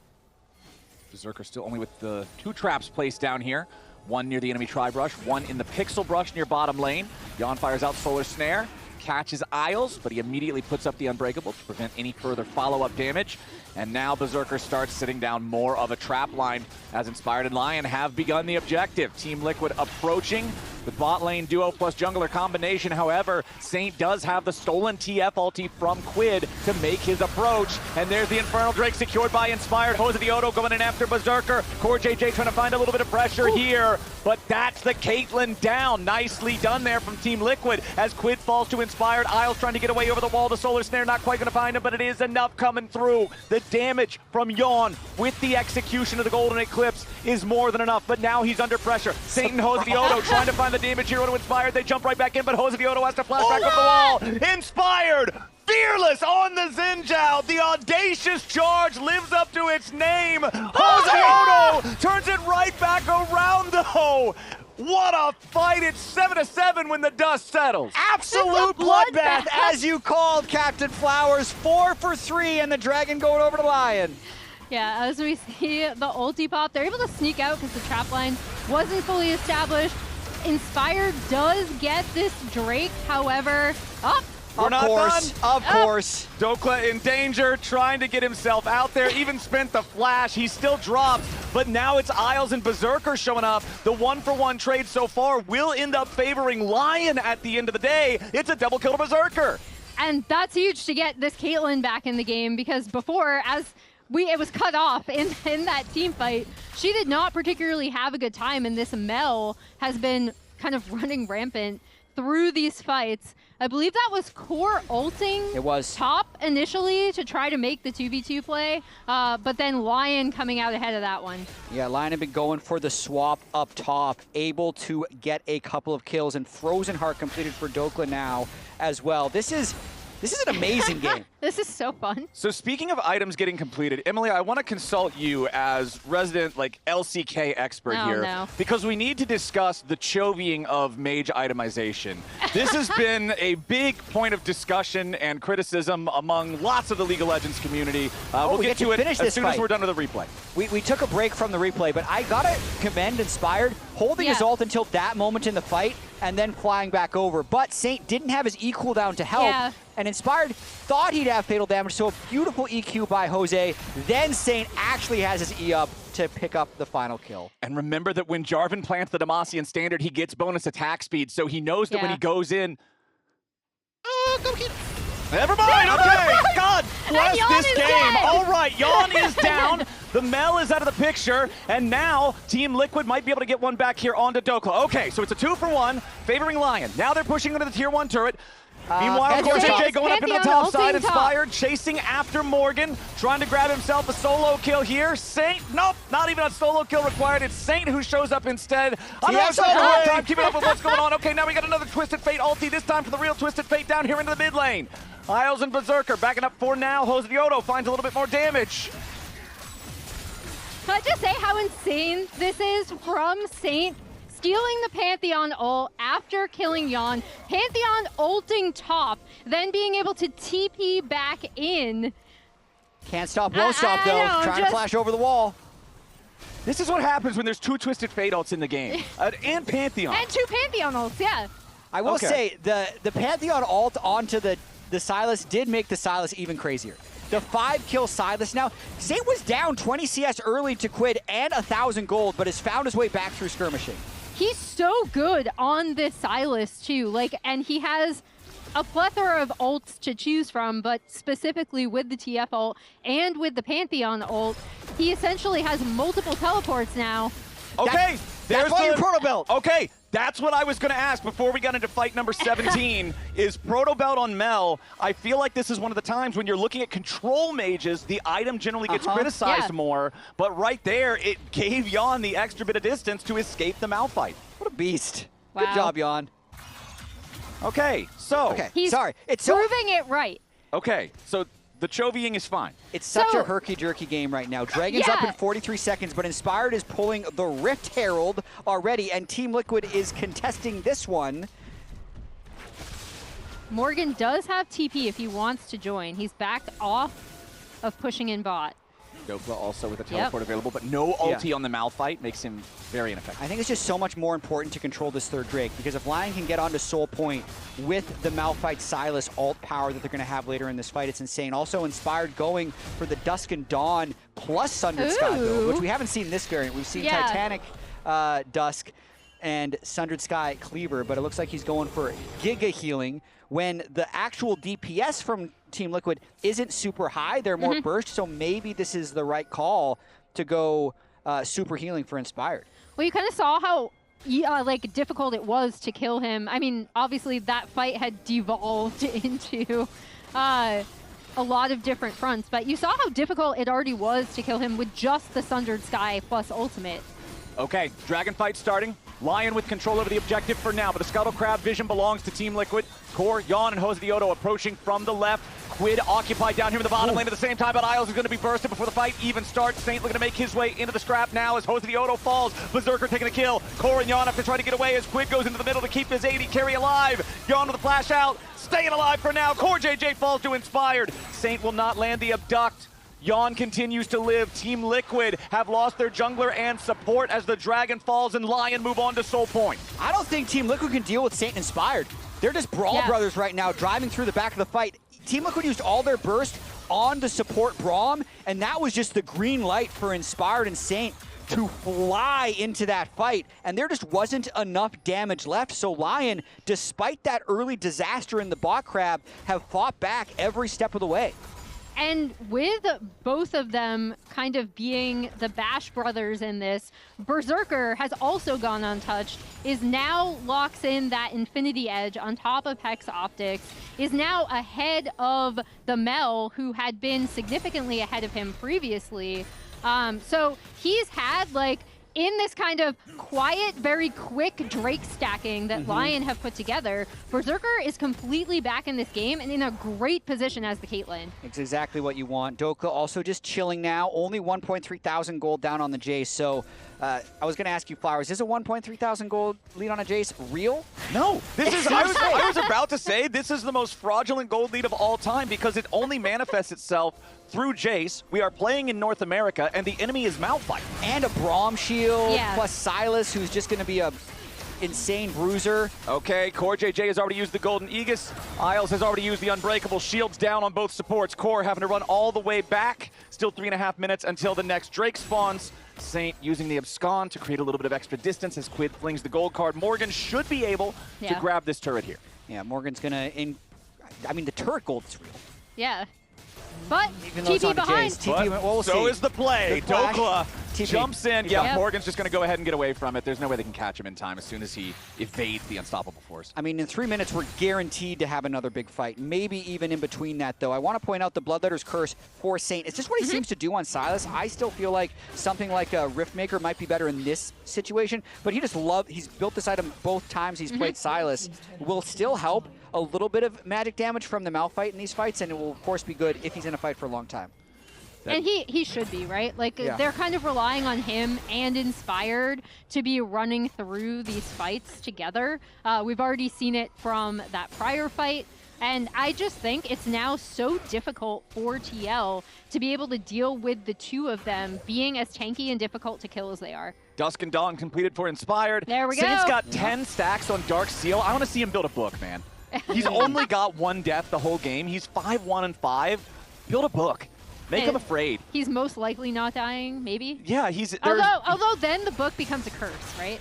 Berserker still only with the 2 traps placed down here. One near the enemy tri-brush, one in the pixel brush near bottom lane. LYON fires out Solar Snare, catches Isles, but he immediately puts up the Unbreakable to prevent any further follow-up damage. And now Berserker starts sitting down more of a trap line as Inspired and LYON have begun the objective. Team Liquid approaching the bot lane duo plus jungler combination. However, Saint does have the stolen TF ulti from Quid to make his approach. And there's the Infernal Drake secured by Inspired. Jose Diodo going in after Berserker. Core JJ trying to find a little bit of pressure here, but that's the Caitlyn down. Nicely done there from Team Liquid as Quid falls to Inspired. Isles trying to get away over the wall. The Solar Snare not quite going to find him, but it is enough coming through. The damage from LYON with the execution of the Golden Eclipse is more than enough, but now he's under pressure. Saint and Jose Diodo trying to find the damage here to Inspired. They jump right back in, but Jose Diodo has to flash back over the wall. Inspired! Fearless on the Zinjao. The audacious charge lives up to its name. Jose Diodo turns it right back around, though. What a fight. It's 7-7 when the dust settles. Absolute bloodbath, as you called, Captain Flowers. 4 for 3, and the dragon going over to LYON. Yeah, as we see the ulti pop, they're able to sneak out because the trap line wasn't fully established. Inspired does get this Drake, however, We're not done. Of course. Dokla in danger, trying to get himself out there, even spent the flash. He still drops, but now it's Isles and Berserker showing up. The 1-for-1 trade so far will end up favoring LYON at the end of the day. It's a double kill to Berserker. And that's huge to get this Caitlyn back in the game, because before, it was cut off in that team fight, she did not particularly have a good time, and this Mel has been kind of running rampant through these fights. I believe that was Core ulting top initially to try to make the 2v2 play, but then LYON coming out ahead of that one. Yeah, LYON had been going for the swap up top, able to get a couple of kills, and Frozen Heart completed for Dokla now as well. This is an amazing game. This is so fun. So speaking of items getting completed, Emily, I want to consult you as resident LCK expert here, because we need to discuss the chovying of mage itemization. This has been a big point of discussion and criticism among lots of the League of Legends community. We'll get to it as soon as we're done with the replay. We took a break from the replay, but I gotta commend Inspired holding his ult until that moment in the fight and then flying back over. But Saint didn't have his E cooldown to help, and Inspired thought he'd have fatal damage, so a beautiful EQ by Jose. Then Saint actually has his E up to pick up the final kill. And remember that when Jarvan plants the Demacian Standard, he gets bonus attack speed, so he knows that when he goes in... Never mind, okay! God bless this game! Dead. All right, LYON is down, the Mel is out of the picture, and now Team Liquid might be able to get one back here onto Dokla. Okay, so it's a 2-for-1, favoring LYON. Now they're pushing into the tier 1 turret. Meanwhile, Core JJ going up into the top side, Inspired, chasing after Morgan, trying to grab himself a solo kill here. Saint, nope, not even a solo kill required. It's Saint who shows up instead. I'm having a hard time keeping up with what's going on. Okay, now we got another Twisted Fate ulti, this time for the real Twisted Fate down here into the mid lane. Isles and Berserker backing up for now. Jose Diodo finds a little bit more damage. Can I just say how insane this is from Saint? Stealing the Pantheon ult after killing LYON, Pantheon ulting top, then being able to TP back in. Can't stop, won't stop though, trying to flash over the wall. This is what happens when there's 2 Twisted Fate ults in the game, and Pantheon. And 2 Pantheon ults, yeah. I will say, the Pantheon ult onto the Sylas did make the Sylas even crazier. The 5-kill Sylas now. Saint was down 20 CS early to Quid and 1,000 gold, but has found his way back through skirmishing. He's so good on this Sylas too. Like, and he has a plethora of ults to choose from, but specifically with the TF ult and with the Pantheon ult, he essentially has multiple teleports now. Okay, that's why you're Proto Belt. Okay, that's what I was going to ask before we got into fight number 17. Is Proto Belt on Mel? I feel like this is one of the times when you're looking at control mages, the item generally gets criticized more, but right there, it gave Yon the extra bit of distance to escape the Malphite. What a beast. Wow. Good job, Yon. Okay, so... Okay. He's proving it right. Okay, so the Chovying is fine. It's such a herky-jerky game right now. Dragon's up in 43 seconds, but Inspired is pulling the Rift Herald already, and Team Liquid is contesting this one. Morgan does have TP if he wants to join. He's backed off of pushing in bot. Dokla also with a teleport available, but no ulti on the Malphite makes him very ineffective. I think it's just so much more important to control this third Drake, because if LYON can get onto Soul Point with the Malphite Sylas ult power that they're going to have later in this fight, it's insane. Also, Inspired going for the Dusk and Dawn plus Sundered Sky build, which we haven't seen this variant. We've seen Titanic Dusk and Sundered Sky Cleaver, but it looks like he's going for Giga Healing when the actual DPS from Team Liquid isn't super high. They're more burst, so maybe this is the right call to go super healing for Inspired. Well, you kind of saw how like difficult it was to kill him. I mean, obviously that fight had devolved into a lot of different fronts, but you saw how difficult it already was to kill him with just the Sundered Sky plus ultimate. Okay, Dragon fight starting. LYON with control over the objective for now, but the Scuttle Crab vision belongs to Team Liquid. Core, Yon, and Hosdioto approaching from the left. Quid occupied down here in the bottom lane at the same time, but Isles is going to be bursted before the fight even starts. Saint looking to make his way into the scrap now as Hosdioto falls. Berserker taking a kill. Core and Yon have to try to get away as Quid goes into the middle to keep his AD carry alive. Yon with a flash out, staying alive for now. Core JJ falls to Inspired. Saint will not land the abduct. Yon continues to live. Team Liquid have lost their jungler and support as the Dragon falls and LYON move on to Soul Point. I don't think Team Liquid can deal with Saint Inspired. They're just Brawl Brothers right now, driving through the back of the fight. Team Liquid used all their burst on to support Braum, and that was just the green light for Inspired and Saint to fly into that fight, and there just wasn't enough damage left. So LYON, despite that early disaster in the bot crab, have fought back every step of the way. And with both of them kind of being the Bash brothers in this, Berserker has also gone untouched, is now locks in that Infinity Edge on top of Hex Optics, is now ahead of the Mel, who had been significantly ahead of him previously. So he's had, like, in this kind of quiet, very quick Drake stacking that LYON have put together, Berserker is completely back in this game and in a great position as the Caitlyn. It's exactly what you want. Dokla also just chilling now, only 1.3 thousand gold down on the Jace. So I was going to ask you, Flowers, is a 1.3 thousand gold lead on a Jace real? No, this is. I was about to say this is the most fraudulent gold lead of all time because it only manifests itself through Jace. We are playing in North America, and the enemy is Malphite. And a Braum shield, plus Sylas, who's just going to be a insane bruiser. Okay, Core JJ has already used the Golden Aegis. Isles has already used the Unbreakable. Shields down on both supports. Core having to run all the way back. Still 3.5 minutes until the next Drake spawns. Saint using the Abscond to create a little bit of extra distance as Quid flings the gold card. Morgan should be able to grab this turret here. Yeah, Morgan's going to... I mean, the turret gold is real. Yeah. But even though TP behind. So is the play. Dokla jumps in. Yep. Morgan's just going to go ahead and get away from it. There's no way they can catch him in time as soon as he evades the Unstoppable Force. I mean, in 3 minutes, we're guaranteed to have another big fight. Maybe even in between that, though. I want to point out the Bloodletter's Curse for Saint. It's just what he seems to do on Sylas. I still feel like something like a Riftmaker might be better in this situation, but he's built this item both times he's played Sylas. Will still help a little bit of magic damage from the Malphite in these fights, and it will, of course, be good if he's in a fight for a long time. And he should be, right? Like, they're kind of relying on him and Inspired to be running through these fights together. We've already seen it from that prior fight. And I just think it's now so difficult for TL to be able to deal with the two of them being as tanky and difficult to kill as they are. Dusk and Dawn completed for Inspired. There we go. Saint's got 10 stacks on Dark Seal. I want to see him build a book, man. He's only got one death the whole game. He's 5-1-5. Build a book. Make him afraid. He's most likely not dying, maybe? Yeah, he's... Although then the book becomes a curse, right?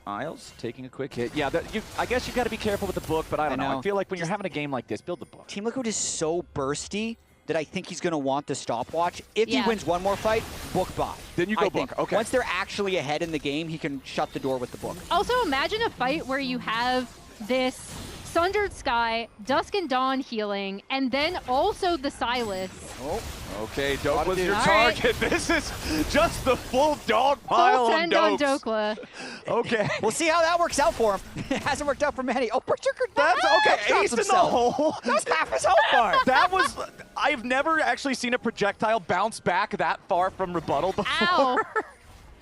Isles taking a quick hit. Yeah, I guess you got to be careful with the book, but I don't know. I feel like when you're having a game like this, build the book. Team Liquid is so bursty that I think he's going to want the stopwatch. If he wins one more fight, book bye. Then you go book. Okay. Once they're actually ahead in the game, he can shut the door with the book. Also, imagine a fight where you have this Sundered Sky, Dusk and Dawn healing, and then also the Silas. Oh, okay, Dokla's your target. Right. This is just the full dog pile on Dokla. Okay. We'll see how that works out for him. It hasn't worked out for many. Oh, Berserker. That's okay. Ace in the hole. That's half his whole bar. That was, I've never actually seen a projectile bounce back that far from rebuttal before. Ow.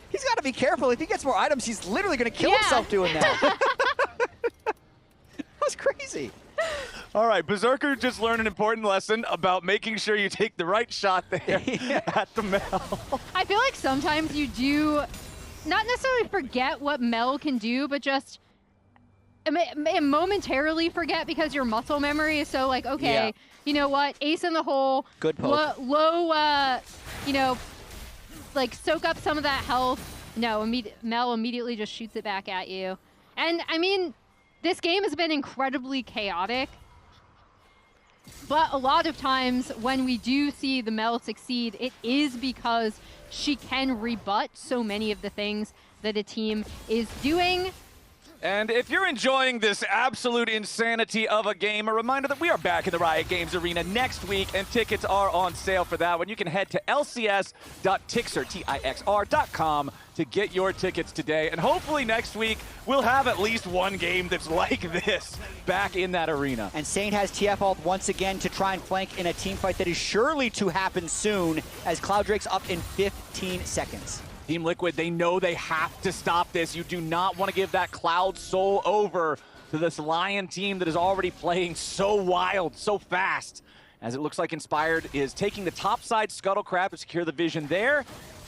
He's got to be careful. If he gets more items, he's literally going to kill himself doing that. That was crazy. All right, Berserker just learned an important lesson about making sure you take the right shot there at the Mel. I feel like sometimes you do not necessarily forget what Mel can do, but just momentarily forget because your muscle memory is so like, okay, you know what, ace in the hole, good poke. Low, you know, like soak up some of that health. No, Mel immediately just shoots it back at you. And I mean, this game has been incredibly chaotic, but a lot of times when we do see the Mel succeed, it is because she can rebut so many of the things that a team is doing. And if you're enjoying this absolute insanity of a game, a reminder that we are back in the Riot Games Arena next week, and tickets are on sale for that one. You can head to lcs.tixr.com to get your tickets today. And hopefully next week, we'll have at least one game that's like this back in that arena. And Saint has TF ult once again to try and flank in a team fight that is surely to happen soon, as Cloud Drake's up in 15 seconds. Team Liquid, they know they have to stop this. You do not want to give that Cloud Soul over to this Lion team that is already playing so wild, so fast. As it looks like Inspired is taking the top side Scuttle Crab to secure the vision there.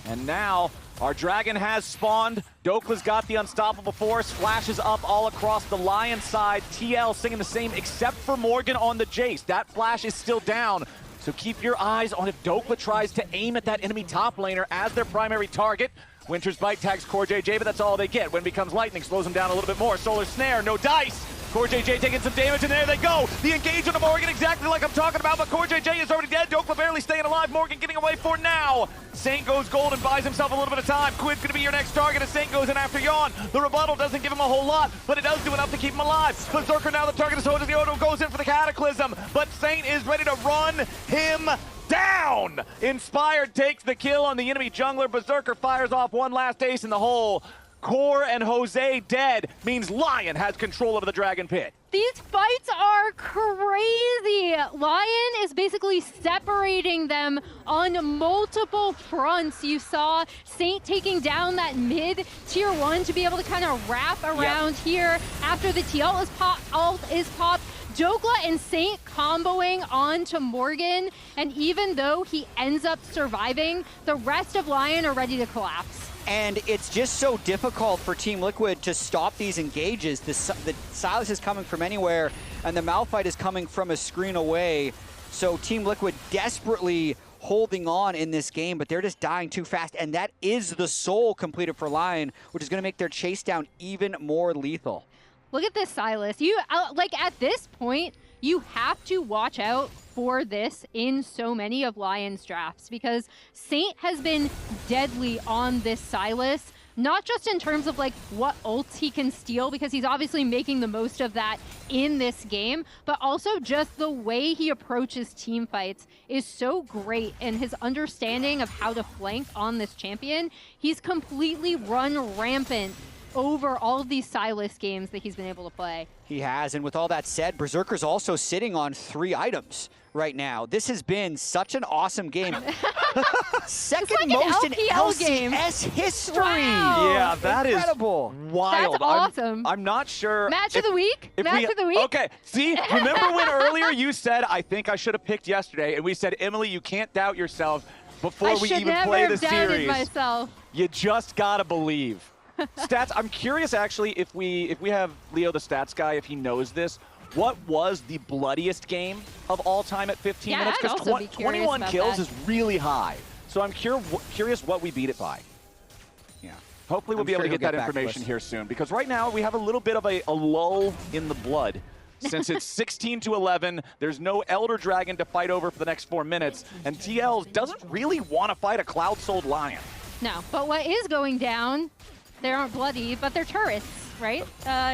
And now our Dragon has spawned. Dokla's got the Unstoppable Force, flashes up all across the Lion side. TL singing the same except for Morgan on the Jace. That flash is still down. So keep your eyes on if Dokla tries to aim at that enemy top laner as their primary target. Winter's Bite tags Core JJ, but that's all they get. When it becomes Lightning, slows them down a little bit more. Solar Snare, no dice. Core JJ taking some damage, and there they go. The engagement of Morgan, exactly like I'm talking about, but Core JJ is already dead. Dokla barely staying alive. Morgan getting away for now. Saint goes gold and buys himself a little bit of time. Quid's going to be your next target as Saint goes in after Yawn. The rebuttal doesn't give him a whole lot, but it does do enough to keep him alive. Berserker now the target is Hoja. The Odo goes in for the Cataclysm, but Saint is ready to run him down. Inspired takes the kill on the enemy jungler. Berserker fires off one last ace in the hole. Core and Jose dead means Lion has control over the Dragon Pit. These fights are crazy. Lion is basically separating them on multiple fronts. You saw Saint taking down that mid tier 1 to be able to kind of wrap around here after the TL ult is popped. Dokla and Saint comboing onto Morgan, and even though he ends up surviving, the rest of Lion are ready to collapse. And it's just so difficult for Team Liquid to stop these engages. The Silas is coming from anywhere, and the Malphite is coming from a screen away. So Team Liquid desperately holding on in this game, but they're just dying too fast. And that is the soul completed for Lion, which is going to make their chase down even more lethal. Look at this, Silas. You like at this point, you have to watch out for this in so many of Lion's drafts because Saint has been deadly on this Silas, not just in terms of like what ults he can steal, because he's obviously making the most of that in this game, but also just the way he approaches team fights is so great, and his understanding of how to flank on this champion, he's completely run rampant over all of these Silas games that he's been able to play. He has, and with all that said, Berserker's also sitting on 3 items right now. This has been such an awesome game. Second like most in LPL game. LCS history. Wow. Yeah, that incredible. Is wild. That's awesome. I'm not sure. Match of the week? Match of the week? Okay, see, remember when earlier you said, I think I should have picked yesterday, and we said, Emily, you can't doubt yourself before we even play the series. I should never have doubted myself. You just gotta believe. Stats, I'm curious actually if we have Leo the stats guy, if he knows this, what was the bloodiest game of all time at 15 minutes? Because 21 kills is really high. So I'm curious what we beat it by. Yeah. Hopefully we'll I'm be able sure to get he'll that get back to information us. here soon, because right now we have a little bit of a lull in the blood. Since it's 16-11, there's no Elder Dragon to fight over for the next 4 minutes, and TL doesn't really want to fight a Cloud-Souled Lion. No, but what is going down, they aren't bloody, but they're turrets, right?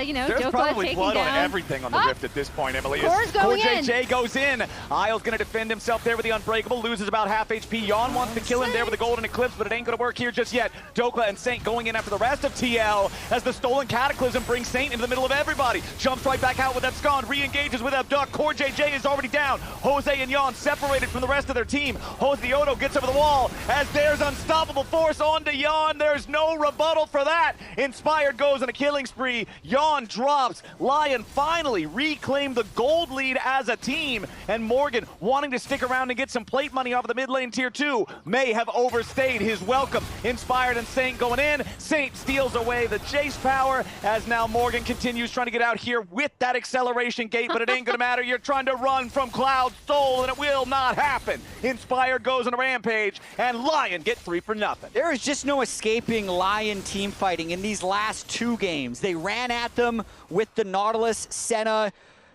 You know, There's Dokla probably taking blood down. on everything on the Rift at this point, Emily. Core's going in. JJ goes in. Isle's going to defend himself there with the Unbreakable, loses about half HP. LYON wants to kill him there with the Golden Eclipse, but it ain't going to work here just yet. Dokla and Saint going in after the rest of TL as the Stolen Cataclysm brings Saint into the middle of everybody. Jumps right back out with Abscond, re-engages with Abduct. Core JJ is already down. Jose and LYON separated from the rest of their team. Jose Diodo gets over the wall as there's unstoppable force on LYON. There's no rebuttal for that. Inspired goes on a killing spree. LYON drops. LYON finally reclaimed the gold lead as a team, and Morgan wanting to stick around and get some plate money off of the mid lane tier 2 may have overstayed his welcome. Inspired and Saint going in. Saint steals away the chase power as now Morgan continues trying to get out here with that acceleration gate, but it ain't gonna matter. You're trying to run from Cloud Soul and it will not happen. Inspired goes on a rampage and LYON get 3 for nothing. There is just no escaping LYON team fighting in these last 2 games. They ran at them with the Nautilus, Senna,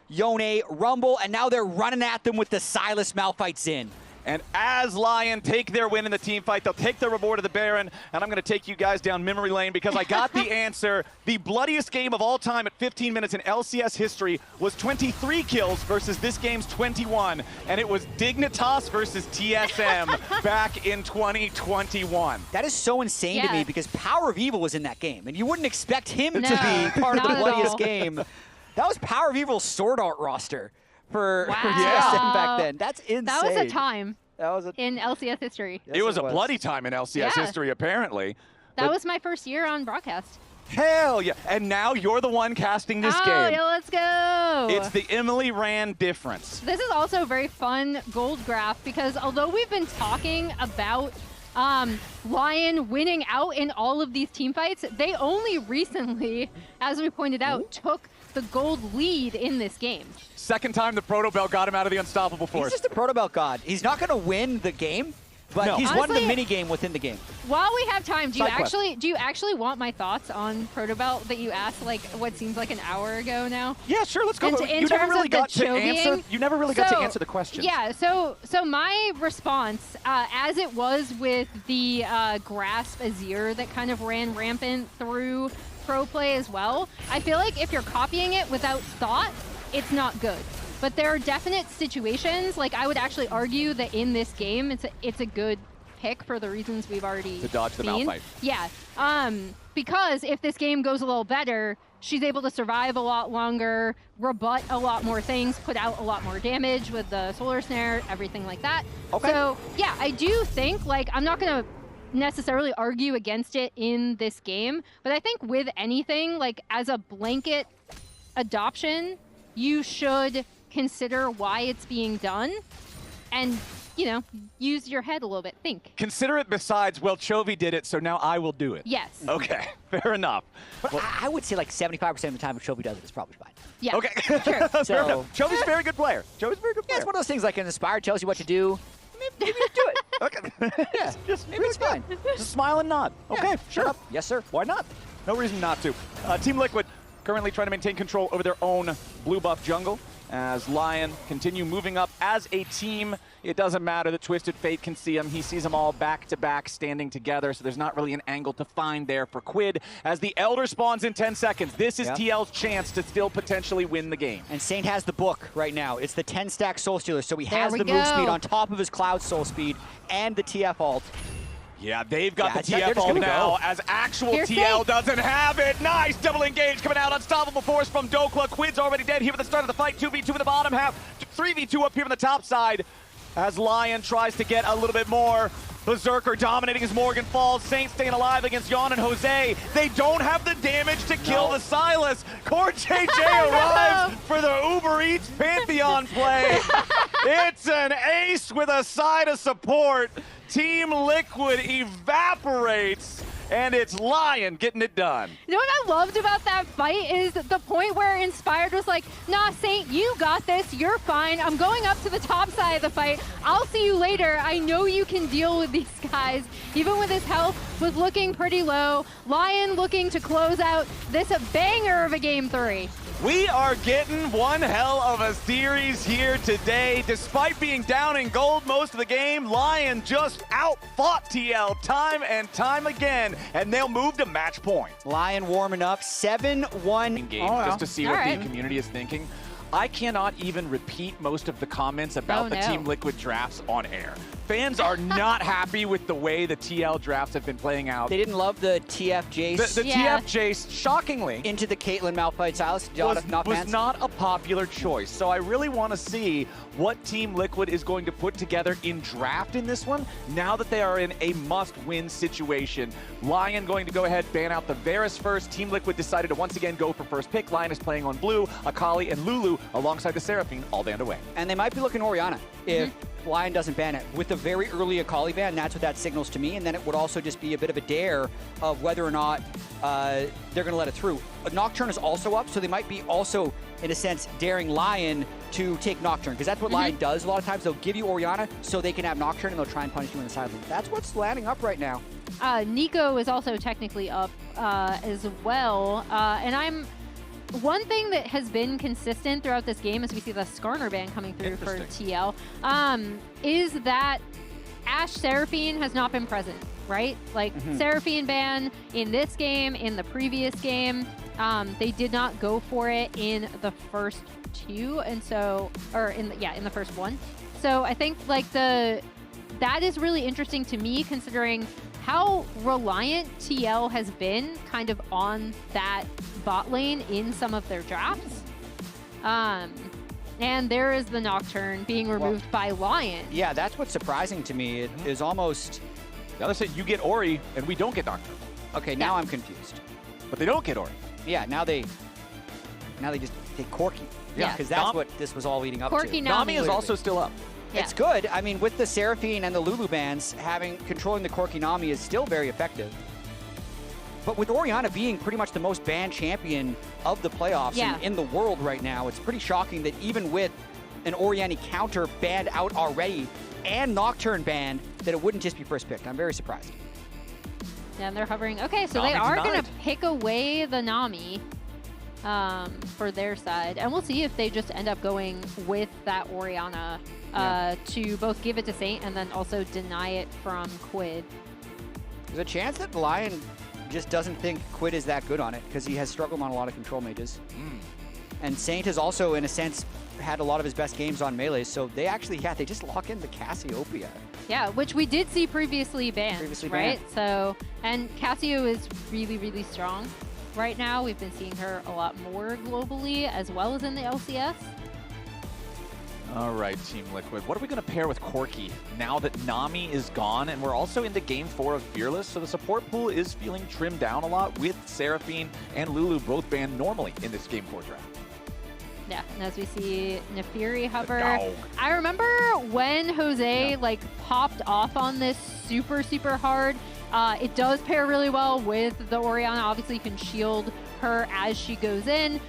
Yone, Rumble, and now they're running at them with the Silas Malphite Xin. And as LYON take their win in the team fight, they'll take their reward of the Baron, and I'm going to take you guys down memory lane because I got the answer. The bloodiest game of all time at 15 minutes in LCS history was 23 kills versus this game's 21, and it was Dignitas versus TSM back in 2021. That is so insane to me because Power of Evil was in that game, and you wouldn't expect him to be part of the bloodiest game. That was Power of Evil's Sword Art roster for TSM back then. That's insane. That was a time that was in LCS history. It was a bloody time in LCS history, apparently. That was my first year on broadcast. Hell yeah. And now you're the one casting this game. Yeah, let's go. It's the Emily Rand difference. This is also a very fun gold graph because although we've been talking about LYON winning out in all of these team fights, they only recently, as we pointed out, took the gold lead in this game. Second time the Proto Belt got him out of the Unstoppable Force. He's just a Proto Belt god. He's not going to win the game, but he's won the mini game within the game. While we have time, do you actually want my thoughts on Proto Belt that you asked like what seems like an hour ago now? Yeah, sure, let's go. You never really got to answer. You never really got to answer the question. Yeah, so my response, as it was with the Grasp Azir that kind of ran rampant through pro play as well, I feel like if you're copying it without thought, it's not good. But there are definite situations, like I would actually argue that in this game, it's a good pick for the reasons we've already to dodge the Malphite. Yeah, because if this game goes a little better, she's able to survive a lot longer, rebut a lot more things, put out a lot more damage with the Solar Snare, everything like that. Okay. So yeah, I do think, like, I'm not gonna necessarily argue against it in this game, but I think with anything, like as a blanket adoption, you should consider why it's being done and, you know, use your head a little bit, think. Consider it besides, well, Chovy did it, so now I will do it. Yes. Okay, fair enough. But I would say like 75% of the time if Chovy does it, it's probably fine. Yeah. Okay. Sure. Fair enough. Chovy's a very good player. Chovy's a very good player. Yeah, it's one of those things like an Inspire tells you what to do. Maybe you do it. Okay. Yeah, maybe it's fine. Just smile and nod. Okay, sure. Yes, sir. Why not? No reason not to. Team Liquid currently trying to maintain control over their own blue buff jungle as LYON continue moving up as a team. It doesn't matter that Twisted Fate can see them. He sees them all back to back standing together, so there's not really an angle to find there for Quid. As the Elder spawns in 10 seconds, this is TL's chance to still potentially win the game. And Saint has the book right now. It's the 10-stack Soul Stealer, so he has There the we move go. speed on top of his Cloud Soul speed and the TF ult. Yeah, they've got the they're TF just ult gonna now go. as actual Here's TL Saint. doesn't have it. Nice double engage coming out. Unstoppable force from Dokla. Quid's already dead here at the start of the fight. 2v2 in the bottom half. 3v2 up here on the top side as LYON tries to get a little bit more. Berserker dominating as Morgan falls. Saint staying alive against LYON and Jose. They don't have the damage to kill the Silas. Core JJ arrives for the Uber Eats Pantheon play. It's an ace with a side of support. Team Liquid evaporates and it's LYON getting it done. You know what I loved about that fight is the point where Inspired was like, nah, Saint, you got this. You're fine. I'm going up to the top side of the fight. I'll see you later. I know you can deal with these guys. Even with his health was looking pretty low. LYON looking to close out this banger of a Game 3. We are getting one hell of a series here today. Despite being down in gold most of the game, LYON just out-fought TL time and time again, and they'll move to match point. LYON warming up, 7-1 Game, just to see what the community is thinking. I cannot even repeat most of the comments about the Team Liquid drafts on air. Fans are not happy with the way the TL drafts have been playing out. They didn't love the TF Jace. The TF Jace, shockingly, into the Caitlyn Malphite Silas. was not a popular choice. So I really want to see what Team Liquid is going to put together in draft in this one, now that they are in a must-win situation. LYON going to go ahead, ban out the Varus first. Team Liquid decided to once again go for first pick. LYON is playing on blue. Akali and Lulu alongside the Seraphine, all banned away. And they might be looking Orianna if LYON doesn't ban it. With a very early Akali ban, that's what that signals to me. And then it would also just be a bit of a dare of whether or not they're going to let it through. Nocturne is also up, so they might be also, in a sense, daring LYON to take Nocturne, because that's what LYON does a lot of times. They'll give you Orianna so they can have Nocturne, and they'll try and punish you in the side lane. That's what's landing up right now. Nico is also technically up as well. And one thing that has been consistent throughout this game as we see the Skarner ban coming through for TL is that Ashe Seraphine has not been present, right? Like Seraphine ban in this game, in the previous game, they did not go for it in the first two, and so, or in the first one. So I think like that is really interesting to me, considering how reliant TL has been kind of on that bot lane in some of their drafts. And there is the Nocturne being removed by LYON. Yeah, that's what's surprising to me. It is almost... The other side, you get Ori, and we don't get Nocturne. Okay, now I'm confused. But they don't get Ori. Yeah, now they just take Corki. Yeah, because that's what this was all leading up to. Nami is also still up. Yeah. It's good. I mean, with the Seraphine and the Lulu bans, controlling the Corki Nami is still very effective. But with Orianna being pretty much the most banned champion of the playoffs in the world right now, it's pretty shocking that even with an Orianna counter banned out already and Nocturne banned, that it wouldn't just be first picked. I'm very surprised. Yeah, and they're hovering. Okay, so they are going to pick away the Nami for their side. And we'll see if they just end up going with that Orianna to both give it to Saint and then also deny it from Quid. There's a chance that LYON just doesn't think Quid is that good on it, because he has struggled on a lot of control mages. And Saint has also, in a sense, had a lot of his best games on melee, so they actually, they just lock in the Cassiopeia. Yeah, which we did see previously banned, right? So, and Cassio is really, really strong right now. We've been seeing her a lot more globally, as well as in the LCS. All right, Team Liquid. What are we going to pair with Corki now that Nami is gone? And we're also into Game 4 of Fearless, so the support pool is feeling trimmed down a lot with Seraphine and Lulu both banned normally in this Game 4 draft. Yeah, and as we see Nefiri hover. I remember when Jose like popped off on this super, super hard. It does pair really well with the Orianna. Obviously, you can shield her as she goes in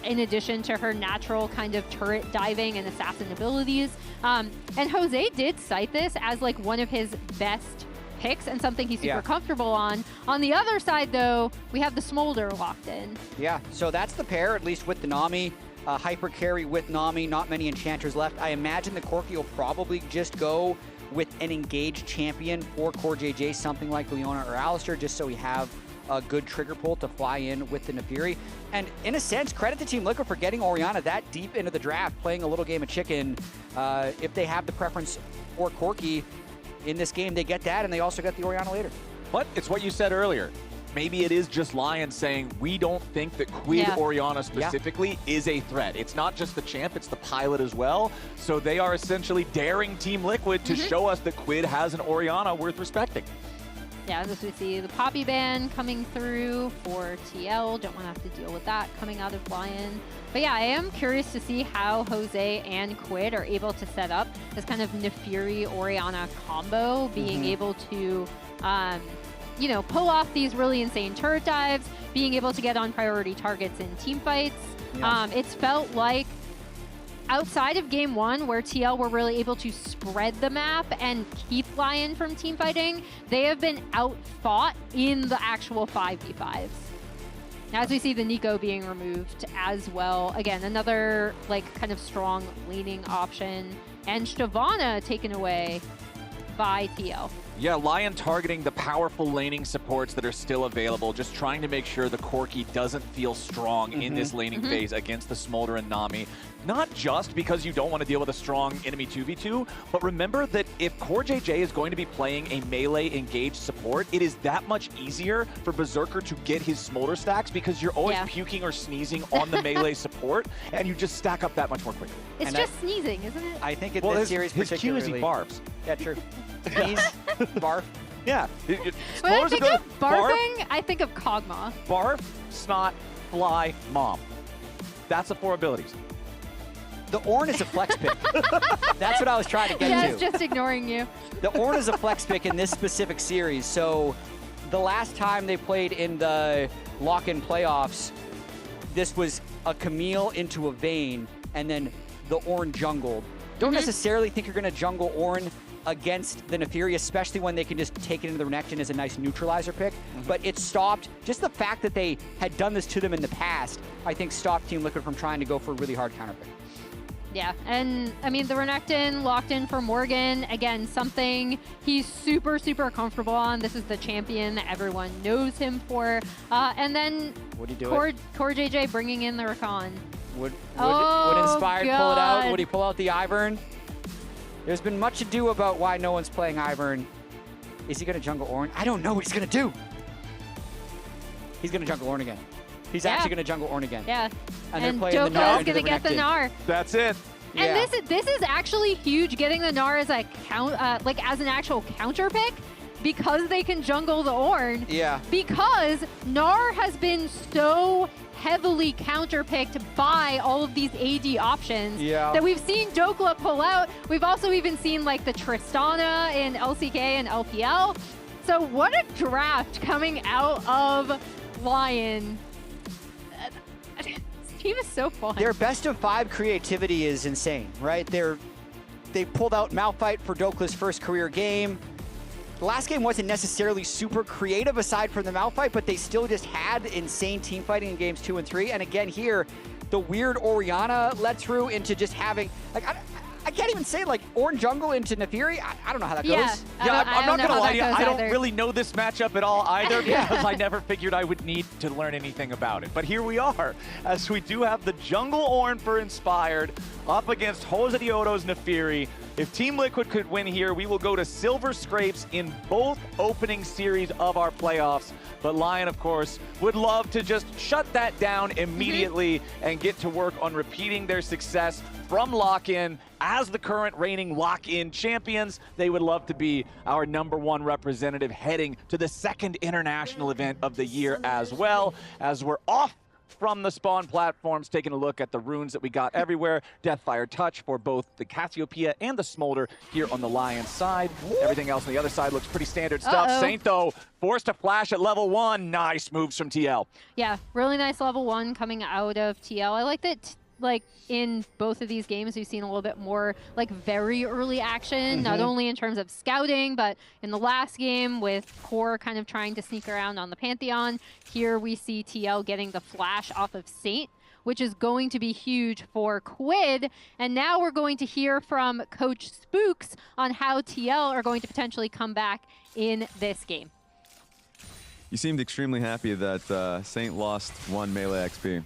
addition to her natural kind of turret diving and assassin abilities. And Jose did cite this as like one of his best picks and something he's super comfortable on. On the other side, though, we have the Smolder locked in. Yeah, so that's the pair, at least with the Nami. Hyper carry with Nami, not many enchanters left. I imagine the Corki will probably just go with an engaged champion for Core JJ, something like Leona or Alistair, just so we have a good trigger pull to fly in with the Nefiri. And in a sense, credit to Team Liquid for getting Orianna that deep into the draft, playing a little game of chicken. If they have the preference for Corki in this game, they get that, and they also get the Orianna later. But it's what you said earlier. Maybe it is just LYON saying, we don't think that Quid Orianna specifically is a threat. It's not just the champ, it's the pilot as well. So they are essentially daring Team Liquid to show us that Quid has an Orianna worth respecting. Yeah, as we see the Poppy ban coming through for TL. Don't want to have to deal with that coming out of LYON. But yeah, I am curious to see how Jose and Quid are able to set up this kind of Nefiri Orianna combo, being able to you know, pull off these really insane turret dives, being able to get on priority targets in team fights. Yeah. It's felt like outside of game 1, where TL were really able to spread the map and keep LYON from team fighting, they have been outfought in the actual 5v5s. As we see the Nico being removed as well. Again, another like kind of strong laning option. And Shyvana taken away by TL. Yeah, LYON targeting the powerful laning supports that are still available, just trying to make sure the Corki doesn't feel strong in this laning phase against the Smolder and Nami. Not just because you don't want to deal with a strong enemy 2v2, but remember that if Core JJ is going to be playing a melee engaged support, it is that much easier for Berserker to get his Smolder stacks because you're always puking or sneezing on the melee support, and you just stack up that much more quickly. It's just sneezing, isn't it? I think in this series his cue is he particularly... barfs. Yeah, true. Sneeze, barf. Yeah. When I think of barfing, I think of Kog'Maw. Barf, snot, fly, mom. That's the 4 abilities. The Ornn is a flex pick. That's what I was trying to get to. Yeah, it's just ignoring you. The Ornn is a flex pick in this specific series. So the last time they played in the lock-in playoffs, this was a Camille into a Vayne, and then the Ornn jungled. Don't necessarily think you're going to jungle Ornn against the Naafiri, especially when they can just take it into the Renekton as a nice neutralizer pick. But it stopped, just the fact that they had done this to them in the past, I think stopped Team Liquid from trying to go for a really hard counter pick. Yeah, and I mean, the Renekton locked in for Morgan. Again, something he's super, super comfortable on. This is the champion that everyone knows him for. And then Core JJ bringing in the Rakan. Would Inspired pull it out? Would he pull out the Ivern? There's been much ado about why no one's playing Ivern. Is he going to jungle Ornn? I don't know what he's going to do. He's going to jungle Ornn again. He's actually going to jungle Ornn again. Yeah. And they're playing the Gnar is going to get the Gnar. That's it. And this is actually huge, getting the Gnar as a as an actual counter pick, because they can jungle the Ornn. Yeah. Because Gnar has been so heavily counter-picked by all of these AD options that we've seen Dokla pull out. We've also even seen like the Tristana in LCK and LPL. So what a draft coming out of LYON. This team is so fun. Their best of 5 creativity is insane, right? They pulled out Malphite for Dokla's first career game. The last game wasn't necessarily super creative aside from the Malphite, but they still just had insane team fighting in games 2 and 3. And again here, the weird Orianna led through into just having, like, I can't even say like Ornn jungle into Naafiri. I don't know how that goes. Yeah, I'm not gonna lie to you. I don't either. really know this matchup at all either because I never figured I would need to learn anything about it. But here we are, as we do have the jungle Ornn for Inspired up against Jose Diodo's Naafiri. If Team Liquid could win here, we will go to silver scrapes in both opening series of our playoffs. But LYON, of course, would love to just shut that down immediately and get to work on repeating their success from lock-in. As the current reigning lock-in champions, they would love to be our #1 representative heading to the second international event of the year as well. As we're off from the spawn platforms, taking a look at the runes that we got everywhere. Deathfire Touch for both the Cassiopeia and the Smolder here on the LYON side. Everything else on the other side looks pretty standard stuff. Saint, though, forced to flash at level 1. Nice moves from TL. Yeah, really nice level 1 coming out of TL. I like that, like, in both of these games, we've seen a little bit more, like, very early action, not only in terms of scouting, but in the last game with Core kind of trying to sneak around on the Pantheon. Here we see TL getting the flash off of Saint, which is going to be huge for Quid. And now we're going to hear from Coach Spooks on how TL are going to potentially come back in this game. You seemed extremely happy that Saint lost 1 melee XP.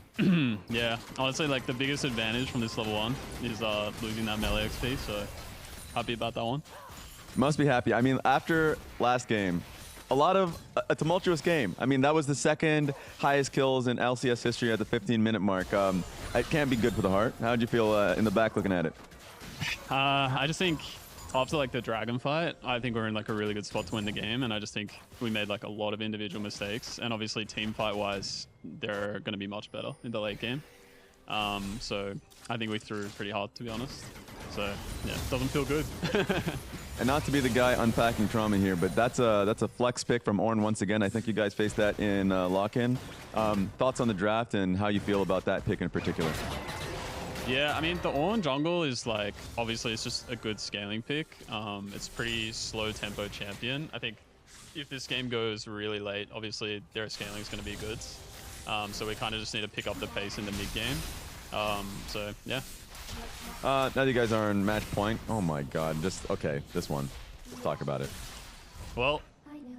Yeah, honestly, like the biggest advantage from this level 1 is losing that melee XP, so happy about that one. Must be happy. I mean, after last game, a tumultuous game. I mean, that was the 2nd highest kills in LCS history at the 15-minute mark. It can't be good for the heart. How'd you feel in the back looking at it? I just think after like the dragon fight, I think we're in like a really good spot to win the game, and I just think we made like a lot of individual mistakes, and obviously team fight wise, they're going to be much better in the late game. So I think we threw pretty hard, to be honest. So yeah, doesn't feel good. And not to be the guy unpacking trauma here, but that's a flex pick from Ornn once again. I think you guys faced that in lock-in. Thoughts on the draft and how you feel about that pick in particular? Yeah, I mean, the Ornn jungle is like, obviously it's just a good scaling pick. It's pretty slow tempo champion. I think if this game goes really late, obviously their scaling is going to be good. So we kind of just need to pick up the pace in the mid game. So yeah. Now that you guys are in match point, oh my god, okay, this one. Let's talk about it. Well,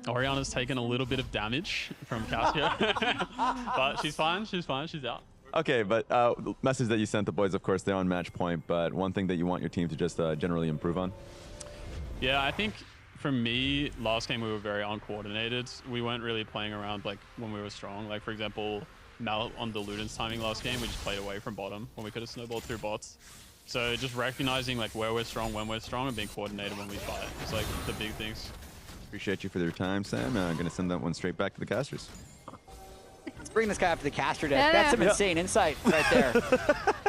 Oriana's taken a little bit of damage from Cassia, but she's fine, she's out. Okay, but the message that you sent the boys, of course, they're on match point, but one thing that you want your team to just generally improve on? Yeah, I think for me, last game we were very uncoordinated. We weren't really playing around like when we were strong. Like, for example, Mal on the Luden's timing last game, we just played away from bottom when we could have snowballed through bots. So just recognizing like where we're strong, when we're strong, and being coordinated when we fight. It's like the big things. Appreciate you for your time, Sam. I'm going to send that one straight back to the casters. Let's bring this guy up to the caster deck. That's some insane insight right there.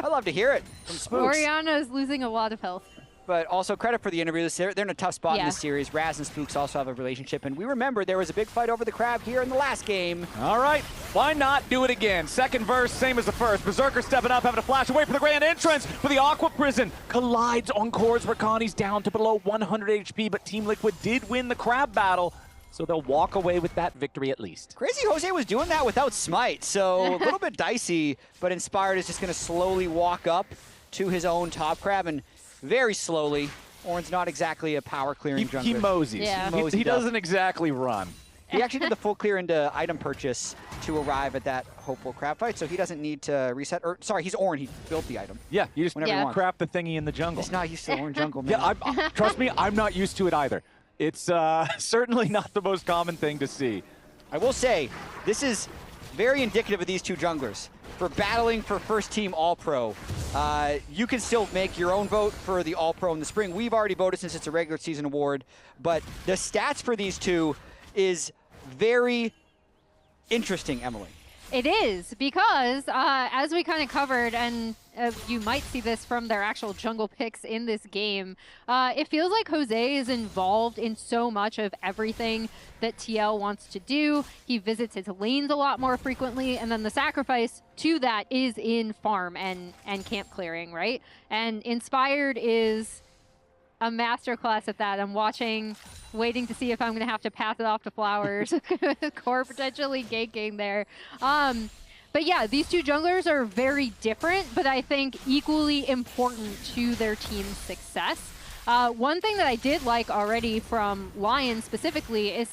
I love to hear it from Spooks. Oriana is losing a lot of health. But also credit for the interviews. They're in a tough spot in this series. Raz and Spooks also have a relationship. And we remember there was a big fight over the crab here in the last game. All right, why not do it again? Second verse, same as the first. Berserker stepping up, having to flash away for the grand entrance. For the Aqua Prison, collides on Cores Rakani's down to below 100 HP. But Team Liquid did win the crab battle, so they'll walk away with that victory at least. Crazy Jose was doing that without Smite, so a little bit dicey. But Inspired is just going to slowly walk up to his own top crab and very slowly. Ornn's not exactly a power clearing jungler. He moseys. Yeah. He doesn't exactly run. He actually did the full clear into item purchase to arrive at that hopeful crab fight, so he doesn't need to reset. Or sorry, he's Ornn. He built the item. Yeah, you just whenever crap the thingy in the jungle. He's not used to the Ornn jungle, man. Yeah, trust me, I'm not used to it either. It's certainly not the most common thing to see. I will say, this is very indicative of these two junglers. For battling for first team All-Pro, you can still make your own vote for the All-Pro in the spring. We've already voted since it's a regular season award, but the stats for these two is very interesting, Emily. It is, because as we kind of covered, and you might see this from their actual jungle picks in this game, it feels like Jose is involved in so much of everything that TL wants to do. He visits his lanes a lot more frequently, and then the sacrifice to that is in farm and camp clearing, right? And Inspired is a masterclass at that. I'm watching, waiting to see if I'm going to have to pass it off to Flowers. Core potentially ganking there. But yeah, these two junglers are very different, but I think equally important to their team's success. One thing that I did like already from LYON specifically is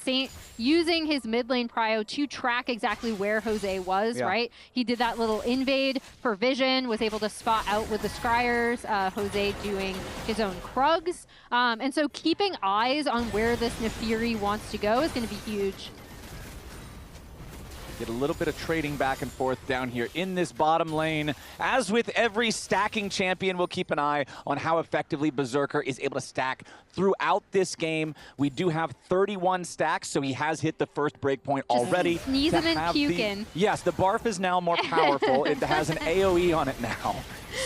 using his mid lane prio to track exactly where Jose was, right? He did that little invade for vision, was able to spot out with the scryers, Jose doing his own Krugs. And so keeping eyes on where this Nefiri wants to go is going to be huge. Get a little bit of trading back and forth down here in this bottom lane. As with every stacking champion, we'll keep an eye on how effectively Berserker is able to stack throughout this game. We do have 31 stacks, so he has hit the first breakpoint already. Sneezing and puking. Yes, the barf is now more powerful. It has an AoE on it now.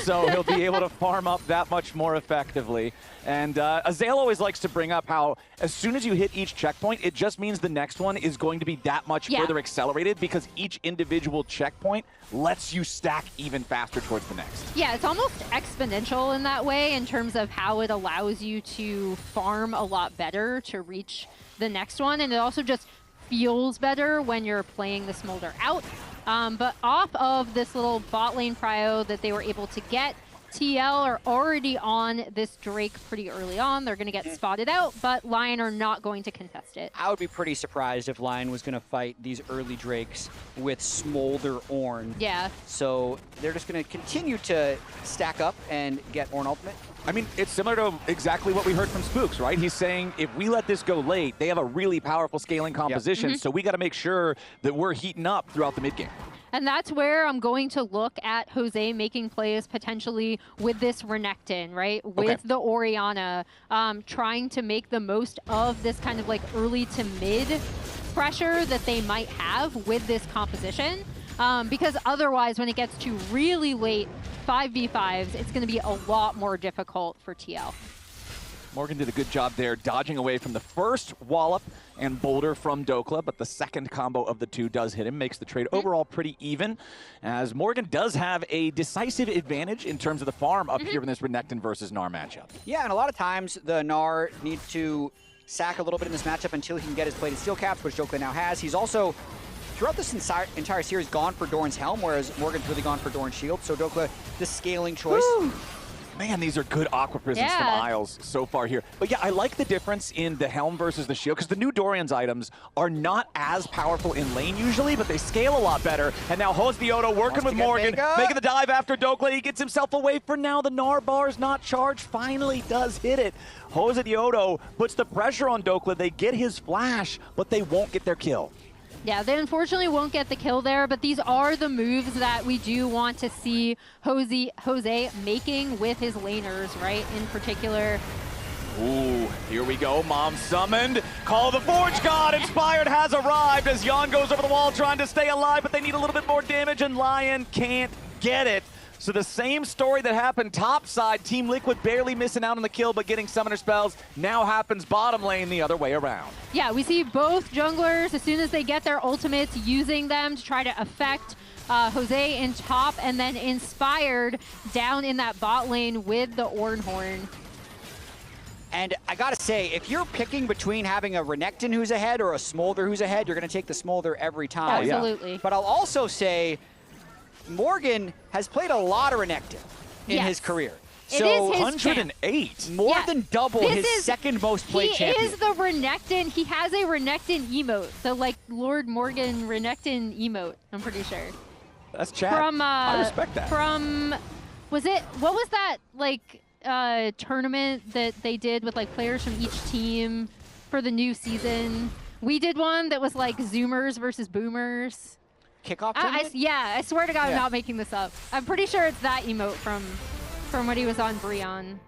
So he'll be able to farm up that much more effectively. And Azael always likes to bring up how as soon as you hit each checkpoint, it just means the next one is going to be that much further accelerated because each individual checkpoint lets you stack even faster towards the next. Yeah, it's almost exponential in that way in terms of how it allows you to farm a lot better to reach the next one. And it also just feels better when you're playing the Smolder out. But off of this little bot lane prio that they were able to get, TL are already on this Drake pretty early on. They're going to get spotted out, but LYON are not going to contest it. I would be pretty surprised if LYON was going to fight these early Drakes with Smolder Ornn. Yeah. So they're just going to continue to stack up and get Ornn ultimate. I mean, it's similar to exactly what we heard from Spooks, right? He's saying if we let this go late, they have a really powerful scaling composition, so we got to make sure that we're heating up throughout the mid game. And that's where I'm going to look at Jose making plays potentially with this Renekton, right? With the Oriana, trying to make the most of this kind of like early to mid pressure that they might have with this composition. Because otherwise, when it gets to really late 5v5s, it's going to be a lot more difficult for TL. Morgan did a good job there, dodging away from the first wallop and boulder from Dokla, but the second combo of the two does hit him, makes the trade overall pretty even, as Morgan does have a decisive advantage in terms of the farm up here in this Renekton versus Gnar matchup. Yeah, and a lot of times the Gnar needs to sack a little bit in this matchup until he can get his plated steel caps, which Dokla now has. He's also, throughout this entire series, gone for Doran's Helm, whereas Morgan's really gone for Doran's Shield, so Dokla, the scaling choice. Woo! Man, these are good Aqua Prisms from Isles so far here. But yeah, I like the difference in the Helm versus the Shield, because the new Dorian's items are not as powerful in lane usually, but they scale a lot better. And now Hosdioto working with Morgan, making the dive after Dokla. He gets himself away for now. The Gnar bar's not charged, finally does hit it. Hosdioto puts the pressure on Dokla. They get his flash, but they won't get their kill. Yeah, they unfortunately won't get the kill there, but these are the moves that we do want to see Jose making with his laners, right? In particular. Ooh, here we go. Mom summoned. Call the Forge God. Inspired has arrived as LYON goes over the wall trying to stay alive, but they need a little bit more damage, and LYON can't get it. So the same story that happened top side, Team Liquid barely missing out on the kill but getting summoner spells, now happens bottom lane the other way around. Yeah, we see both junglers, as soon as they get their ultimates, using them to try to affect Jose in top, and then Inspired down in that bot lane with the Ornhorn. And I gotta say, if you're picking between having a Renekton who's ahead or a Smolder who's ahead, you're gonna take the Smolder every time. Absolutely. But I'll also say, Morgan has played a lot of Renekton in his career. So 108. More than double his second most played champion. He is the Renekton. He has a Renekton emote. The like Lord Morgan Renekton emote, I'm pretty sure. That's Chad. I respect that. From, what was that like tournament that they did with like players from each team for the new season? We did one that was like Zoomers versus Boomers. Kickoff tournament? Yeah, I swear to God, I'm not making this up. I'm pretty sure it's that emote from when he was on Brionne.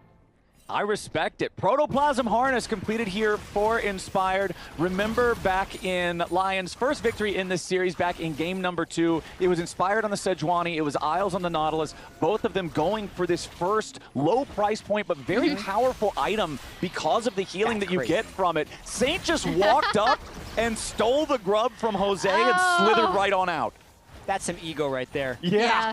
I respect it. Protoplasm Harness completed here for Inspired. Remember back in Lion's first victory in this series, back in game number 2, it was Inspired on the Sejuani, it was Isles on the Nautilus, both of them going for this first low price point but very powerful item because of the healing that you get from it. Saint just walked up and stole the grub from Jose and slithered right on out. That's some ego right there. Yeah.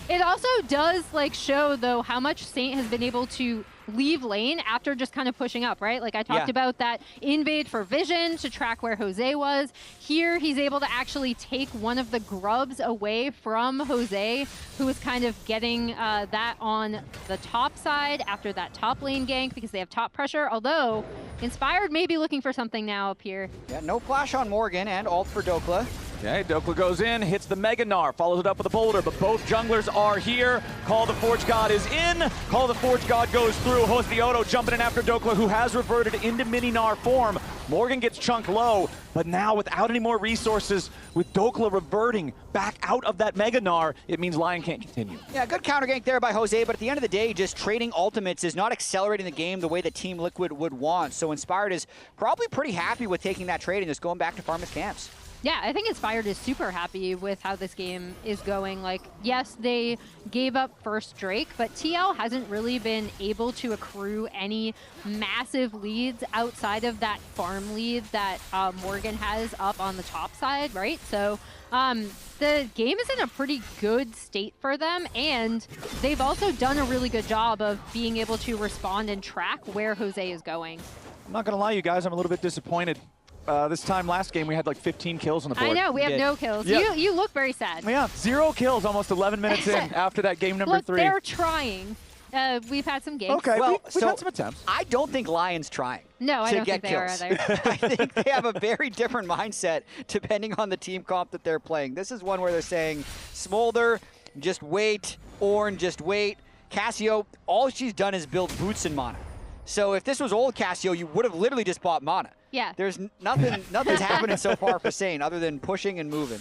It also does like show though how much Saint has been able to leave lane after just kind of pushing up, right? Like I talked about that invade for vision to track where Jose was. Here he's able to actually take one of the grubs away from Jose, who was kind of getting that on the top side after that top lane gank because they have top pressure, although Inspired may be looking for something now up here. Yeah, no flash on Morgan and ult for Dokla. Okay, Dokla goes in, hits the Mega Gnar, follows it up with a boulder, but both junglers are here. Call the Forge God is in. Call the Forge God goes through. Hosdioto jumping in after Dokla, who has reverted into mini Gnar form. Morgan gets chunked low, but now without any more resources, with Dokla reverting back out of that Mega Gnar, it means LYON can't continue. Yeah, good counter gank there by Jose, but at the end of the day, just trading ultimates is not accelerating the game the way that Team Liquid would want. So Inspired is probably pretty happy with taking that trade and just going back to farm his camps. Yeah, I think Inspired is super happy with how this game is going. Like, yes, they gave up first Drake, but TL hasn't really been able to accrue any massive leads outside of that farm lead that Morgan has up on the top side, right? So the game is in a pretty good state for them, and they've also done a really good job of being able to respond and track where Jose is going. I'm not going to lie, you guys, I'm a little bit disappointed. This time last game, we had like 15 kills on the board. I know, we have no kills. Yeah. You look very sad. Yeah, 0 kills almost 11 minutes in after that game number 3. They're trying. We've had some games. Okay, well, we've had some attempts. I don't think LYON's trying. No, I don't think they are either. I think they have a very different mindset depending on the team comp that they're playing. This is one where they're saying, Smolder, just wait. Ornn, just wait. Cassio, all she's done is build boots and mana. So if this was old Cassio, you would have literally just bought mana. Yeah. There's nothing's happening so far for Saint other than pushing and moving.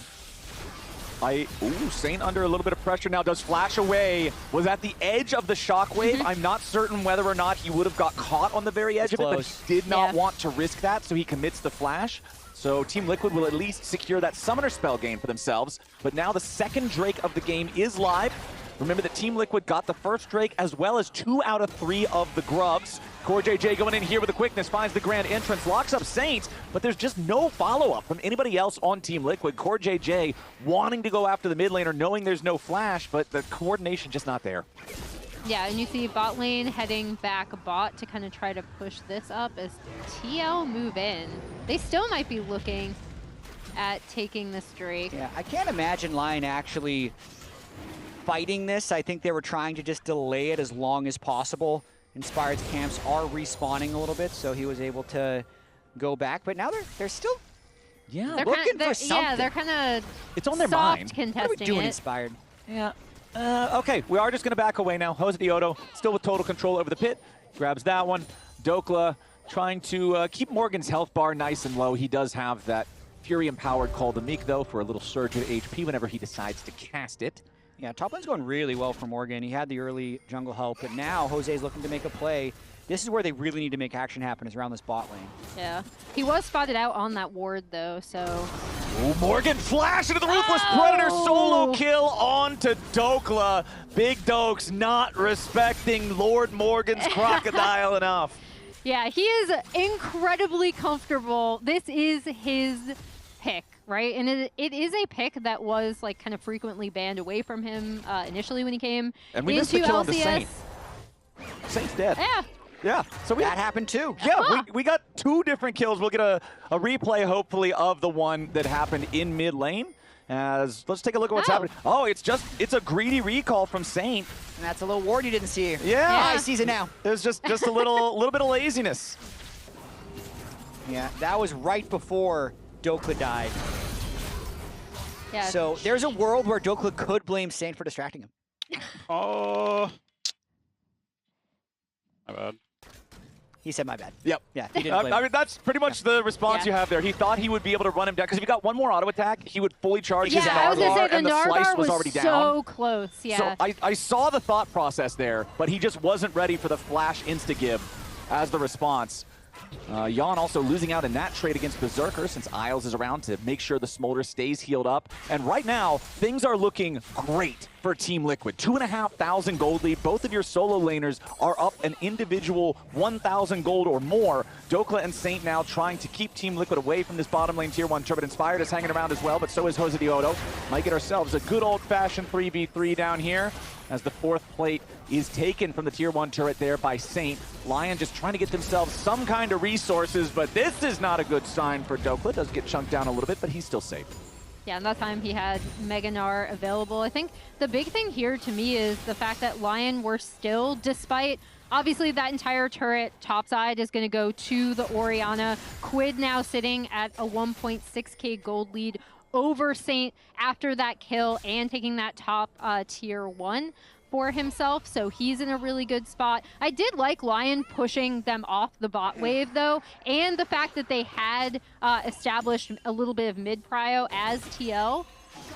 Saint under a little bit of pressure now, does flash away. Was at the edge of the shockwave. I'm not certain whether or not he would have got caught on the very edge of it, but he did not want to risk that, so he commits the flash. So Team Liquid will at least secure that summoner spell game for themselves. But now the second Drake of the game is live. Remember that Team Liquid got the first Drake as well as 2 out of 3 of the Grubs. Core JJ going in here with the quickness, finds the grand entrance, locks up Saint, but there's just no follow-up from anybody else on Team Liquid. Core JJ wanting to go after the mid laner, knowing there's no flash, but the coordination just not there. Yeah, and you see bot lane heading back bot to kind of try to push this up as TL move in. They still might be looking at taking this Drake. Yeah, I can't imagine LYON actually fighting this. I think they were trying to just delay it as long as possible. Inspired's camps are respawning a little bit, so he was able to go back. But now they're still They're looking for something. Yeah, they're kind of It's on their soft mind. contesting What are we doing, it. Inspired? Yeah. Okay, we are just going to back away now. Jose Diodo still with total control over the pit. Grabs that one. Dokla trying to keep Morgan's health bar nice and low. He does have that Fury-empowered Call to Meek, though, for a little surge of HP whenever he decides to cast it. Yeah, top lane's going really well for Morgan. He had the early jungle help, but now Jose's looking to make a play. This is where they really need to make action happen, is around this bot lane. Yeah. He was spotted out on that ward, though, so... Ooh, Morgan flash into the Ruthless Predator, solo kill onto Dokla. Big Dokes not respecting Lord Morgan's crocodile enough. Yeah, he is incredibly comfortable. This is his pick, right? And it is a pick that was like kind of frequently banned away from him initially when he came And we missed into the kill LCS. on the Saint. Saint's dead. Yeah. Yeah, so that happened too. Yeah, we got 2 different kills. We'll get a replay, hopefully, of the one that happened in mid lane. As let's take a look at what's happening. Oh, it's a greedy recall from Saint. And that's a little ward you didn't see. Yeah, I sees it now. There's just a little bit of laziness. Yeah, that was right before Dokla died. Yeah. So there's a world where Dokla could blame Saint for distracting him. Oh. My bad. He said my bad. Yep. Yeah, he didn't blame I mean, that's pretty much the response you have there. He thought he would be able to run him down, because if he got one more auto attack, he would fully charge his I was gonna say, Narvar, and the slice Narvar was already down. so close, yeah. So I saw the thought process there, but he just wasn't ready for the flash insta-give as the response. LYON also losing out in that trade against Berserker, since Isles is around to make sure the Smolder stays healed up. And right now, things are looking great for Team Liquid. 2,500 gold lead. Both of your solo laners are up an individual 1,000 gold or more. Dokla and Saint now trying to keep Team Liquid away from this bottom lane tier 1 turret. Inspired is hanging around as well, but so is Jose Diodo. Might get ourselves a good old-fashioned 3v3 down here, as the 4th plate is taken from the tier 1 turret there by Saint. LYON just trying to get themselves some kind of resources, but this is not a good sign for Dokla. Does get chunked down a little bit, but he's still safe. Yeah, and that time he had Mega Gnar available. I think the big thing here to me is the fact that LYON were still, despite obviously that entire turret topside is going to go to the Orianna. Quid now sitting at a 1.6k gold lead over Saint after that kill and taking that top tier 1 for himself, so he's in a really good spot. I did like LYON pushing them off the bot wave, though, and the fact that they had established a little bit of mid-prio as TL,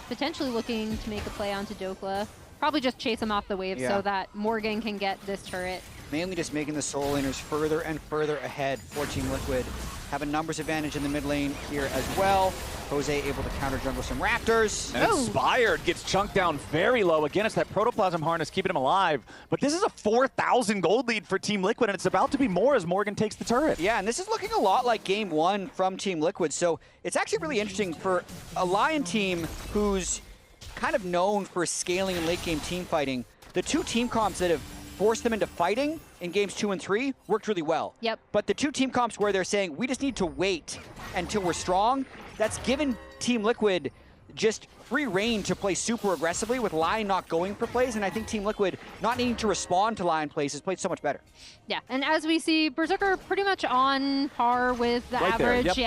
potentially looking to make a play onto Dokla. Probably just chase him off the wave so that Morgan can get this turret. Mainly just making the solo laners further and further ahead for Team Liquid. Have a numbers advantage in the mid lane here as well. Jose able to counter jungle some Raptors. And Inspired gets chunked down very low. Again, it's that Protoplasm Harness keeping him alive. But this is a 4,000 gold lead for Team Liquid, and it's about to be more as Morgan takes the turret. Yeah, and this is looking a lot like Game 1 from Team Liquid. So it's actually really interesting for a LYON team who's kind of known for scaling and late game team fighting. The 2 team comps that have forced them into fighting in games 2 and 3 worked really well. Yep. But the 2 team comps where they're saying, we just need to wait until we're strong, that's given Team Liquid just free reign to play super aggressively with LYON not going for plays, and I think Team Liquid not needing to respond to LYON plays has played so much better. Yeah, and as we see, Berserker pretty much on par with the average,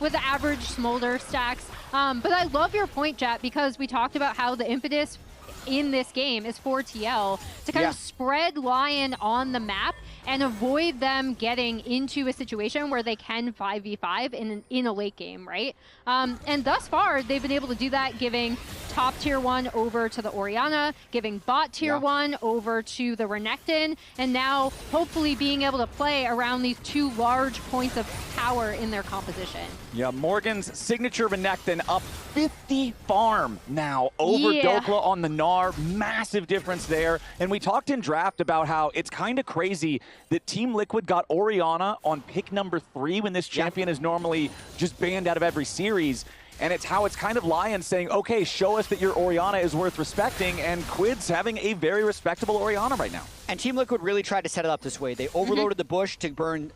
with the average Smolder stacks. But I love your point, Jat, because we talked about how the impetus in this game is for TL to kind of spread LYON on the map and avoid them getting into a situation where they can 5v5 in a late game, right? And thus far, they've been able to do that, giving giving top tier 1 over to the Orianna, giving bot tier 1 over to the Renekton, and now hopefully being able to play around these 2 large points of power in their composition. Yeah, Morgan's signature Renekton up 50 farm now over Dokla on the Gnar. Massive difference there. And we talked in draft about how it's kind of crazy that Team Liquid got Orianna on pick number 3 when this champion is normally just banned out of every series. And it's how it's kind of LYON saying, okay, show us that your Orianna is worth respecting, and Quid's having a very respectable Orianna right now. And Team Liquid really tried to set it up this way. They overloaded the bush to burn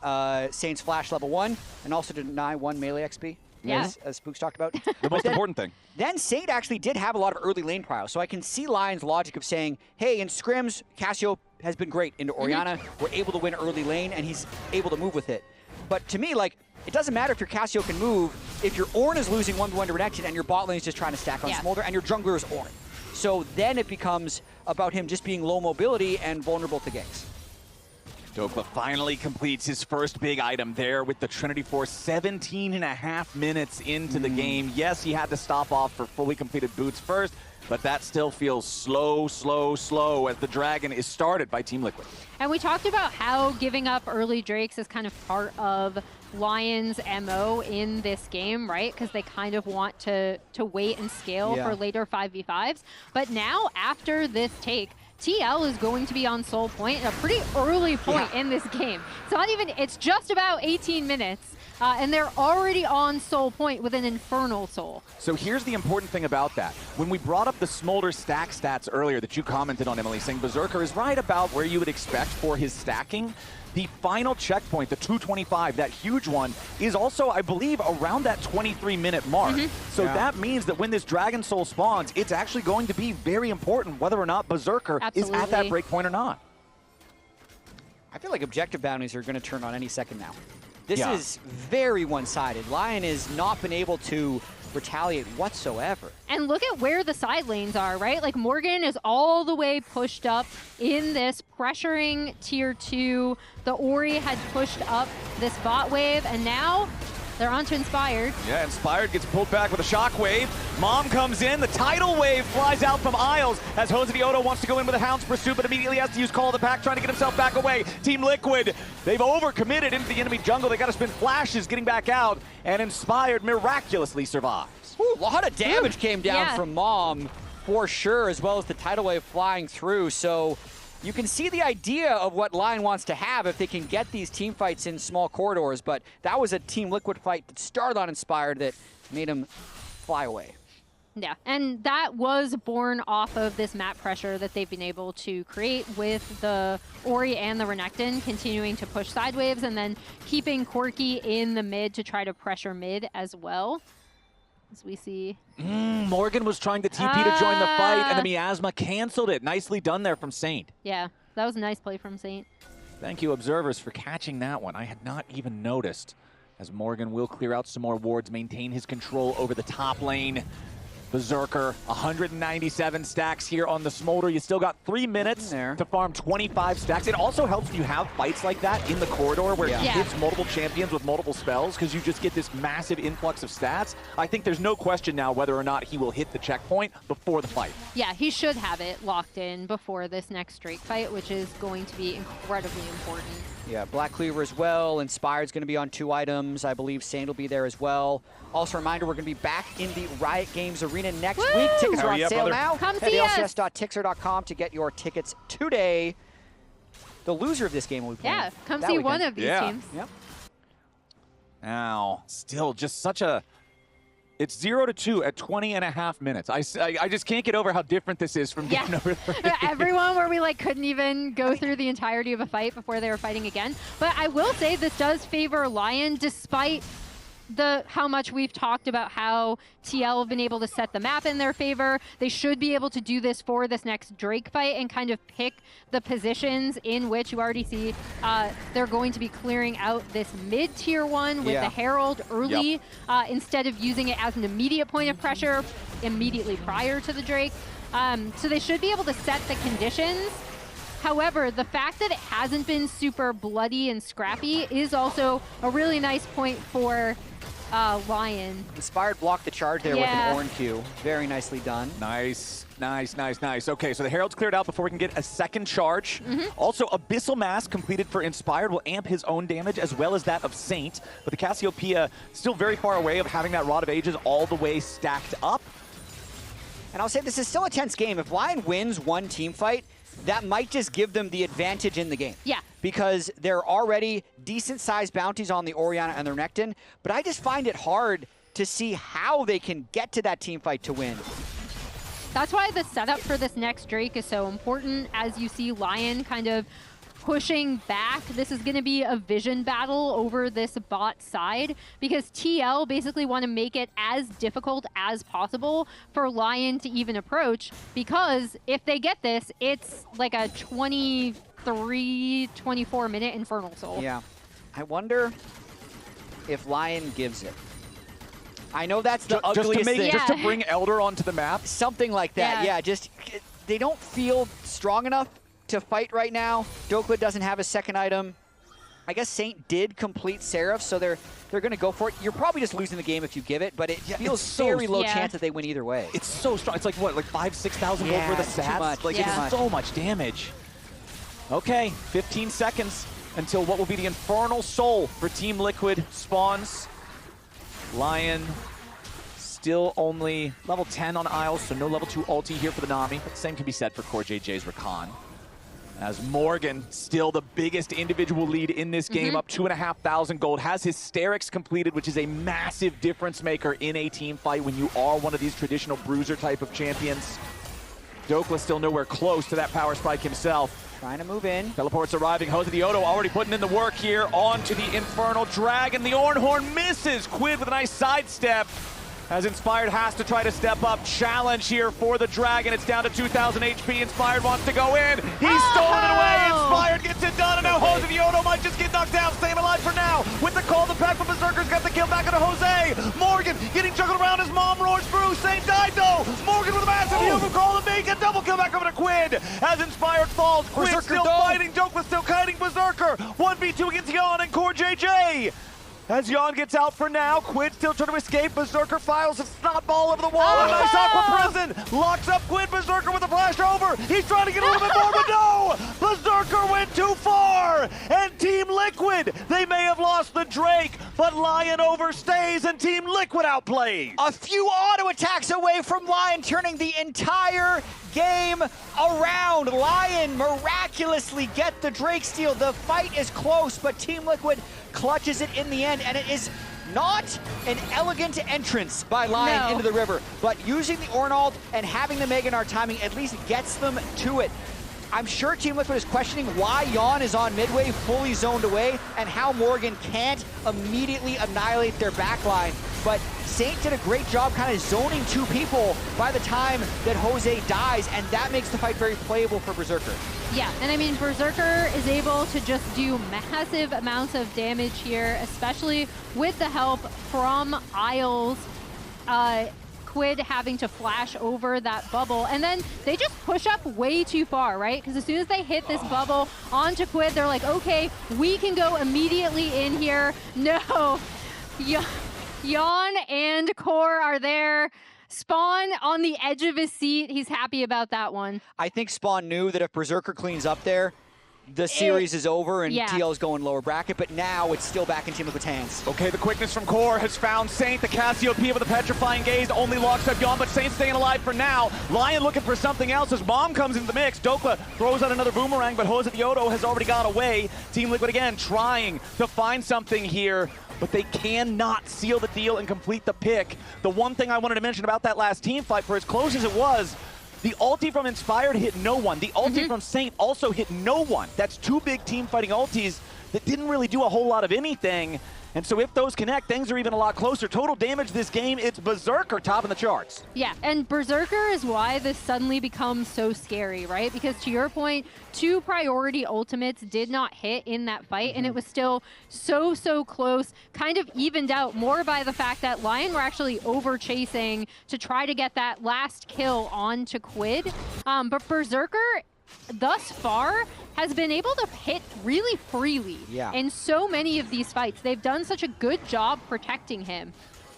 Saint's flash level 1, and also to deny 1 melee XP, as Spooks talked about. The most important thing. Then Saint actually did have a lot of early lane prowess, so I can see LYON's logic of saying, hey, in scrims, Cassio has been great into Orianna. We're able to win early lane, and he's able to move with it. But to me, like, it doesn't matter if your Cassio can move, if your Ornn is losing 1v1 to Renekton and your bot lane is just trying to stack on Smolder and your jungler is Ornn. So then it becomes about him just being low mobility and vulnerable to ganks. Dokla finally completes his first big item there with the Trinity Force 17.5 minutes into the game. Yes, he had to stop off for fully completed boots first, but that still feels slow as the Dragon is started by Team Liquid. And we talked about how giving up early Drakes is kind of part of LYON's MO in this game, right? Because they kind of want to wait and scale for later 5v5s. But now, after this take, TL is going to be on Soul Point at a pretty early point in this game. It's not even, it's just about 18 minutes. And they're already on Soul Point with an Infernal Soul. So here's the important thing about that. When we brought up the Smolder stack stats earlier that you commented on, Emily, saying Berserker is right about where you would expect for his stacking. The final checkpoint, the 225, that huge one, is also, I believe, around that 23-minute mark. So that means that when this Dragon Soul spawns, it's actually going to be very important whether or not Berserker is at that breakpoint or not. I feel like objective bounties are going to turn on any second now. This is very one-sided. LYON has not been able to retaliate whatsoever. And look at where the side lanes are, right? Like Morgan is all the way pushed up in this, pressuring tier 2. The Ori had pushed up this bot wave, and now they're on to Inspired. Yeah, Inspired gets pulled back with a shockwave. Mom comes in. The tidal wave flies out from Isles as Jose Vioto wants to go in with a Hound's Pursuit, but immediately has to use Call of the Pack, trying to get himself back away. Team Liquid, they've overcommitted into the enemy jungle. They got to spin flashes getting back out, and Inspired miraculously survives. Ooh, a lot of damage came down from Mom, for sure, as well as the tidal wave flying through. So you can see the idea of what LYON wants to have if they can get these team fights in small corridors, but that was a Team Liquid fight that started on Inspired that made him fly away. Yeah, and that was born off of this map pressure that they've been able to create with the Ori and the Renekton continuing to push side waves and then keeping Corki in the mid to try to pressure mid as well. As we see. Morgan was trying to TP to join the fight, and the Miasma canceled it. Nicely done there from Saint. Yeah, that was a nice play from Saint. Thank you, observers, for catching that one. I had not even noticed, as Morgan will clear out some more wards, maintain his control over the top lane. Berserker, 197 stacks here on the Smolder. You still got 3 minutes to farm 25 stacks. It also helps when you have fights like that in the corridor where he hits multiple champions with multiple spells, because you just get this massive influx of stats. I think there's no question now whether or not he will hit the checkpoint before the fight. Yeah, he should have it locked in before this next Drake fight, which is going to be incredibly important. Yeah, Black Cleaver as well. Inspired's going to be on 2 items. I believe Saint will be there as well. Also, a reminder, we're going to be back in the Riot Games Arena next week. Tickets are on sale now. Come Head see to us. lcs.tixer.com to get your tickets today. The loser of this game will be playing. Yeah, come see one of these teams. Yep. Now, still just such a... It's 0-2 at 20.5 minutes. I just can't get over how different this is from game number 3. Everyone where we couldn't even go through the entirety of a fight before they were fighting again. But I will say this does favor LYON, despite how much we've talked about how TL have been able to set the map in their favor. They should be able to do this for this next Drake fight and kind of pick the positions in which you already see they're going to be clearing out this mid-tier 1 with the Herald early instead of using it as an immediate point of pressure immediately prior to the Drake. So they should be able to set the conditions. However, the fact that it hasn't been super bloody and scrappy is also a really nice point for LYON. Inspired blocked the charge there with an Ornn Q. Very nicely done. Nice, nice, nice, nice. Okay, so the Herald's cleared out before we can get a second charge. Also, Abyssal Mask completed for Inspired will amp his own damage as well as that of Saint. But the Cassiopeia still very far away of having that Rod of Ages all the way stacked up. And I'll say this is still a tense game. If LYON wins one team fight, that might just give them the advantage in the game. Yeah. Because they're already decent-sized bounties on the Orianna and the Renekton, but I just find it hard to see how they can get to that team fight to win. That's why the setup for this next Drake is so important. As you see LYON kind of pushing back, this is going to be a vision battle over this bot side because TL basically want to make it as difficult as possible for LYON to even approach, because if they get this, it's like a 23, 24-minute Infernal Soul. Yeah. I wonder if LYON gives it. I know that's the ugliest thing. Just to bring Elder onto the map? Something like that, yeah. Just, they don't feel strong enough to fight right now. Dokla doesn't have a second item. I guess Saint did complete Seraph, so they're going to go for it. You're probably just losing the game if you give it, but it feels very low chance that they win either way. It's so strong. It's like, what, like 5,000-6,000 gold for the stats? Too much. Like, it's so much damage. Okay, 15 seconds until what will be the Infernal Soul for Team Liquid spawns. LYON still only level 10 on Isles, so no level 2 ulti here for the Nami, but the same can be said for Core JJ's Rakan. As Morgan, still the biggest individual lead in this game, up 2,500 gold, has Hysterics completed, which is a massive difference maker in a team fight when you are one of these traditional bruiser type of champions. Dokla still nowhere close to that power spike himself. Trying to move in. Teleport's arriving. Jose Diodo already putting in the work here onto the Infernal Dragon. The Ornhorn misses. Quid with a nice sidestep. As Inspired has to try to step up. Challenge here for the Dragon. It's down to 2,000 HP. Inspired wants to go in. He's stolen it away. Inspired gets it done. And now Jose Diodo might just get knocked down. Staying alive for now. With the call, the pack from Berserker's got the kill back into Jose. Morgan getting juggled around as Mom roars through. Saint died though. Morgan with a massive heal from call to make a double kill back over to Quid. As Inspired falls. Quid still fighting. Dokla still kiting Berserker. 1v2 against LYON and Core JJ. As LYON gets out for now, Quid still trying to escape. Berserker files a snot ball over the wall. A nice Aqua Prison. Locks up Quid. Berserker with a flash over. He's trying to get a little bit more, but no! Berserker went too far! And Team Liquid, they may have lost the Drake, but LYON overstays and Team Liquid outplays. A few auto attacks away from LYON, turning the entire game around. LYON miraculously get the Drake steal. The fight is close, but Team Liquid clutches it in the end, and it is not an elegant entrance by LYON into the river, but using the Ornald and having the Mega Gnar timing at least gets them to it. I'm sure Team Liquid is questioning why LYON is on midway, fully zoned away, and how Morgan can't immediately annihilate their backline. But Saint did a great job kind of zoning two people by the time that Jose dies, and that makes the fight very playable for Berserker. Yeah, and I mean, Berserker is able to just do massive amounts of damage here, especially with the help from Isles. Quid having to flash over that bubble, and then they just push up way too far, right? Because as soon as they hit this bubble onto Quid, they're like, okay, we can go immediately in here. No, LYON and Core are there. Spawn on the edge of his seat. He's happy about that one. I think Spawn knew that if Berserker cleans up there, the series is over and TL's going lower bracket, but now it's still back in Team Liquid's hands. Okay, the quickness from Core has found Saint. The Cassiopeia with the Petrifying Gaze only locks up LYON, but Saint staying alive for now. LYON looking for something else as Mom comes into the mix. Dokla throws out another boomerang, but Jose Diodo has already gone away. Team Liquid again trying to find something here, but they cannot seal the deal and complete the pick. The one thing I wanted to mention about that last team fight, for as close as it was, the ulti from Inspired hit no one. The ulti from Saint also hit no one. That's two big team fighting ultis that didn't really do a whole lot of anything. And so if those connect, things are even a lot closer. Total damage this game, it's Berserker topping the charts. Yeah, and Berserker is why this suddenly becomes so scary, right? Because to your point, 2 priority ultimates did not hit in that fight, and it was still so close, kind of evened out more by the fact that LYON were actually over-chasing to try to get that last kill onto Quid. But Berserker thus far has been able to hit really freely in so many of these fights. They've done such a good job protecting him.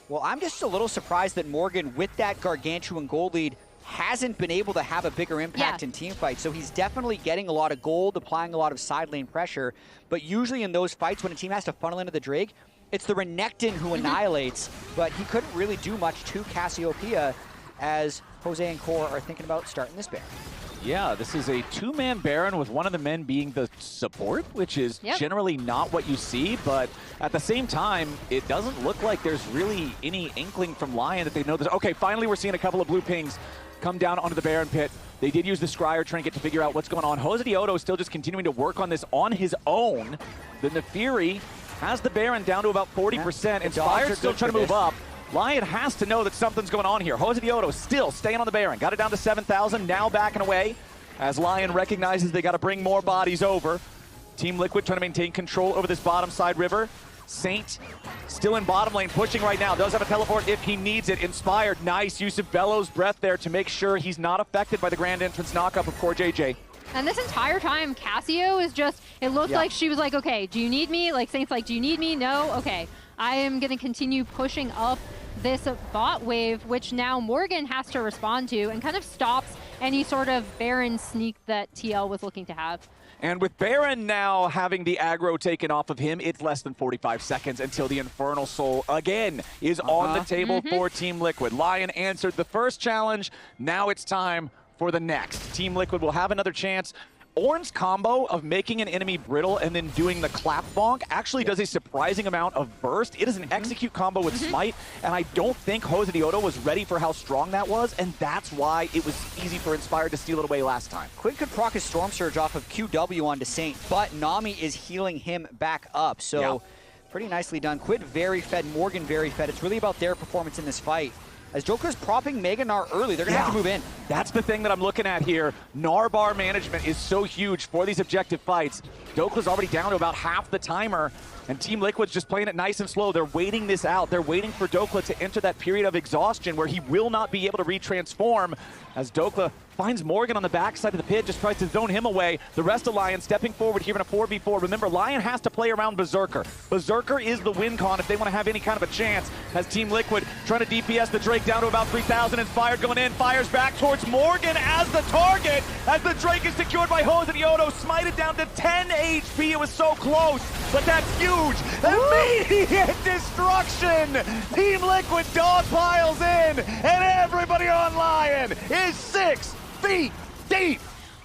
Well, I'm just a little surprised that Morgan, with that gargantuan gold lead, hasn't been able to have a bigger impact in team fights. So he's definitely getting a lot of gold, applying a lot of side lane pressure. But usually in those fights, when a team has to funnel into the Drake, it's the Renekton who annihilates. But he couldn't really do much to Cassiopeia, as Jose and Core are thinking about starting this Baron. Yeah, this is a two-man Baron with one of the men being the support, which is generally not what you see, but at the same time, it doesn't look like there's really any inkling from LYON that they know this. Okay, finally we're seeing a couple of blue pings come down onto the Baron pit. They did use the Scryer Trinket to figure out what's going on. Jose Dioto is still just continuing to work on this on his own. Then the Fury has the Baron down to about 40%. Inspired still trying to move up. LYON has to know that something's going on here. Jose Dioto still staying on the Baron. Got it down to 7,000, now backing away as LYON recognizes they got to bring more bodies over. Team Liquid trying to maintain control over this bottom side river. Saint still in bottom lane, pushing right now. Does have a teleport if he needs it. Inspired, nice use of Bellows Breath there to make sure he's not affected by the Grand Entrance knockup of Core JJ. And this entire time, Cassio is just, it looked like she was like, okay, do you need me? Like, Saint's like, do you need me? No? Okay. I am going to continue pushing up this bot wave, which now Morgan has to respond to and kind of stops any sort of Baron sneak that TL was looking to have. And with Baron now having the aggro taken off of him, it's less than 45 seconds until the Infernal Soul again is on the table for Team Liquid. LYON answered the first challenge. Now it's time for the next. Team Liquid will have another chance. Ornn's combo of making an enemy brittle and then doing the clap bonk actually does a surprising amount of burst. It is an execute combo with Smite, and I don't think Jose Dioto was ready for how strong that was, and that's why it was easy for Inspired to steal it away last time. Quinn could proc his Storm Surge off of QW onto Saint, but Nami is healing him back up, so pretty nicely done. Quid very fed, Morgan very fed. It's really about their performance in this fight. As Joker's propping Mega Gnar early, they're going to have to move in. That's the thing that I'm looking at here. Gnar bar management is so huge for these objective fights. Dokla's already down to about half the timer, and Team Liquid's just playing it nice and slow. They're waiting this out. They're waiting for Dokla to enter that period of exhaustion where he will not be able to retransform, as Dokla finds Morgan on the backside of the pit, just tries to zone him away. The rest of LYON stepping forward here in a 4v4. Remember, LYON has to play around Berserker. Berserker is the win con if they want to have any kind of a chance, as Team Liquid trying to DPS the Drake down to about 3,000. Inspired going in, fires back towards Morgan as the target, as the Drake is secured by Jose Dioto, smited down to 10 HP. It was so close, but that's huge. Immediate destruction. Team Liquid dog piles in, and everybody on LYON is 6 feet deep.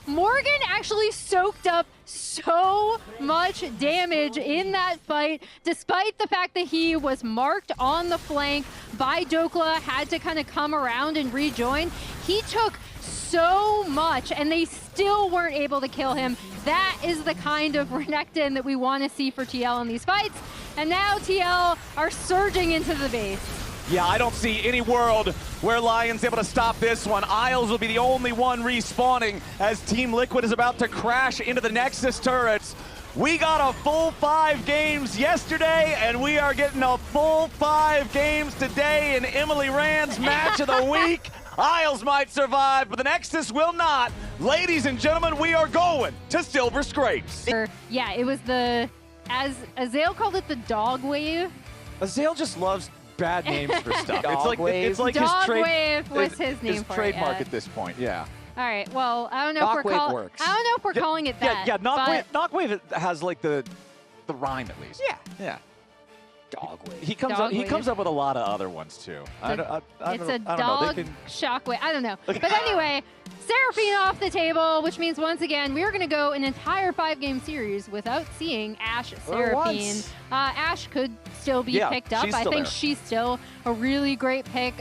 Morgan actually soaked up so much damage in that fight, despite the fact that he was marked on the flank by Dokla, had to kind of come around and rejoin. He took so much, and they still weren't able to kill him. That is the kind of Renekton that we want to see for TL in these fights. And now TL are surging into the base. Yeah, I don't see any world where LYON's able to stop this one. Isles will be the only one respawning as Team Liquid is about to crash into the Nexus turrets. We got a full 5 games yesterday, and we are getting a full 5 games today in Emily Rand's match of the week. Isles might survive, but the Nexus will not. Ladies and gentlemen, we are going to Silver Scrapes. Yeah, it was the, as Azale called it, the dog wave. Azale just loves bad names for stuff. Dog wave. It's like dog his wave was his name for trademark it. at this point. Yeah. All right. Well, I don't know if we're calling it that. Yeah. Knockwave has like the rhyme at least. Yeah. Dog wave. He comes up with a lot of other ones too. It's a dog shockwave. I don't know. But anyway, Seraphine off the table, which means once again we are going to go an entire 5-game series without seeing Ashe Seraphine. Ashe could still be picked up. I think she's still a really great pick.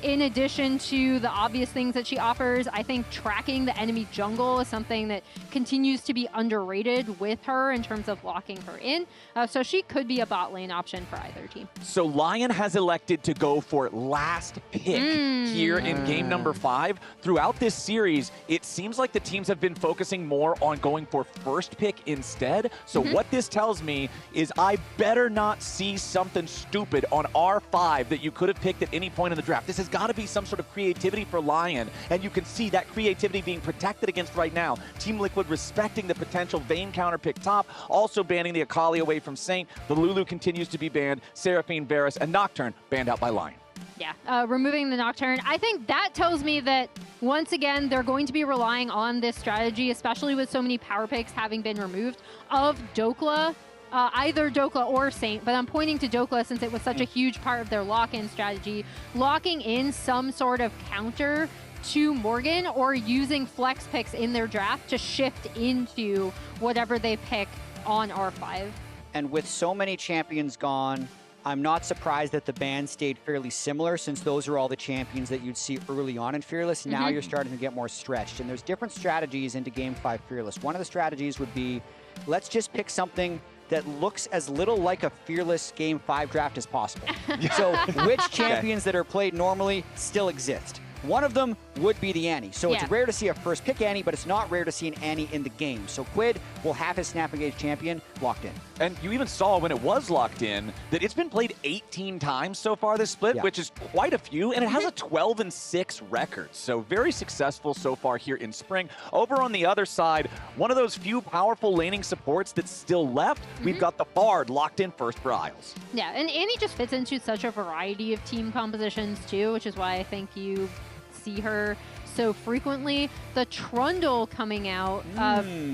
In addition to the obvious things that she offers, I think tracking the enemy jungle is something that continues to be underrated with her in terms of locking her in. So she could be a bot lane option for either team. So LYON has elected to go for last pick here in game number 5. Throughout this series, it seems like the teams have been focusing more on going for first pick instead. So what this tells me is I better not see see something stupid on R5 that you could have picked at any point in the draft. This has got to be some sort of creativity for LYON, and you can see that creativity being protected against right now. Team Liquid respecting the potential Vayne counter pick top, also banning the Akali away from Saint. The Lulu continues to be banned, Seraphine, Varus, and Nocturne banned out by LYON. Yeah, removing the Nocturne. I think that tells me that, once again, they're going to be relying on this strategy, especially with so many power picks having been removed, of Dokla, either Dokla or Saint, but I'm pointing to Dokla since it was such a huge part of their lock-in strategy, locking in some sort of counter to Morgan or using flex picks in their draft to shift into whatever they pick on R5. And with so many champions gone, I'm not surprised that the ban stayed fairly similar since those are all the champions that you'd see early on in Fearless. Now you're starting to get more stretched. And there's different strategies into Game 5 Fearless. One of the strategies would be, let's just pick something that looks as little like a Fearless Game 5 draft as possible. So which champions that are played normally still exist? One of them would be the Annie. So it's rare to see a first pick Annie, but it's not rare to see an Annie in the game. So Quid will have his Snap Engage champion locked in. And you even saw when it was locked in that it's been played 18 times so far this split, which is quite a few, and it has a 12-6 record. So very successful so far here in Spring. Over on the other side, one of those few powerful laning supports that's still left, we've got the Bard locked in first for Isles. Yeah, and Annie just fits into such a variety of team compositions too, which is why I think you see her so frequently. The Trundle coming out,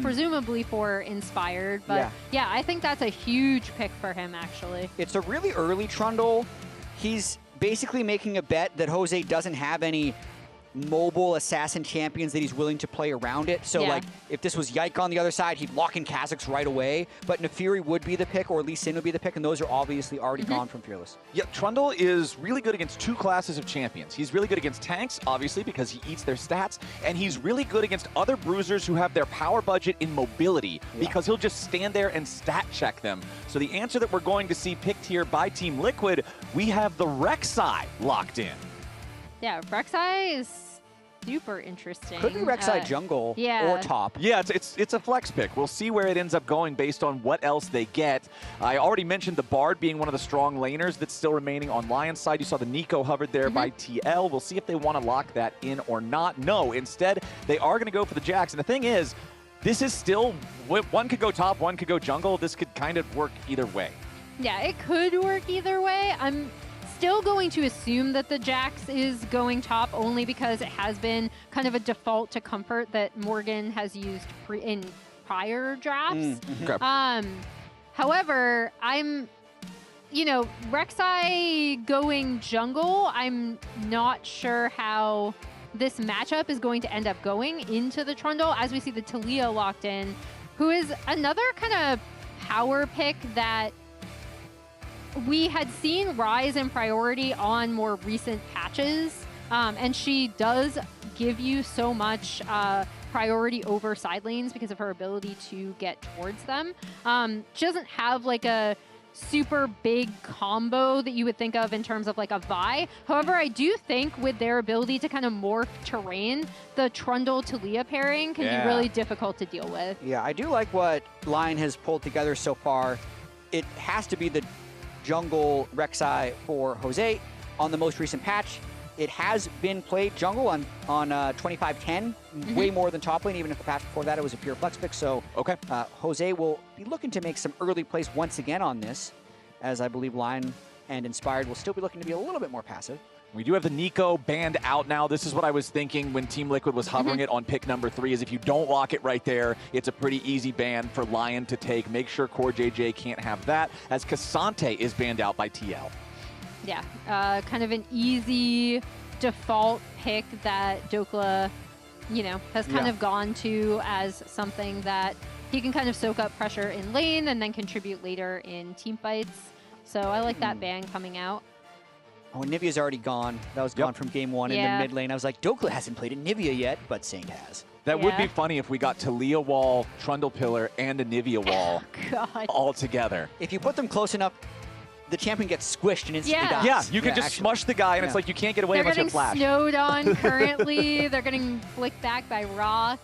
presumably for Inspired, but yeah, I think that's a huge pick for him, actually. It's a really early Trundle. He's basically making a bet that Jose doesn't have any mobile assassin champions that he's willing to play around it. So like if this was Yike on the other side, he'd lock in Kha'Zix right away, but Nefiri would be the pick or Lee Sin would be the pick, and those are obviously already gone from Fearless. Yeah, Trundle is really good against two classes of champions. He's really good against tanks, obviously, because he eats their stats, and he's really good against other bruisers who have their power budget in mobility, because he'll just stand there and stat check them. So the answer that we're going to see picked here by Team Liquid, we have the Rek'Sai locked in. Yeah, Rek'Sai is super interesting. Could be Rek'Sai jungle or top. Yeah, it's a flex pick. We'll see where it ends up going based on what else they get. I already mentioned the Bard being one of the strong laners that's still remaining on Lion's side. You saw the Nico hovered there by TL. We'll see if they want to lock that in or not. No, instead, they are going to go for the Jax. And the thing is, this is still, one could go top, one could go jungle. This could kind of work either way. Yeah, it could work either way. I'm still going to assume that the Jax is going top only because it has been kind of a default to comfort that Morgan has used in prior drafts. However, Rek'Sai going jungle, I'm not sure how this matchup is going to end up going into the Trundle, as we see the TLAW locked in, who is another kind of power pick that we had seen rise in priority on more recent patches, and she does give you so much priority over side lanes because of her ability to get towards them. She doesn't have like a super big combo that you would think of in terms of like a Vi. However, I do think with their ability to kind of morph terrain, the Trundle TLAW pairing can be really difficult to deal with. Yeah, I do like what LYON has pulled together so far. It has to be the jungle Rek'Sai for Jose on the most recent patch. It has been played jungle on 25-10, way more than top lane, even if the patch before that it was a pure flex pick. So Jose will be looking to make some early plays once again on this, as I believe LYON and Inspired will still be looking to be a little bit more passive. We do have the Nico banned out now. This is what I was thinking when Team Liquid was hovering it on pick number 3, is if you don't lock it right there, it's a pretty easy ban for LYON to take. Make sure Core JJ can't have that, as Cassante is banned out by TL. Yeah, kind of an easy default pick that Dokla, has kind of gone to as something that he can kind of soak up pressure in lane and then contribute later in team fights. So I like that ban coming out. Oh, Nivea's already gone. That was gone from game 1 in the mid lane. I was like, Dokla hasn't played a Nivea yet, but Saint has. That would be funny if we got TLAW wall, Trundle pillar, and a Nivea wall all together. If you put them close enough, the champion gets squished and instantly dies. Yeah, you can just smush the guy, and it's like you can't get away unless you flash. They're getting snowed on currently. They're getting flicked back by rocks.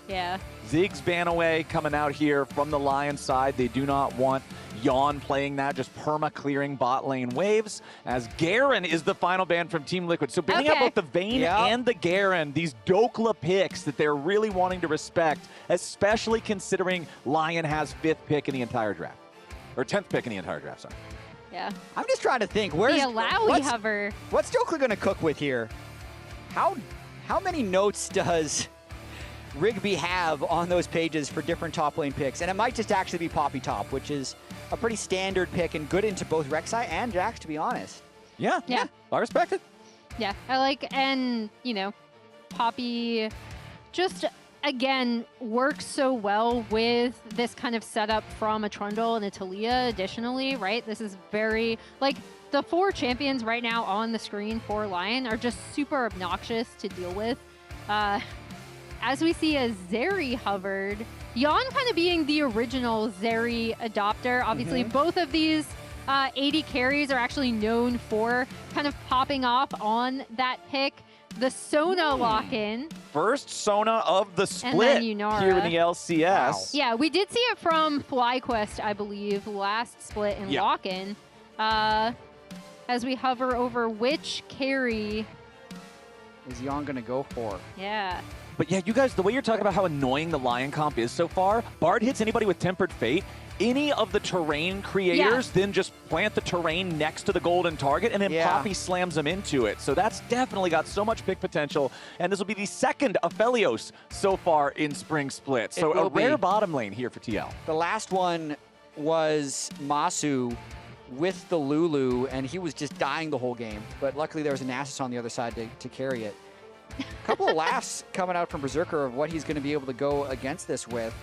Yeah. Ziggs ban away coming out here from the Lion side. They do not want LYON playing that, just perma-clearing bot lane waves, as Garen is the final ban from Team Liquid. So banning out both the Vayne and the Garen, these Dokla picks that they're really wanting to respect, especially considering Lion has 5th pick in the entire draft. Or 10th pick in the entire draft, sorry. Yeah. I'm just trying to think, where's the Alawi hover? What's Dokla going to cook with here? How many notes does Rigby have on those pages for different top lane picks? And it might just actually be Poppy top, which is a pretty standard pick and good into both Rek'Sai and Jax, to be honest. Yeah. I respect it. Yeah, I like, and, you know, Poppy just, again, works so well with this kind of setup from a Trundle and a Taliyah additionally, right? This is very, like, the 4 champions right now on the screen for Lion are just super obnoxious to deal with. As we see a Zeri hovered, LYON kind of being the original Zeri adopter. Obviously, both of these AD carries are actually known for kind of popping off on that pick. The Sona lock-in. First Sona of the split And then here Yunara. in the LCS. Wow. Yeah, we did see it from FlyQuest, I believe, last split in lock-in. As we hover over which carry is LYON going to go for? Yeah. But yeah, you guys, the way you're talking about how annoying the Lion comp is so far, Bard hits anybody with Tempered Fate, any of the terrain creators then just plant the terrain next to the golden target, and then Poppy slams them into it. So that's definitely got so much pick potential, and this will be the second Aphelios so far in Spring Split. So a rare bottom lane here for TL. The last one was Masu with the Lulu, and he was just dying the whole game. But luckily there was a Nasus on the other side to carry it. A couple of laughs coming out from Berserker of what he's going to be able to go against this with.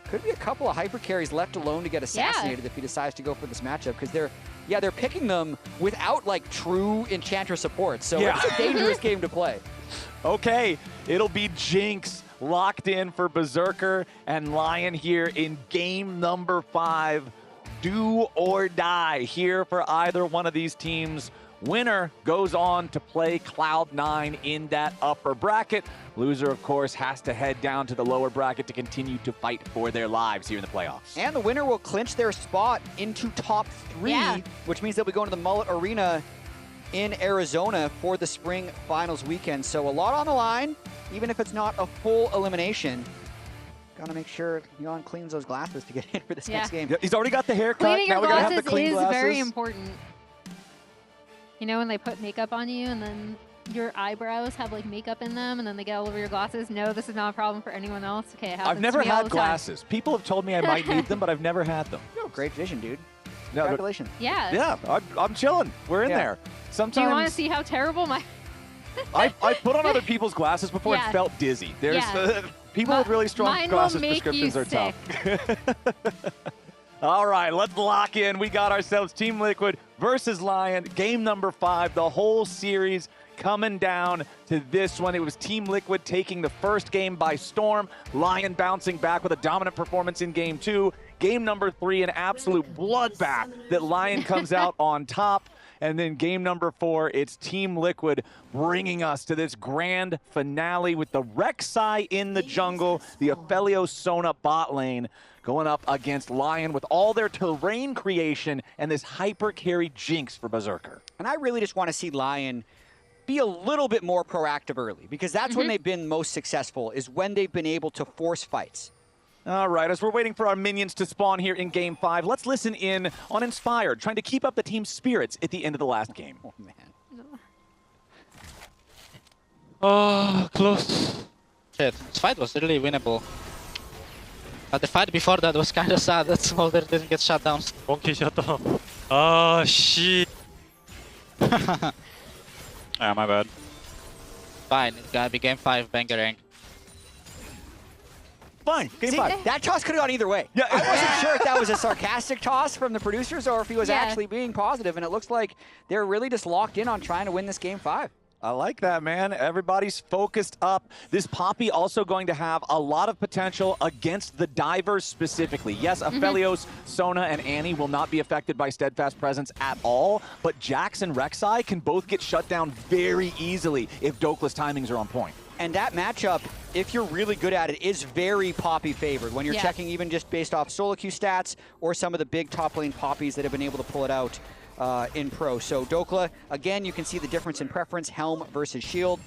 Could be a couple of hyper carries left alone to get assassinated if he decides to go for this matchup, because they're picking them without like true Enchantress support. So it's a dangerous game to play. Okay, it'll be Jinx locked in for Berserker and Lion here in game number 5. Do or die here for either one of these teams. Winner goes on to play Cloud9 in that upper bracket. Loser, of course, has to head down to the lower bracket to continue to fight for their lives here in the playoffs. And the winner will clinch their spot into top 3, which means they'll be going to the Mullet Arena in Arizona for the Spring Finals weekend. So a lot on the line, even if it's not a full elimination. Gotta make sure LYON cleans those glasses to get in for this next game. He's already got the haircut. Cleaning now your we're gonna have the glasses clean is glasses. very important. You know when they put makeup on you and then your eyebrows have like makeup in them and then they get all over your glasses? No, this is not a problem for anyone else. Okay, it happens I've never to me all had the time. glasses. People have told me I might need them, but I've never had them. Great vision, dude. No, Congratulations. Yeah. I'm chilling. We're in there. Sometimes Do you want to see how terrible my... I put on other people's glasses before and felt dizzy. There's people with really strong glasses prescriptions are tough. All right, let's lock in. We got ourselves Team Liquid versus Lion, game number 5. The whole series coming down to this one. It was Team Liquid taking the first game by storm. Lion bouncing back with a dominant performance in game 2. Game number 3, an absolute bloodbath that Lion comes out on top. And then game number 4, it's Team Liquid bringing us to this grand finale with the Rek'Sai in the jungle, the Aphelios Sona bot lane, going up against Lion with all their terrain creation and this hyper carry Jinx for Berserker. And I really just want to see Lion be a little bit more proactive early, because that's when they've been most successful, is when they've been able to force fights. All right, as we're waiting for our minions to spawn here in Game 5, let's listen in on Inspired, trying to keep up the team's spirits at the end of the last game. Oh, man. Oh, close. Shit, this fight was really winnable. But the fight before that was kind of sad that Smolder didn't get shut down. Monkey shut down. Ah, shit. My bad. Fine, it's gotta be game 5, Bangarang. Fine, game 5. That toss could have gone either way. Yeah. I wasn't sure if that was a sarcastic toss from the producers or if he was actually being positive, and it looks like they're really just locked in on trying to win this game 5. I like that, man. Everybody's focused up. This Poppy also going to have a lot of potential against the divers specifically. Yes, Aphelios, Sona, and Annie will not be affected by Steadfast Presence at all, but Jax and Rek'Sai can both get shut down very easily if Dokla's timings are on point. And that matchup, if you're really good at it, is very Poppy favored. When you're checking even just based off solo queue stats or some of the big top lane Poppies that have been able to pull it out in pro. So Dokla, again, you can see the difference in preference, Helm versus Shield.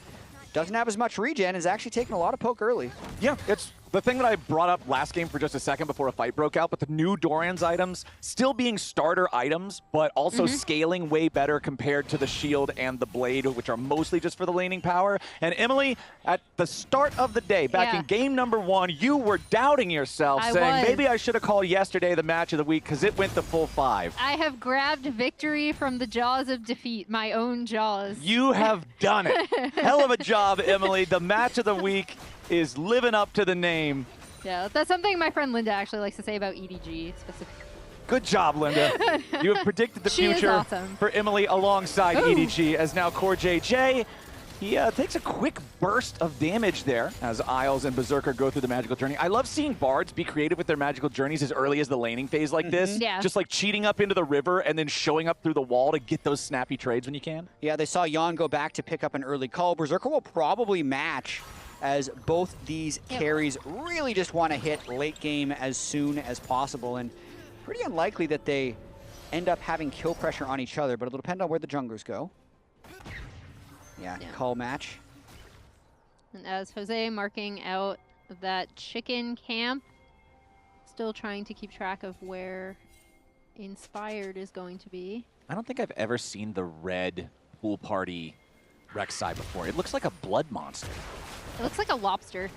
Doesn't have as much regen, is actually taking a lot of poke early. Yeah, it's the thing that I brought up last game for just a second before a fight broke out, but the new Doran's items still being starter items, but also scaling way better compared to the shield and the blade, which are mostly just for the laning power. And Emily, at the start of the day, back in game number 1, you were doubting yourself, saying maybe I should have called yesterday the match of the week because it went the full 5. I have grabbed victory from the jaws of defeat, my own jaws. You have done it. Hell of a job, Emily. The match of the week is living up to the name. Yeah, that's something my friend Linda actually likes to say about EDG specifically. Good job, Linda. You have predicted the future for Emily alongside EDG, as now Core JJ. He takes a quick burst of damage there as Isles and Berserker go through the magical journey. I love seeing Bards be creative with their magical journeys as early as the laning phase like this. Yeah. Just like cheating up into the river and then showing up through the wall to get those snappy trades when you can. Yeah, they saw LYON go back to pick up an early call. Berserker will probably match as both these carries really just want to hit late game as soon as possible. And pretty unlikely that they end up having kill pressure on each other, but it'll depend on where the junglers go. Yeah, call match. And as Jose marking out that chicken camp, still trying to keep track of where Inspired is going to be. I don't think I've ever seen the red pool party Rek'Sai before. It looks like a blood monster. It looks like a lobster.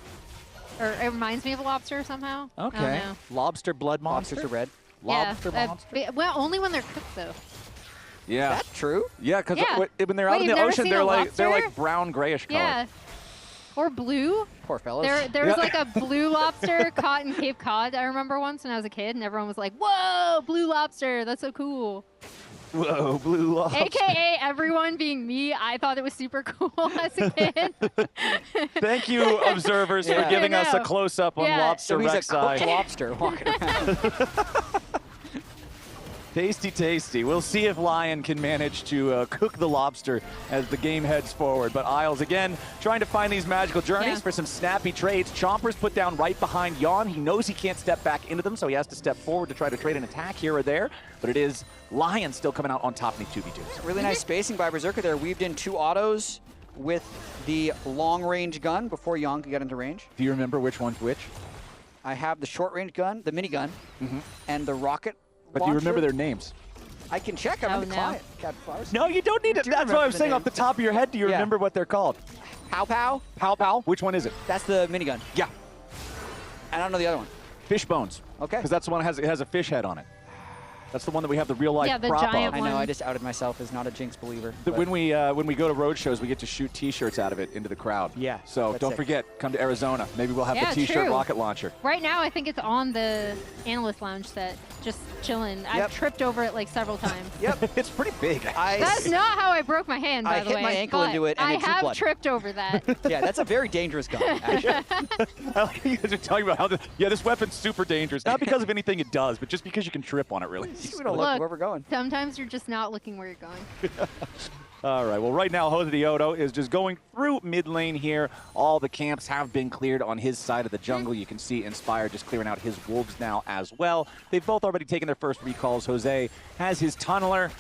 Or it reminds me of a lobster somehow. Okay. Lobster blood monster. Lobsters are red. Lobster monster? Well, only when they're cooked, though. Yeah. That's true? Yeah, because when they're out in the ocean, they're like brown grayish color. Yeah. Or blue. Poor fellas. There was like a blue lobster caught in Cape Cod, I remember once when I was a kid, and everyone was like, whoa, blue lobster, that's so cool. Whoa, blue lobster. AKA everyone being me, I thought it was super cool as a kid. Thank you, observers, for giving us a close-up on Lobster so he's Rek'Sai. a cooked lobster walking around. Tasty, tasty. We'll see if LYON can manage to cook the lobster as the game heads forward. But Isles, again, trying to find these magical journeys for some snappy trades. Chompers put down right behind LYON. He knows he can't step back into them, so he has to step forward to try to trade an attack here or there. But it is LYON still coming out on top in these 2v2s. Really nice spacing by Berserker there. Weaved in 2 autos with the long-range gun before LYON could get into range. Do you remember which one's which? I have the short-range gun, the minigun, and the rocket But do you remember their names? I can check. I'm in the client. Captain Flowers. No, you don't need it. That's what I'm saying. Off the top of your head, do you remember what they're called? Pow Pow? Pow Pow? Which one is it? That's the minigun. Yeah. I don't know the other one. Fish bones. Okay. Because that's the one that has a fish head on it. That's the one that we have the real life prop giant of. I know, I just outed myself as not a Jinx believer. When we go to road shows, we get to shoot T-shirts out of it into the crowd. Yeah. So don't forget, come to Arizona. Maybe we'll have the T-shirt rocket launcher. Right now, I think it's on the analyst lounge set, just chilling. I've tripped over it like several times. It's pretty big. That's not how I broke my hand, by the way. I hit my ankle into it, and I it drew have blood. tripped over that. Yeah, that's a very dangerous gun, actually. I like you guys are talking about how this weapon's super dangerous. Not because of anything it does, but just because you can trip on it really. We don't look where we're going. Sometimes you're just not looking where you're going. All right, well, right now, Jose Diodo is just going through mid lane here. All the camps have been cleared on his side of the jungle. You can see Inspired just clearing out his wolves now as well. They've both already taken their first recalls. Jose has his tunneler.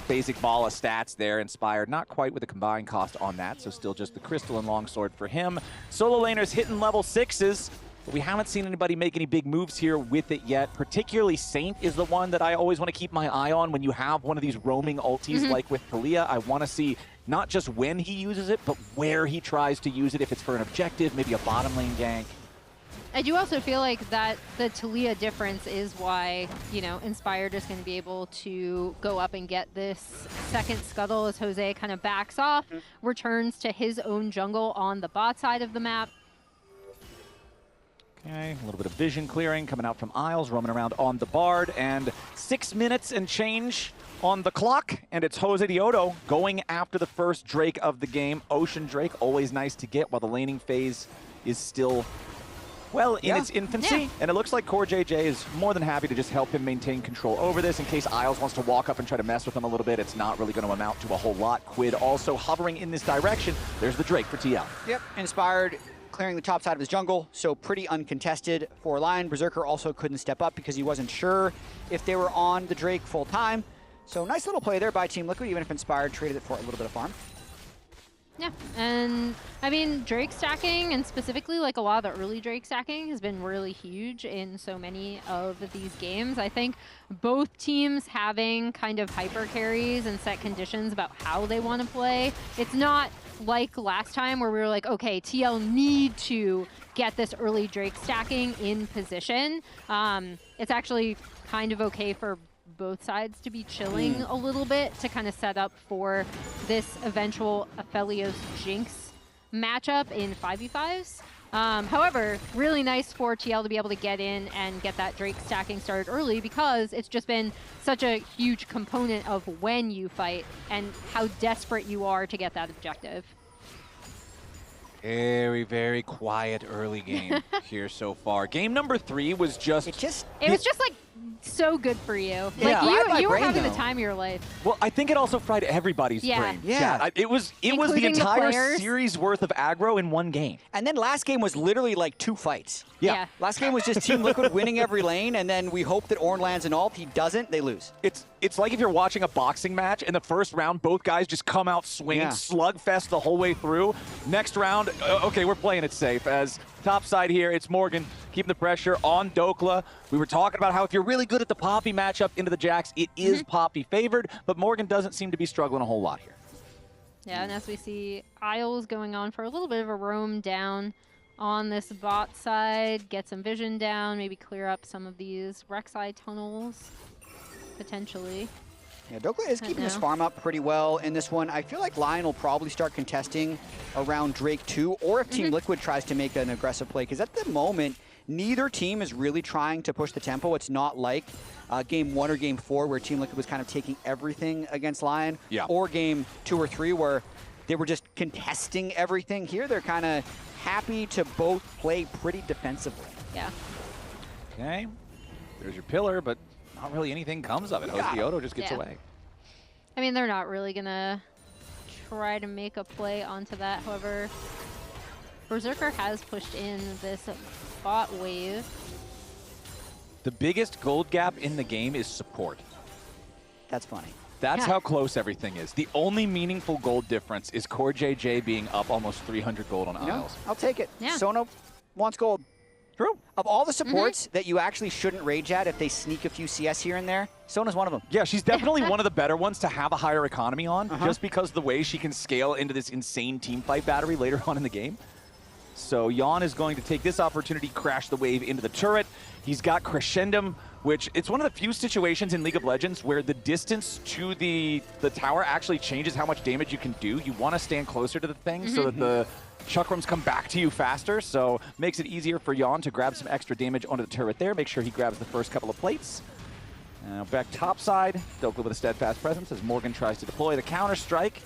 Basic ball of stats there. Inspired, not quite with a combined cost on that, so still just the crystal and longsword for him. Solo laners hitting level 6s. But we haven't seen anybody make any big moves here with it yet. Particularly Saint is the one that I always want to keep my eye on when you have one of these roaming ultis like with Taliyah. I want to see not just when he uses it, but where he tries to use it. If it's for an objective, maybe a bottom lane gank. I do also feel like that the Taliyah difference is why, you know, Inspired is going to be able to go up and get this second scuttle as Jose kind of backs off, returns to his own jungle on the bot side of the map. Okay, a little bit of vision clearing coming out from Isles, roaming around on the Bard, and 6 minutes and change on the clock, and it's Jose Diodo going after the first Drake of the game. Ocean Drake, always nice to get while the laning phase is still well in its infancy, and it looks like Core JJ is more than happy to just help him maintain control over this in case Isles wants to walk up and try to mess with him a little bit. It's not really going to amount to a whole lot. Quid also hovering in this direction. There's the Drake for TL. Yep, Inspired clearing the top side of his jungle, so pretty uncontested for LYON. Berserker also couldn't step up because he wasn't sure if they were on the Drake full time. So nice little play there by Team Liquid, even if Inspired traded it for a little bit of farm. Yeah, and I mean, Drake stacking, and specifically like a lot of the early Drake stacking has been really huge in so many of these games. I think both teams having kind of hyper carries and set conditions about how they want to play. It's not like last time where we were like, okay, TL need to get this early Drake stacking in position. It's actually kind of okay for both sides to be chilling a little bit to kind of set up for this eventual Aphelios Jinx matchup in 5v5s. However, really nice for TL to be able to get in and get that Drake stacking started early because it's just been such a huge component of when you fight and how desperate you are to get that objective. Very, very quiet early game here so far. Game number 3 was just... It was just like so good for you. Yeah. Like you were having the time of your life. Well, I think it also fried everybody's brain. Yeah. It was the entire series worth of aggro in one game. And then last game was literally like 2 fights. Yeah. Last game was just Team Liquid winning every lane, and then we hope that Ornn lands an ult. He doesn't, they lose. It's like if you're watching a boxing match, in the first round, both guys just come out swinging, slugfest the whole way through. Next round, okay, we're playing it safe. As top side here, it's Morgan keeping the pressure on Dokla. We were talking about how if you're really good at the Poppy matchup into the Jax, it is Poppy favored, but Morgan doesn't seem to be struggling a whole lot here. Yeah, and as we see Isles going on for a little bit of a roam down on this bot side, get some vision down, maybe clear up some of these Rek'Sai tunnels, potentially. Yeah, Dokla is keeping his farm up pretty well in this one. I feel like LYON will probably start contesting around Drake 2, or if Team Liquid tries to make an aggressive play, because at the moment, neither team is really trying to push the tempo. It's not like Game 1 or Game 4 where Team Liquid was kind of taking everything against LYON, or Game 2 or 3 where they were just contesting everything. Here, they're kind of happy to both play pretty defensively. Yeah. Okay, there's your pillar, but not really anything comes of it. Odo just gets away. I mean, they're not really going to try to make a play onto that. However, Berserker has pushed in this bot wave. The biggest gold gap in the game is support. That's funny. That's how close everything is. The only meaningful gold difference is Core JJ being up almost 300 gold on Isles. I'll take it. Sona wants gold. True. Of all the supports that you actually shouldn't rage at if they sneak a few CS here and there, Sona's one of them. Yeah, she's definitely one of the better ones to have a higher economy on, just because of the way she can scale into this insane team fight battery later on in the game. So LYON is going to take this opportunity, crash the wave into the turret. He's got Crescendum, which it's one of the few situations in League of Legends where the distance to the tower actually changes how much damage you can do. You want to stand closer to the thing so that the chakrams come back to you faster, so makes it easier for LYON to grab some extra damage onto the turret there. Make sure he grabs the first couple of plates. Now back topside, Dokla with a steadfast presence as Morgan tries to deploy the counter-strike.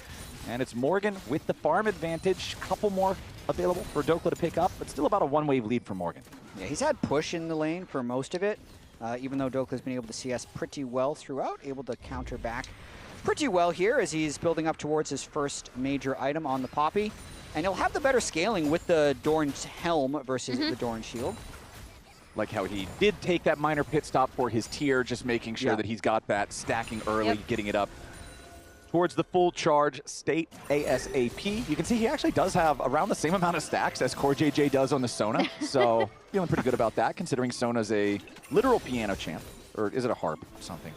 And it's Morgan with the farm advantage. Couple more available for Dokla to pick up, but still about a one-wave lead for Morgan. Yeah, he's had push in the lane for most of it, even though Dokla's been able to CS pretty well throughout, able to counter back pretty well here as he's building up towards his first major item on the Poppy. And he'll have the better scaling with the Doran's Helm versus the Doran Shield. Like how he did take that minor pit stop for his tier, just making sure that he's got that stacking early, getting it up towards the full charge state ASAP. You can see he actually does have around the same amount of stacks as Core JJ does on the Sona. So feeling pretty good about that, considering Sona's a literal piano champ. Or is it a harp or something?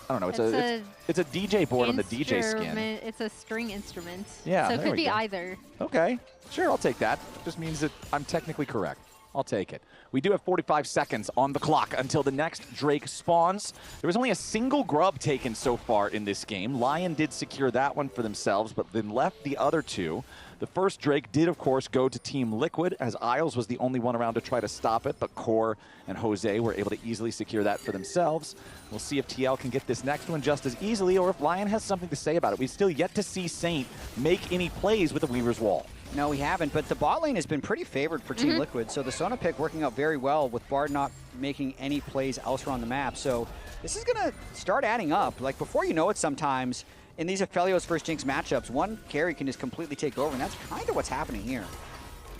I don't know. It's a DJ board on the DJ skin. It's a string instrument. Yeah, so it could be either. Okay, sure, I'll take that. It just means that I'm technically correct. I'll take it. We do have 45 seconds on the clock until the next Drake spawns. There was only a single grub taken so far in this game. LYON did secure that one for themselves, but then left the other two. The first Drake did, of course, go to Team Liquid, as Isles was the only one around to try to stop it, but Core and Jose were able to easily secure that for themselves. We'll see if TL can get this next one just as easily, or if LYON has something to say about it. We've still yet to see Saint make any plays with the Weaver's Wall. No, we haven't, but the bot lane has been pretty favored for Team Liquid, so the Sona pick working out very well with Bard not making any plays elsewhere on the map. So this is going to start adding up. Like, before you know it sometimes, in these Aphelios versus Jinx matchups, one carry can just completely take over, and that's kind of what's happening here.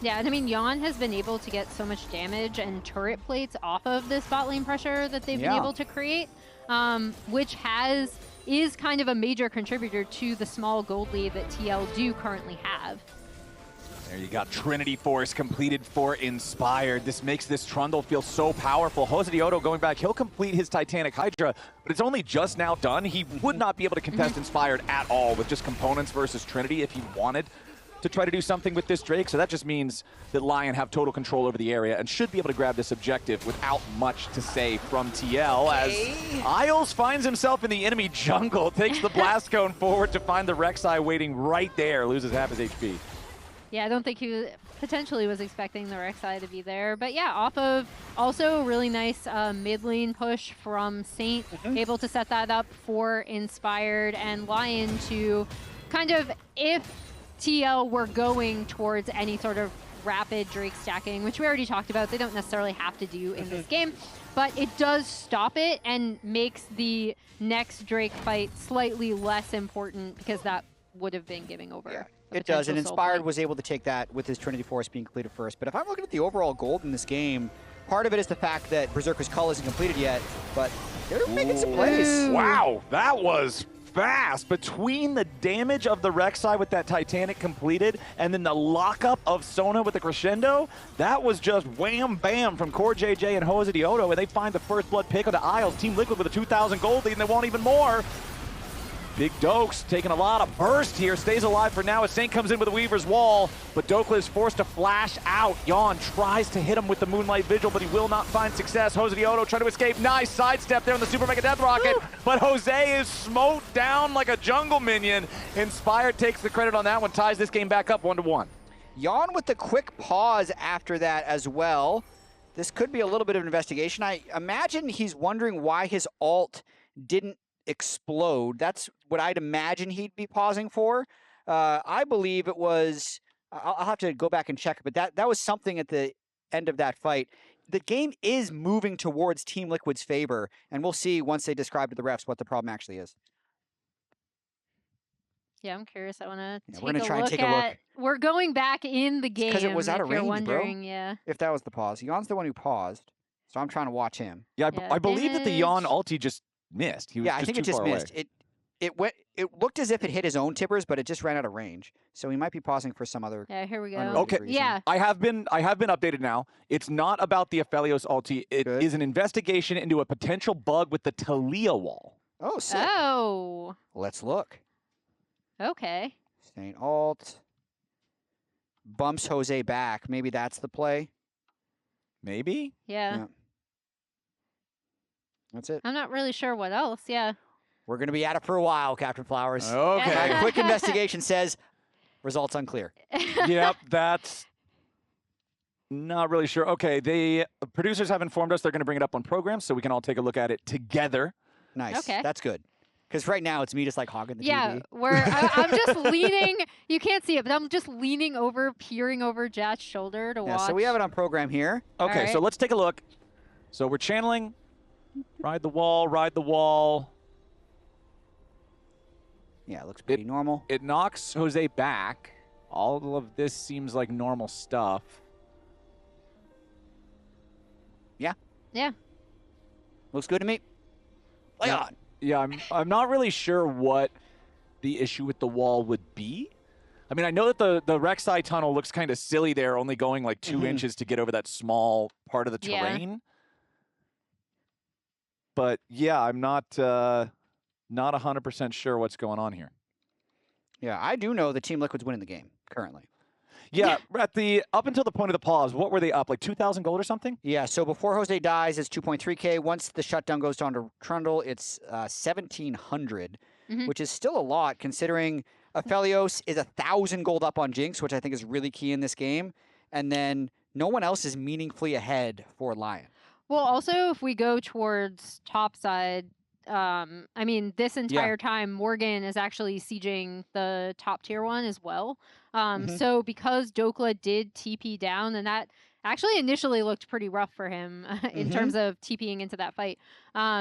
Yeah, and I mean, LYON has been able to get so much damage and turret plates off of this bot lane pressure that they've been able to create, which is kind of a major contributor to the small gold lead that TL do currently have. There you got Trinity Force completed for Inspired. This makes this Trundle feel so powerful. Josedioto going back, he'll complete his Titanic Hydra, but it's only just now done. He would not be able to contest Inspired at all with just components versus Trinity if he wanted to try to do something with this Drake. So that just means that LYON have total control over the area and should be able to grab this objective without much to say from TL as Isles finds himself in the enemy jungle, takes the Blast Cone forward to find the Rek'Sai waiting right there, loses half his HP. Yeah, I don't think he potentially was expecting the Rek'Sai to be there. But yeah, off of also a really nice mid lane push from Saint, able to set that up for Inspired and LYON to kind of, if TL were going towards any sort of rapid Drake stacking, which we already talked about, they don't necessarily have to do in this game, but it does stop it and makes the next Drake fight slightly less important because that would have been giving over. Yeah. It does, and Inspired was able to take that with his Trinity Force being completed first. But if I'm looking at the overall gold in this game, part of it is the fact that Berserker's Cull isn't completed yet, but they're making some plays. Wow, that was fast. Between the damage of the Rek'Sai with that Titanic completed and then the lockup of Sona with the Crescendo, that was just wham bam from Core JJ and Josedioto, and they find the first blood pick of the Isles. Team Liquid with a 2,000 gold lead, and they want even more. Big Dokes taking a lot of burst here, stays alive for now as Saint comes in with a Weaver's Wall, but Dokla is forced to flash out. LYON tries to hit him with the Moonlight Vigil, but he will not find success. Josedioto trying to escape. Nice sidestep there on the Super Mega Death Rocket, but Jose is smote down like a jungle minion. Inspired takes the credit on that one, ties this game back up 1-1. LYON with the quick pause after that as well. This could be a little bit of an investigation. I imagine he's wondering why his ult didn't explode. That's what I'd imagine he'd be pausing for. I believe it was, I'll have to go back and check, but that was something at the end of that fight. The game is moving towards Team Liquid's favor, and we'll see once they describe to the refs what the problem actually is. Yeah, I'm curious. I want to we're gonna try and take a look. We're going back in the game. Because it was out of range, bro. Yeah. If that was the pause. LYON's the one who paused, so I'm trying to watch him. Yeah, I believe that the LYON ulti just missed. He was I think it just missed. It looked as if it hit his own tippers, but it just ran out of range. So he might be pausing for some other. Yeah, here we go. Okay. Reason. Yeah. I have been updated now. It's not about the Aphelios ulti. It is an investigation into a potential bug with the TLAW wall. Oh, sick. Oh. Let's look. Okay. Saint alt. Bumps Jose back. Maybe that's the play. Maybe? Yeah. That's it. I'm not really sure what else. Yeah. We're going to be at it for a while, Captain Flowers. Okay. My quick investigation says results unclear. Yep, that's not really sure. Okay, the producers have informed us they're going to bring it up on programs so we can all take a look at it together. Nice. Okay. That's good. Because right now it's me just like hogging the TV. Yeah, I'm just leaning. You can't see it, but I'm just leaning over, peering over Jat's shoulder to watch. So we have it on program here. Okay, so let's take a look. So we're channeling. Ride the wall, ride the wall. Yeah, it looks pretty normal. It knocks Jose back. All of this seems like normal stuff. Yeah. Yeah. Looks good to me. Play on. Yeah, I'm not really sure what the issue with the wall would be. I mean, I know that the Rek'Sai tunnel looks kind of silly there, only going like 2 inches to get over that small part of the terrain. But yeah, I'm not 100% sure what's going on here. Yeah, I do know the Team Liquid's winning the game currently. Yeah, up until the point of the pause, what were they up? Like 2,000 gold or something? Yeah, so before Jose dies, it's 2.3K. Once the shutdown goes down to Trundle, it's 1,700, which is still a lot considering Aphelios is 1,000 gold up on Jinx, which I think is really key in this game. And then no one else is meaningfully ahead for LYON. Well, also, if we go towards top side, I mean, this entire time, Morgan is actually sieging the top tier one as well. So because Dokla did TP down, and that actually initially looked pretty rough for him in terms of TPing into that fight,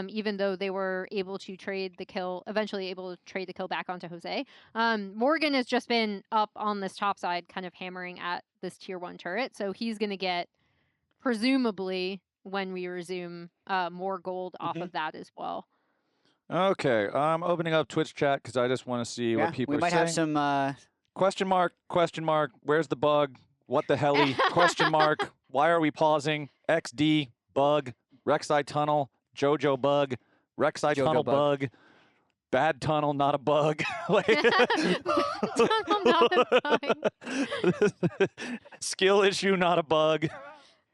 even though they were able to trade the kill, eventually able to trade the kill back onto Jose. Morgan has just been up on this top side, kind of hammering at this tier 1 turret, so he's going to get, presumably, when we resume, more gold off of that as well. Okay, I'm opening up Twitch chat because I just want to see what people are saying. We might have some... Question mark, where's the bug? What the helly? Question mark, why are we pausing? XD, bug, Rek'Sai tunnel, Jojo bug, Rek'Sai tunnel bug, bad tunnel, not a bug. Tunnel, not a bug. Skill issue, not a bug.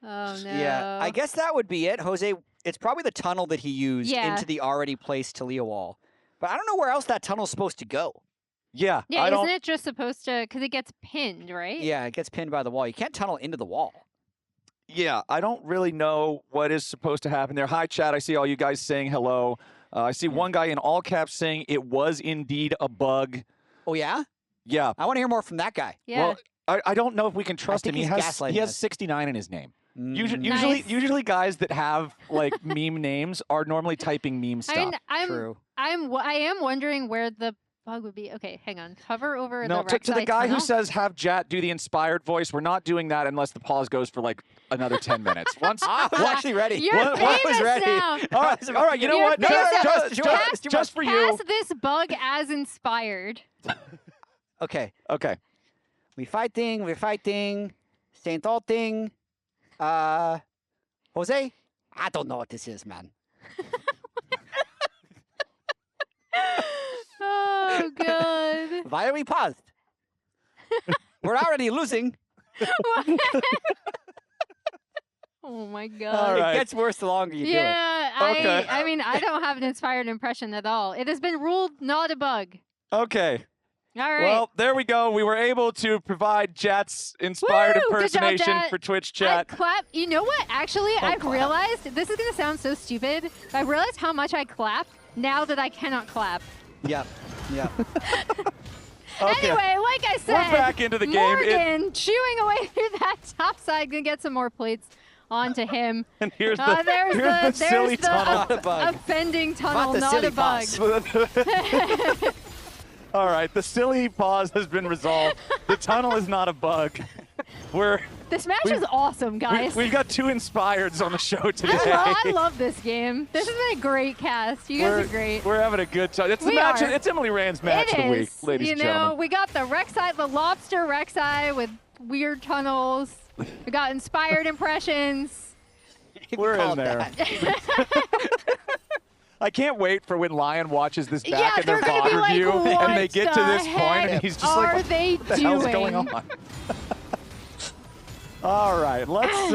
Oh, no. Yeah, I guess that would be it. Jose, it's probably the tunnel that he used Yeah. into the already placed TLAW wall. But I don't know where else that tunnel's supposed to go. Yeah, Yeah, isn't it just supposed to, because it gets pinned, right? Yeah, it gets pinned by the wall. You can't tunnel into the wall. Yeah, I don't really know what is supposed to happen there. Hi, chat. I see all you guys saying hello. I see one guy in all caps saying it was indeed a bug. Oh, yeah? Yeah. I want to hear more from that guy. Yeah. Well, I don't know if we can trust him. think He he's has gaslighting us. 69 in his name. Nice. Usually guys that have like meme names are normally typing meme stuff. I am wondering where the bug would be. Okay, hang on. Hover over No, the to the Rek'Sai guy who tunnel. says have Jat do the inspired voice, we're not doing that unless the pause goes for like another 10 minutes. Once I was actually ready. You're I famous was ready. now. all right, you know You're what? famous. Just for you. Pass this bug as inspired. Okay. Okay. We're fighting. Saint all thing. Jose? I don't know what this is, man. Oh, God. Why are we paused? We're already losing. Oh, my God. It gets worse the longer you do it. Yeah, Okay. I mean, I don't have an inspired impression at all. It has been ruled not a bug. Okay. All right. Well, there we go. We were able to provide Jat's inspired Woo! Good job, impersonation Jat. for Twitch I chat. clap. You know what? Actually, I've realized, this is going to sound so stupid, but I realized how much I clap now that I cannot clap. Yep. Okay. Anyway, like I said, We're back into the game. Morgan chewing away through that top side, gonna get some more plates onto him. And here's There's the silly tunnel. offending tunnel, the not silly a bug. pause. All right, the silly pause has been resolved. The tunnel is not a bug. This match is awesome, guys. We've got 2 inspireds on the show today. I love this game. This has been a great cast. You guys are great. We're having a good time. It's the We match. are. It's Emily Rand's match of the week, ladies and gentlemen. We got the Rek'Sai, the lobster Rek'Sai with weird tunnels. We got inspired impressions. We're in there. I can't wait for when Lion watches this back in their they're gonna VOD be like, review "What and they get to the this point and he's just are like, they what the hell's doing?" going on? All right, let's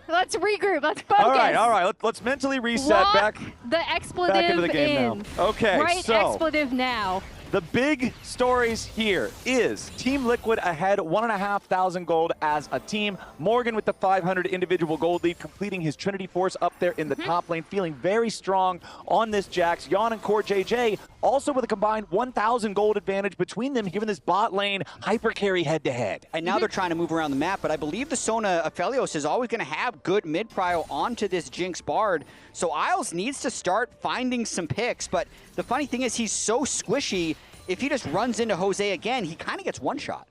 Let's regroup. Let's focus. all right. Let's mentally reset Lock back the expletive back into the game in. now. Okay, Right so expletive now. the big stories here is Team Liquid ahead 1,500 gold as a team. Morgan with the 500 individual gold lead, completing his Trinity Force up there in the top lane, feeling very strong on this Jax. LYON and Core JJ also with a combined 1,000 gold advantage between them, given this bot lane hyper carry head-to-head. And now they're trying to move around the map, but I believe the Sona Aphelios is always going to have good mid-prio onto this Jinx Bard. So Isles needs to start finding some picks, but the funny thing is he's so squishy, if he just runs into Jose again, he kind of gets one shot.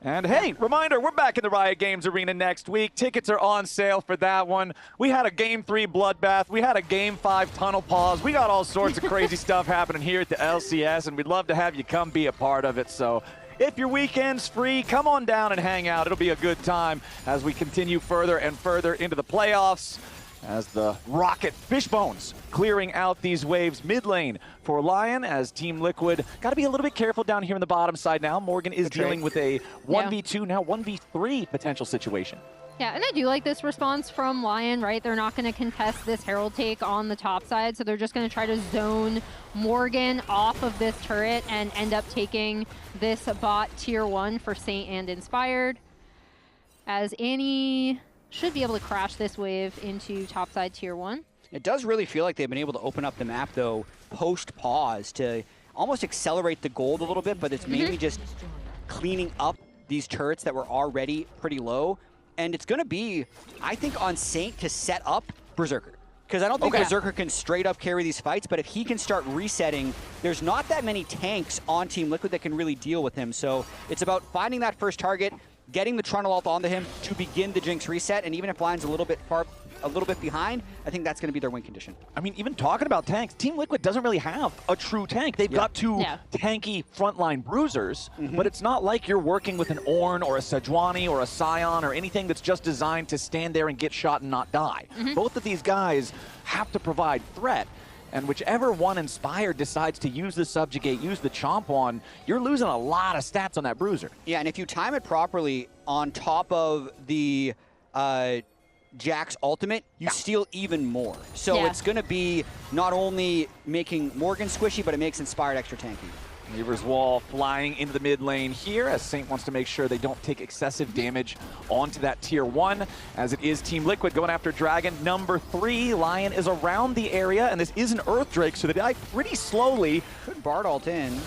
And hey, reminder, we're back in the Riot Games Arena next week. Tickets are on sale for that one. We had a Game 3 bloodbath. We had a Game 5 tunnel pause. We got all sorts of crazy stuff happening here at the LCS, and we'd love to have you come be a part of it. So if your weekend's free, come on down and hang out. It'll be a good time as we continue further and further into the playoffs. As the Rocket Fishbones clearing out these waves mid lane for LYON, as Team Liquid got to be a little bit careful down here on the bottom side now. Morgan is dealing with a 1v2, now 1v3 potential situation. Yeah, and I do like this response from LYON, right? They're not going to contest this Herald take on the top side, so they're just going to try to zone Morgan off of this turret and end up taking this bot tier 1 for Saint and Inspired. As Annie should be able to crash this wave into topside tier 1. It does really feel like they've been able to open up the map, though, post-pause to almost accelerate the gold a little bit, but it's mainly just cleaning up these turrets that were already pretty low. And it's going to be, I think, on Saint to set up Berserker. Because I don't think Berserker can straight up carry these fights, but if he can start resetting, there's not that many tanks on Team Liquid that can really deal with him. So it's about finding that first target, getting the Trundle ult onto him to begin the Jinx reset, and even if Lion's a little bit behind, I think that's going to be their win condition. I mean, even talking about tanks, Team Liquid doesn't really have a true tank. They've got two tanky frontline bruisers, but it's not like you're working with an Ornn or a Sejuani or a Sion or anything that's just designed to stand there and get shot and not die. Both of these guys have to provide threat. And whichever one Inspired decides to use the Subjugate, use the Chomp on, you're losing a lot of stats on that Bruiser. Yeah, and if you time it properly on top of the Jack's ultimate, you steal even more. So it's going to be not only making Morgan squishy, but it makes Inspired extra tanky. Reaver's Wall flying into the mid lane here as Saint wants to make sure they don't take excessive damage onto that tier 1, as it is Team Liquid going after Dragon number 3. Lion is around the area, and this is an Earth Drake, so they die pretty slowly. Good Bard ult in.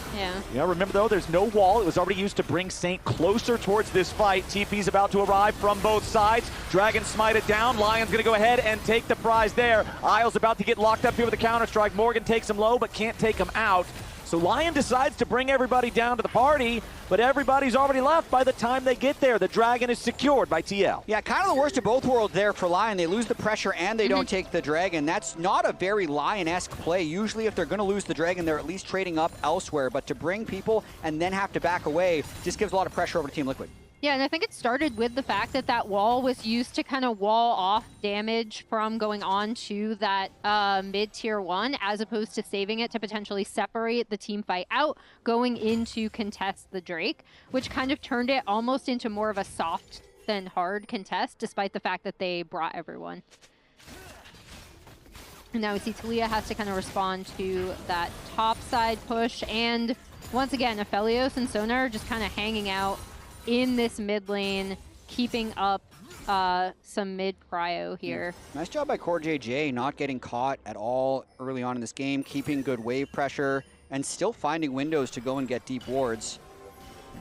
Yeah, remember though, there's no wall. It was already used to bring Saint closer towards this fight. TP's about to arrive from both sides. Dragon smite it down. Lion's going to go ahead and take the prize there. Isle's about to get locked up here with a counter-strike. Morgan takes him low, but can't take him out. So Lion decides to bring everybody down to the party, but everybody's already left by the time they get there. The Dragon is secured by TL. Yeah, kind of the worst of both worlds there for Lion. They lose the pressure and they don't take the Dragon. That's not a very Lion-esque play. Usually if they're going to lose the Dragon, they're at least trading up elsewhere. But to bring people and then have to back away just gives a lot of pressure over to Team Liquid. Yeah, and I think it started with the fact that that wall was used to kind of wall off damage from going on to that mid-tier 1, as opposed to saving it to potentially separate the team fight out, going into contest the Drake, which kind of turned it almost into more of a soft than hard contest, despite the fact that they brought everyone. And now we see TLAW has to kind of respond to that top side push, and once again, Aphelios and Sona are just kind of hanging out in this mid lane, keeping up some mid prio here. Nice job by Core JJ not getting caught at all early on in this game, keeping good wave pressure, and still finding windows to go and get deep wards.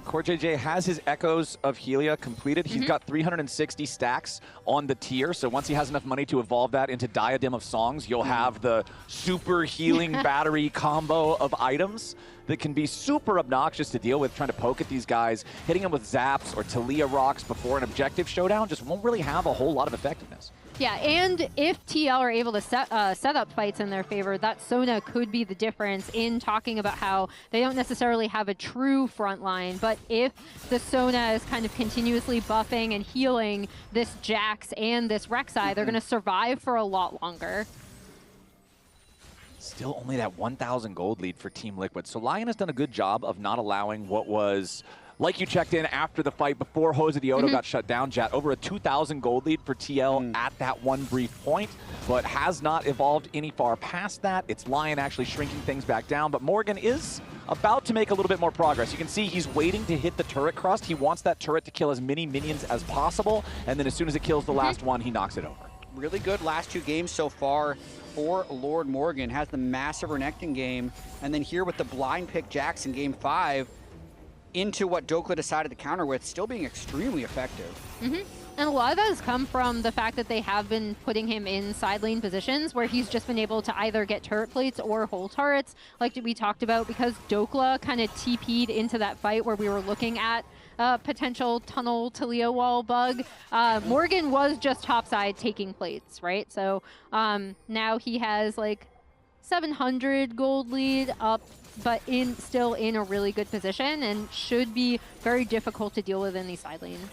Core JJ has his Echoes of Helia completed. He's got 360 stacks on the tier, so once he has enough money to evolve that into Diadem of Songs, you'll have the super healing battery combo of items that can be super obnoxious to deal with. Trying to poke at these guys, hitting them with zaps or TLAW rocks before an objective showdown just won't really have a whole lot of effectiveness. Yeah, and if TL are able to set up fights in their favor, that Sona could be the difference in talking about how they don't necessarily have a true front line, but if the Sona is kind of continuously buffing and healing this Jax and this Rek'Sai, they're going to survive for a lot longer. Still only that 1,000 gold lead for Team Liquid. So Lion has done a good job of not allowing what was, like you checked in after the fight before Jose Dioto got shut down, Jat, over a 2,000 gold lead for TL at that one brief point, but has not evolved any far past that. It's Lion actually shrinking things back down, but Morgan is about to make a little bit more progress. You can see he's waiting to hit the turret crust. He wants that turret to kill as many minions as possible, and then as soon as it kills the last one, he knocks it over. Really good last 2 games so far for Lord Morgan. Has the massive Renekton game, and then here with the blind pick Jax in game 5 into what Dokla decided to counter with, still being extremely effective. And a lot of that has come from the fact that they have been putting him in side lane positions where he's just been able to either get turret plates or hold turrets, like we talked about, because Dokla kind of TP'd into that fight where we were looking at potential tunnel TLAW wall bug. Morgan was just topside taking plates, right? So now he has like 700 gold lead up, but still in a really good position and should be very difficult to deal with in these side lanes.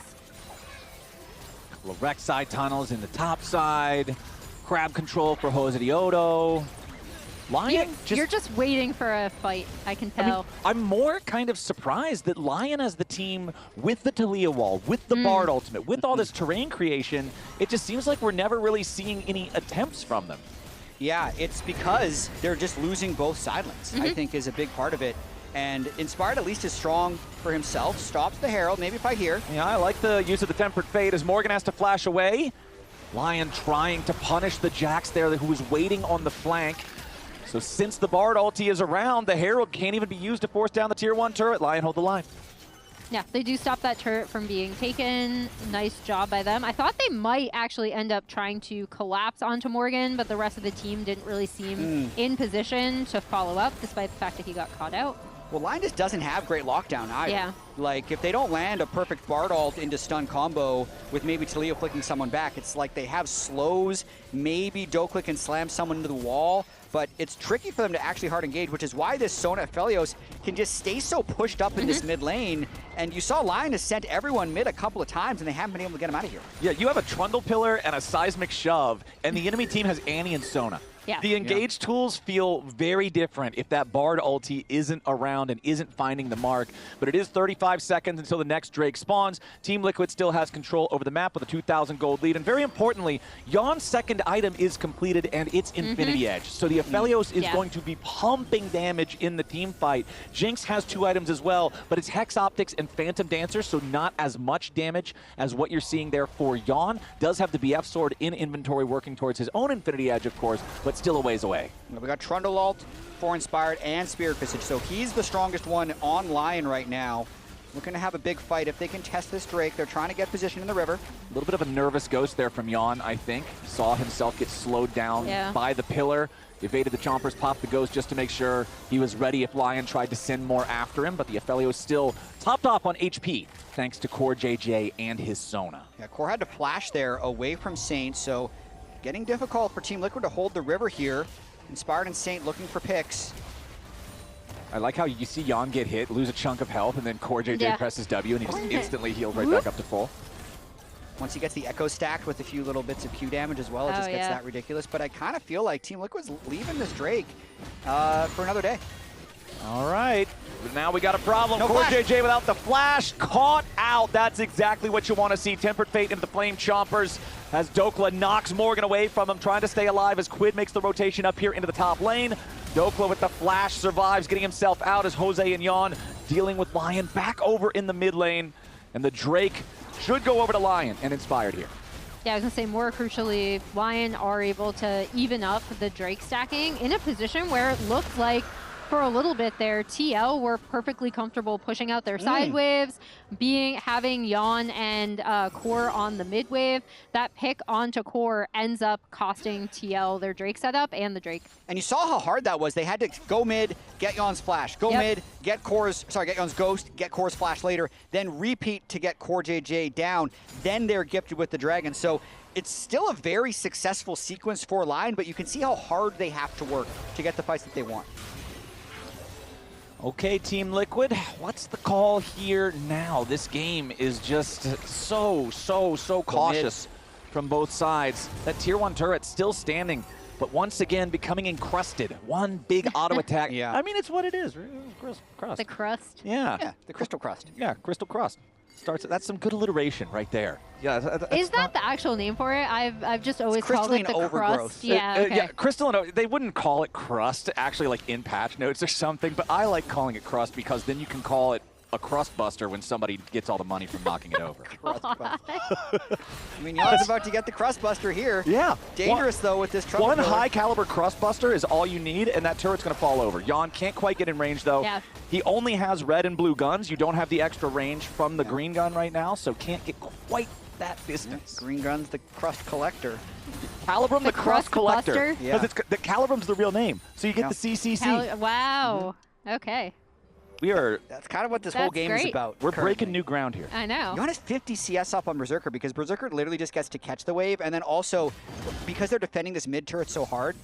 Couple of Rek'Sai tunnels in the top side, crab control for Jose Dioto. Lion you're just waiting for a fight, I can tell. I mean, I'm more kind of surprised that Lion as the team with the TLAW wall, with the Bard ultimate, with all this terrain creation, it just seems like we're never really seeing any attempts from them. Yeah, it's because they're just losing both side lanes, I think is a big part of it. And Inspired at least is strong for himself, stops the Herald, maybe fight here. Yeah, I like the use of the Tempered Fate as Morgan has to flash away. Lion trying to punish the Jax there who was waiting on the flank. So since the Bard ulti is around, the Herald can't even be used to force down the tier 1 turret. Lion hold the line. Yeah, they do stop that turret from being taken. Nice job by them. I thought they might actually end up trying to collapse onto Morgan, but the rest of the team didn't really seem in position to follow up, despite the fact that he got caught out. Well, LYON just doesn't have great lockdown either. Yeah. Like, if they don't land a perfect Bard ult into stun combo with maybe TLAW flicking someone back, it's like they have slows, maybe Dokla can slam someone into the wall, but it's tricky for them to actually hard engage, which is why this Sona Aphelios can just stay so pushed up in this mid lane. And you saw LYON has sent everyone mid a couple of times, and they haven't been able to get him out of here. Yeah, you have a Trundle Pillar and a Seismic Shove, and the enemy team has Annie and Sona. Yeah. The engage tools feel very different if that Bard ulti isn't around and isn't finding the mark. But it is 35 seconds until the next Drake spawns. Team Liquid still has control over the map with a 2,000 gold lead. And very importantly, Yon's second item is completed and it's Infinity Edge. So the Aphelios is going to be pumping damage in the team fight. Jinx has 2 items as well, but it's Hex Optics and Phantom Dancer, so not as much damage as what you're seeing there for Yon. Does have the BF sword in inventory working towards his own Infinity Edge, of course, but still a ways away. We got Trundle ult, 4 Inspired, and Spirit Visage, so he's the strongest one on LYON right now. Looking to have a big fight if they can test this Drake. They're trying to get position in the river. A little bit of a nervous ghost there from Yon, I think. Saw himself get slowed down by the pillar. Evaded the Chompers, popped the ghost just to make sure he was ready if LYON tried to send more after him, but the Aphelios still topped off on HP thanks to Core JJ and his Sona. Yeah, Core had to flash there away from Saint, so getting difficult for Team Liquid to hold the river here. Inspired and Saint looking for picks. I like how you see Yon get hit, lose a chunk of health, and then Core JJ presses W, and he just instantly heals right back up to full. Once he gets the Echo stacked with a few little bits of Q damage as well, it just gets that ridiculous. But I kind of feel like Team Liquid's leaving this Drake for another day. All right. Now we got a problem. No Core flash. JJ without the flash, caught out. That's exactly what you want to see. Tempered Fate into the Flame Chompers as Dokla knocks Morgan away from him, trying to stay alive as Quid makes the rotation up here into the top lane. Dokla with the flash survives, getting himself out as Jose and Yon dealing with LYON back over in the mid lane. And the Drake should go over to LYON and Inspired here. Yeah, I was going to say, more crucially, LYON are able to even up the Drake stacking in a position where it looked like for a little bit there, TL were perfectly comfortable pushing out their side waves, having Yon and Core on the mid wave. That pick onto Core ends up costing TL their Drake setup and the Drake. And you saw how hard that was. They had to go mid, get Yon's flash, go mid, get Yon's ghost, get Core's flash later, then repeat to get Core JJ down. Then they're gifted with the dragon. So it's still a very successful sequence for LYON, but you can see how hard they have to work to get the fights that they want. Okay, Team Liquid, what's the call here now? This game is just so cautious from both sides. That tier 1 turret still standing, but once again becoming encrusted. One big auto attack. Yeah. I mean, it's what it is. Crust. The crust. Yeah, the crystal crust. Yeah, crystal crust. That's some good alliteration right there. Yeah, is that the actual name for it? I've just always called it the overgrowth. crust. Yeah, okay. Yeah, crystalline. They wouldn't call it crust, actually, like in patch notes or something. But I like calling it crust because then you can call it a crust buster when somebody gets all the money from knocking it over. I mean, Yon's about to get the crust buster here. Yeah. Dangerous though with this trouble. One high caliber crust buster is all you need, and that turret's going to fall over. Yon can't quite get in range though. Yeah. He only has red and blue guns. You don't have the extra range from the green gun right now, so can't get quite that distance. Green gun's the crust collector. Calibrum the crust collector. Buster? Because the Calibrum's the real name, so you get the CCC. Wow. Okay. That's kind of what this whole game is about. We're breaking new ground here. I know. Yon has 50 CS up on Berserker because Berserker literally just gets to catch the wave, and then also because they're defending this mid turret so hard,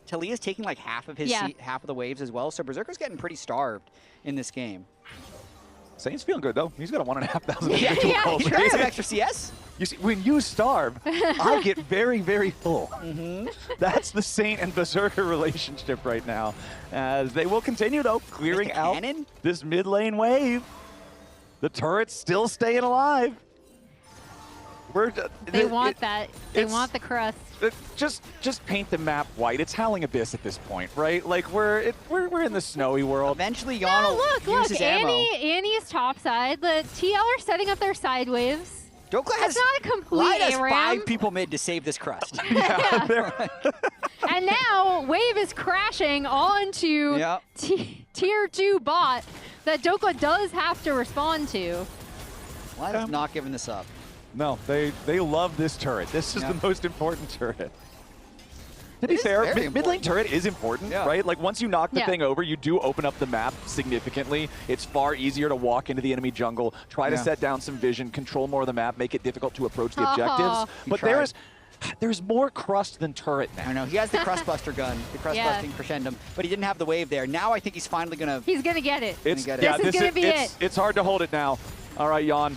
Talia's taking like half of his half of the waves as well. So Berserker's getting pretty starved in this game. Saint's feeling good though. He's got a 1,500. Yeah, he's trying to have extra CS. You see, when you starve, I get very, very full. That's the Saint and Berserker relationship right now. As they will continue, though, clearing out this mid lane wave. The turret's still staying alive. They want that. They want the crust. Just paint the map white. It's Howling Abyss at this point, right? Like we're in the snowy world. Eventually, Yon will use his ammo. Annie's top side. The TL are setting up their side waves. Dokla has not a complete ARAM. 5 people mid to save this crust. And now Wave is crashing onto tier 2 bot that Dokla does have to respond to. Lion's not giving this up. No, they love this turret. This is the most important turret. To be fair, mid lane turret is important, right? Like once you knock the thing over, you do open up the map significantly. It's far easier to walk into the enemy jungle, try to set down some vision, control more of the map, make it difficult to approach the objectives. But there's more crust than turret now. I know, he has the crust buster gun, the crust busting crescendum, but he didn't have the wave there. Now I think he's finally gonna... He's gonna get it. This is gonna be it. It's hard to hold it now. All right, LYON.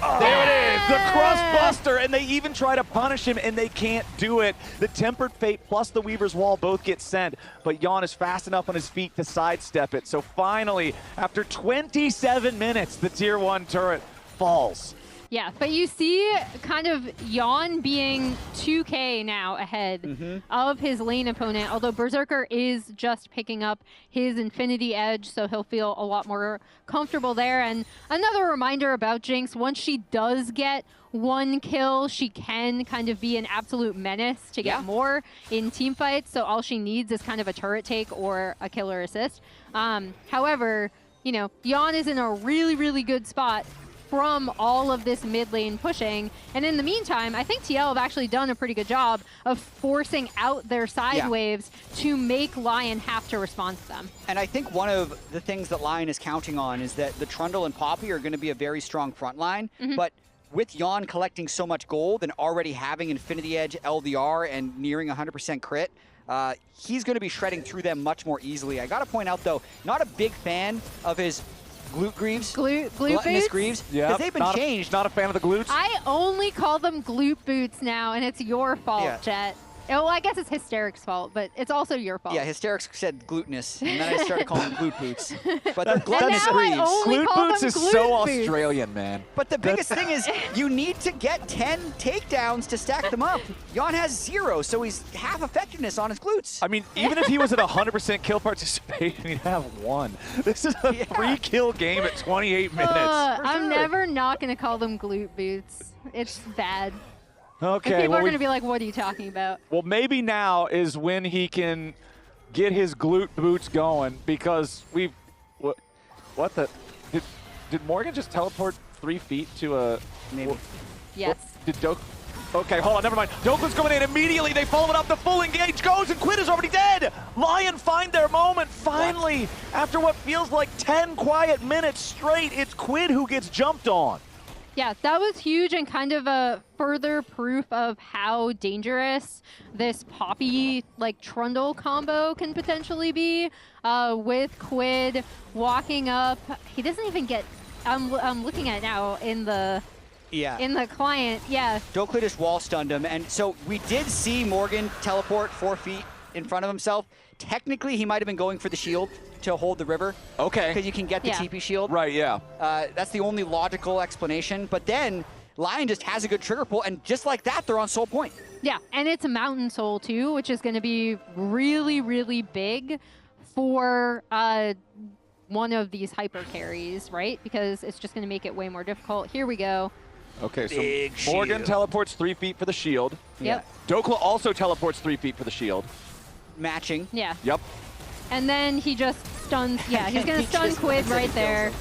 There it is, the Crust Buster, and they even try to punish him, and they can't do it. The Tempered Fate plus the Weaver's Wall both get sent, but LYON is fast enough on his feet to sidestep it. So finally, after 27 minutes, the Tier 1 turret falls. Yeah, but you see kind of LYON being 2K now ahead of his lane opponent, although Berserker is just picking up his Infinity Edge, so he'll feel a lot more comfortable there. And another reminder about Jinx, once she does get 1 kill, she can kind of be an absolute menace to get more in team fights, so all she needs is kind of a turret take or a killer assist. However, you know, LYON is in a really, really good spot from all of this mid lane pushing. And in the meantime, I think TL have actually done a pretty good job of forcing out their side waves to make LYON have to respond to them. And I think one of the things that LYON is counting on is that the Trundle and Poppy are going to be a very strong front line, but with LYON collecting so much gold and already having Infinity Edge, LDR, and nearing 100% crit, he's going to be shredding through them much more easily. I got to point out, though, not a big fan of his glute greaves. Gluttonous greaves. Yeah, because they've been changed. Not a fan of the glutes. I only call them glute boots now, and it's your fault, Jet. Well, I guess it's Hysteric's fault, but it's also your fault. Yeah, Hysterics said glutinous, and then I started calling them glute boots. But they're gluttonous greaves. Glute boots is so Australian, man. But the biggest thing is you need to get 10 takedowns to stack them up. LYON has 0, so he's half effectiveness on his glutes. I mean, even if he was at 100% kill participation, he'd have 1. This is a 3-kill game at 28 minutes. I'm never not going to call them glute boots. It's bad. Okay, and people are going to be like, what are you talking about? Well, maybe now is when he can get his glute boots going, because we've... What the... Did Morgan just teleport 3 feet to a... Maybe. Yes. Did Okay, hold on, never mind. Dokla's coming in immediately. They follow it up. The full engage goes, and Quid is already dead. LYON find their moment. Finally, after what feels like 10 quiet minutes straight, it's Quid who gets jumped on. Yeah, that was huge and kind of a further proof of how dangerous this Poppy like Trundle combo can potentially be. With Quid walking up, he doesn't even get. I'm looking at it now in the client. Yeah. Dokla just wall stunned him, and so we did see Morgan teleport 4 feet in front of himself. Technically, he might have been going for the shield to hold the river. Okay. Because you can get the TP shield. Right, yeah. That's the only logical explanation. But then LYON just has a good trigger pull, and just like that, they're on soul point. Yeah, and it's a Mountain Soul too, which is going to be really, really big for one of these hyper carries, right? Because it's just going to make it way more difficult. Here we go. Okay, so Morgan teleports 3 feet for the shield. Yep. Dokla also teleports 3 feet for the shield. Matching. Yeah. Yep. And then he just stuns. Yeah, he's going to stun Quid right there.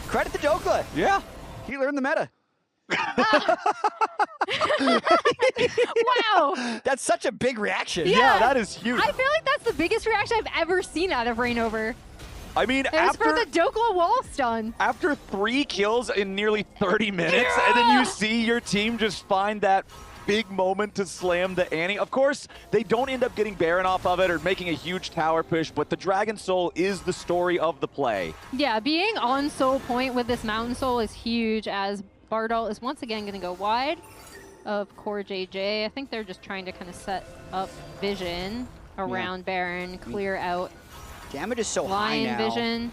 Credit to Dokla. Yeah. He learned the meta. Wow. That's such a big reaction. Yeah, that is huge. I feel like that's the biggest reaction I've ever seen out of Reignover. I mean, it was for the Dokla wall stun. After 3 kills in nearly 30 minutes, and then you see your team just find that big moment to slam the Annie. Of course, they don't end up getting Baron off of it or making a huge tower push, but the Dragon Soul is the story of the play. Yeah, being on soul point with this Mountain Soul is huge, as Bardal is once again going to go wide of Core JJ. I think they're just trying to kind of set up vision around Baron, clear out damage is so high now vision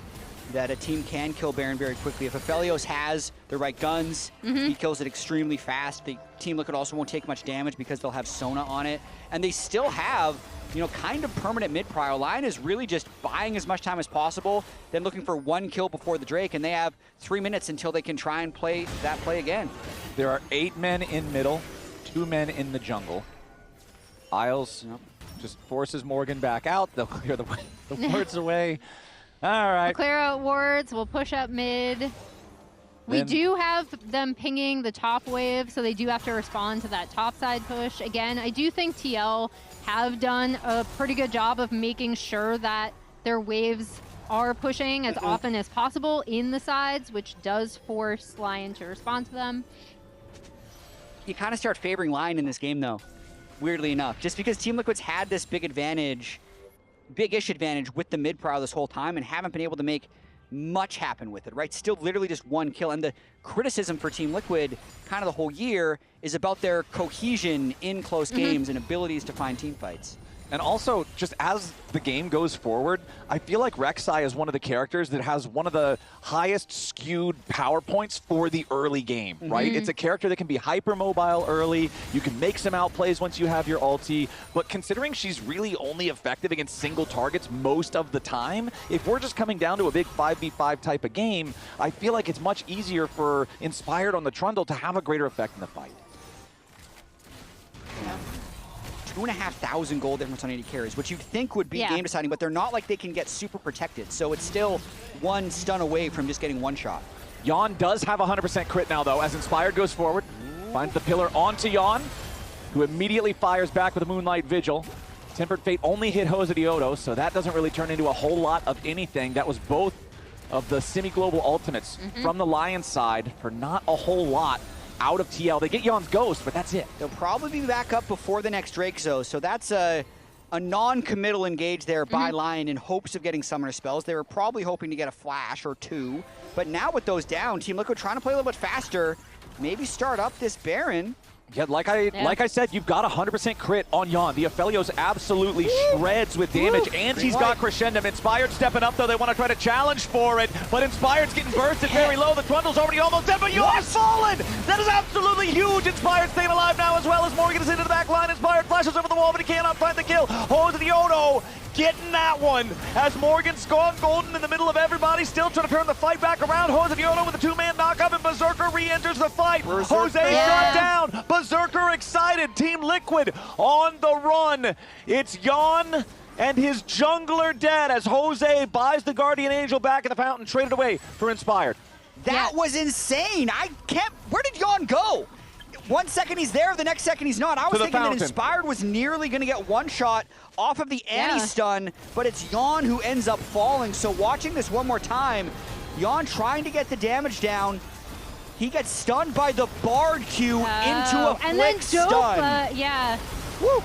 that a team can kill Baron very quickly. If Aphelios has the right guns, he kills it extremely fast. The Team Liquid also won't take much damage because they'll have Sona on it. And they still have, you know, kind of permanent mid-prio. LYON is really just buying as much time as possible, then looking for 1 kill before the Drake, and they have 3 minutes until they can try and play that play again. There are 8 men in middle, 2 men in the jungle. Isles just forces Morgan back out. They'll clear the wards away. All right. We'll clear out wards. We'll push up mid. We do have them pinging the top wave, so they do have to respond to that top side push. Again, I do think TL have done a pretty good job of making sure that their waves are pushing as often as possible in the sides, which does force LYON to respond to them. You kind of start favoring LYON in this game, though, weirdly enough, just because Team Liquid's had this big-ish advantage with the mid prow this whole time and haven't been able to make much happen with it, right? Still literally just one kill. And the criticism for Team Liquid kind of the whole year is about their cohesion in close games and abilities to find team fights. And also, just as the game goes forward, I feel like Rek'Sai is one of the characters that has one of the highest skewed power points for the early game, right? It's a character that can be hyper-mobile early. You can make some outplays once you have your ulti. But considering she's really only effective against single targets most of the time, if we're just coming down to a big 5v5 type of game, I feel like it's much easier for Inspired on the Trundle to have a greater effect in the fight. Yeah. 2,500 gold difference on 80 carries, which you'd think would be game deciding, but they're not like they can get super protected. So it's still one stun away from just getting one shot. LYON does have 100% crit now, though, as Inspired goes forward. Finds the pillar onto LYON, who immediately fires back with a Moonlight Vigil. Tempered Fate only hit Hosediodo, so that doesn't really turn into a whole lot of anything. That was both of the semi-global ultimates from the LYON side for not a whole lot out of TL. They get LYON's Ghost, but that's it. They'll probably be back up before the next Drake Zo, so that's a non-committal engage there by LYON in hopes of getting Summoner Spells. They were probably hoping to get a flash or two, but now with those down, Team Liquid trying to play a little bit faster, maybe start up this Baron. Yeah, like I said, you've got 100% crit on LYON. The Aphelios absolutely shreds with damage, and he's got Crescendo. Inspired stepping up, though. They want to try to challenge for it, but Inspired's getting bursted very low. The Trundle's already almost dead, but LYON's fallen! That is absolutely huge! Inspired staying alive now as well as Morgan is into the back line. Inspired flashes over the wall, but he cannot find the kill. Hosediodo getting that one as Morgan's gone golden in the middle of everybody, still trying to turn the fight back around. Hosediodo with a two-man knockup, and Berserker re-enters the fight. Jose shot down. Berserker excited. Team Liquid on the run. It's LYON and his jungler dead as Jose buys the Guardian Angel back at the fountain, traded away for Inspired. That was insane. Where did LYON go? 1 second he's there, the next second he's not. I was thinking that Inspired was nearly going to get one shot off of the anti-stun, but it's LYON who ends up falling. So watching this one more time, LYON trying to get the damage down. He gets stunned by the Bard Q into a flick stun. Yeah. Woo!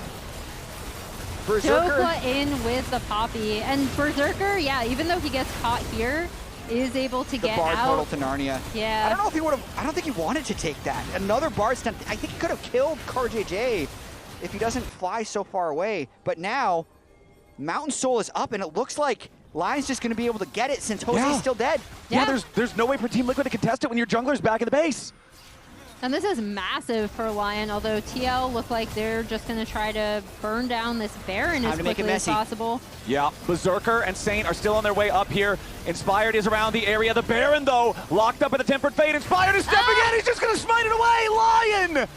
Berserker Dopa in with the Poppy. And Berserker, even though he gets caught here, is able to get Bard out. portal to Narnia. Yeah. I don't know if he would have. I don't think he wanted to take that. Another Bard stun. I think he could have killed CarJJ if he doesn't fly so far away. But now, Mountain Soul is up, and it looks like LYON's just going to be able to get it since Jose's still dead. Yeah, there's no way for Team Liquid to contest it when your jungler's back in the base. And this is massive for LYON, although TL look like they're just going to try to burn down this Baron as quickly as possible. Yeah, Berserker and Saint are still on their way up here. Inspired is around the area. The Baron, though, locked up in the Tempered Fate. Inspired is stepping in. He's just going to smite it away. LYON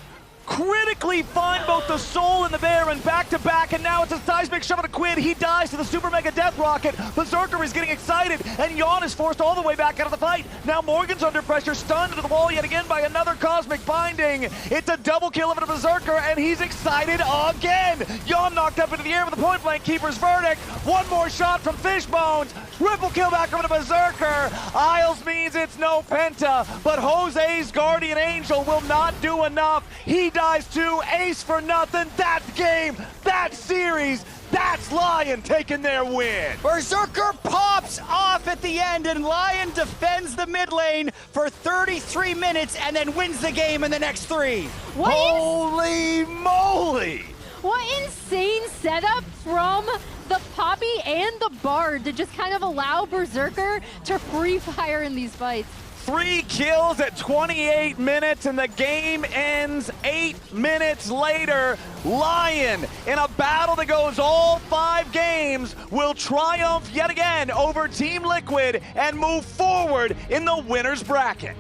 critically find both the Soul and the Baron back to back, and now it's a seismic shove to Quid. He dies to the Super Mega Death Rocket. Berserker is getting excited, and LYON is forced all the way back out of the fight. Now Morgan's under pressure, stunned into the wall yet again by another Cosmic Binding. It's a double kill of a Berserker, and he's excited again. LYON knocked up into the air with a point blank keeper's verdict. One more shot from Fishbones. Triple kill back over to Berserker. Isles means it's no Penta, but Jose's Guardian Angel will not do enough. He dies too, ace for nothing. That's game, that's series, that's LYON taking their win. Berserker pops off at the end, and LYON defends the mid lane for 33 minutes and then wins the game in the next 3. Holy moly! What insane setup from the Poppy and the Bard to just kind of allow Berserker to free fire in these fights. 3 kills at 28 minutes, and the game ends 8 minutes later. LYON, in a battle that goes all 5 games, will triumph yet again over Team Liquid and move forward in the winner's bracket.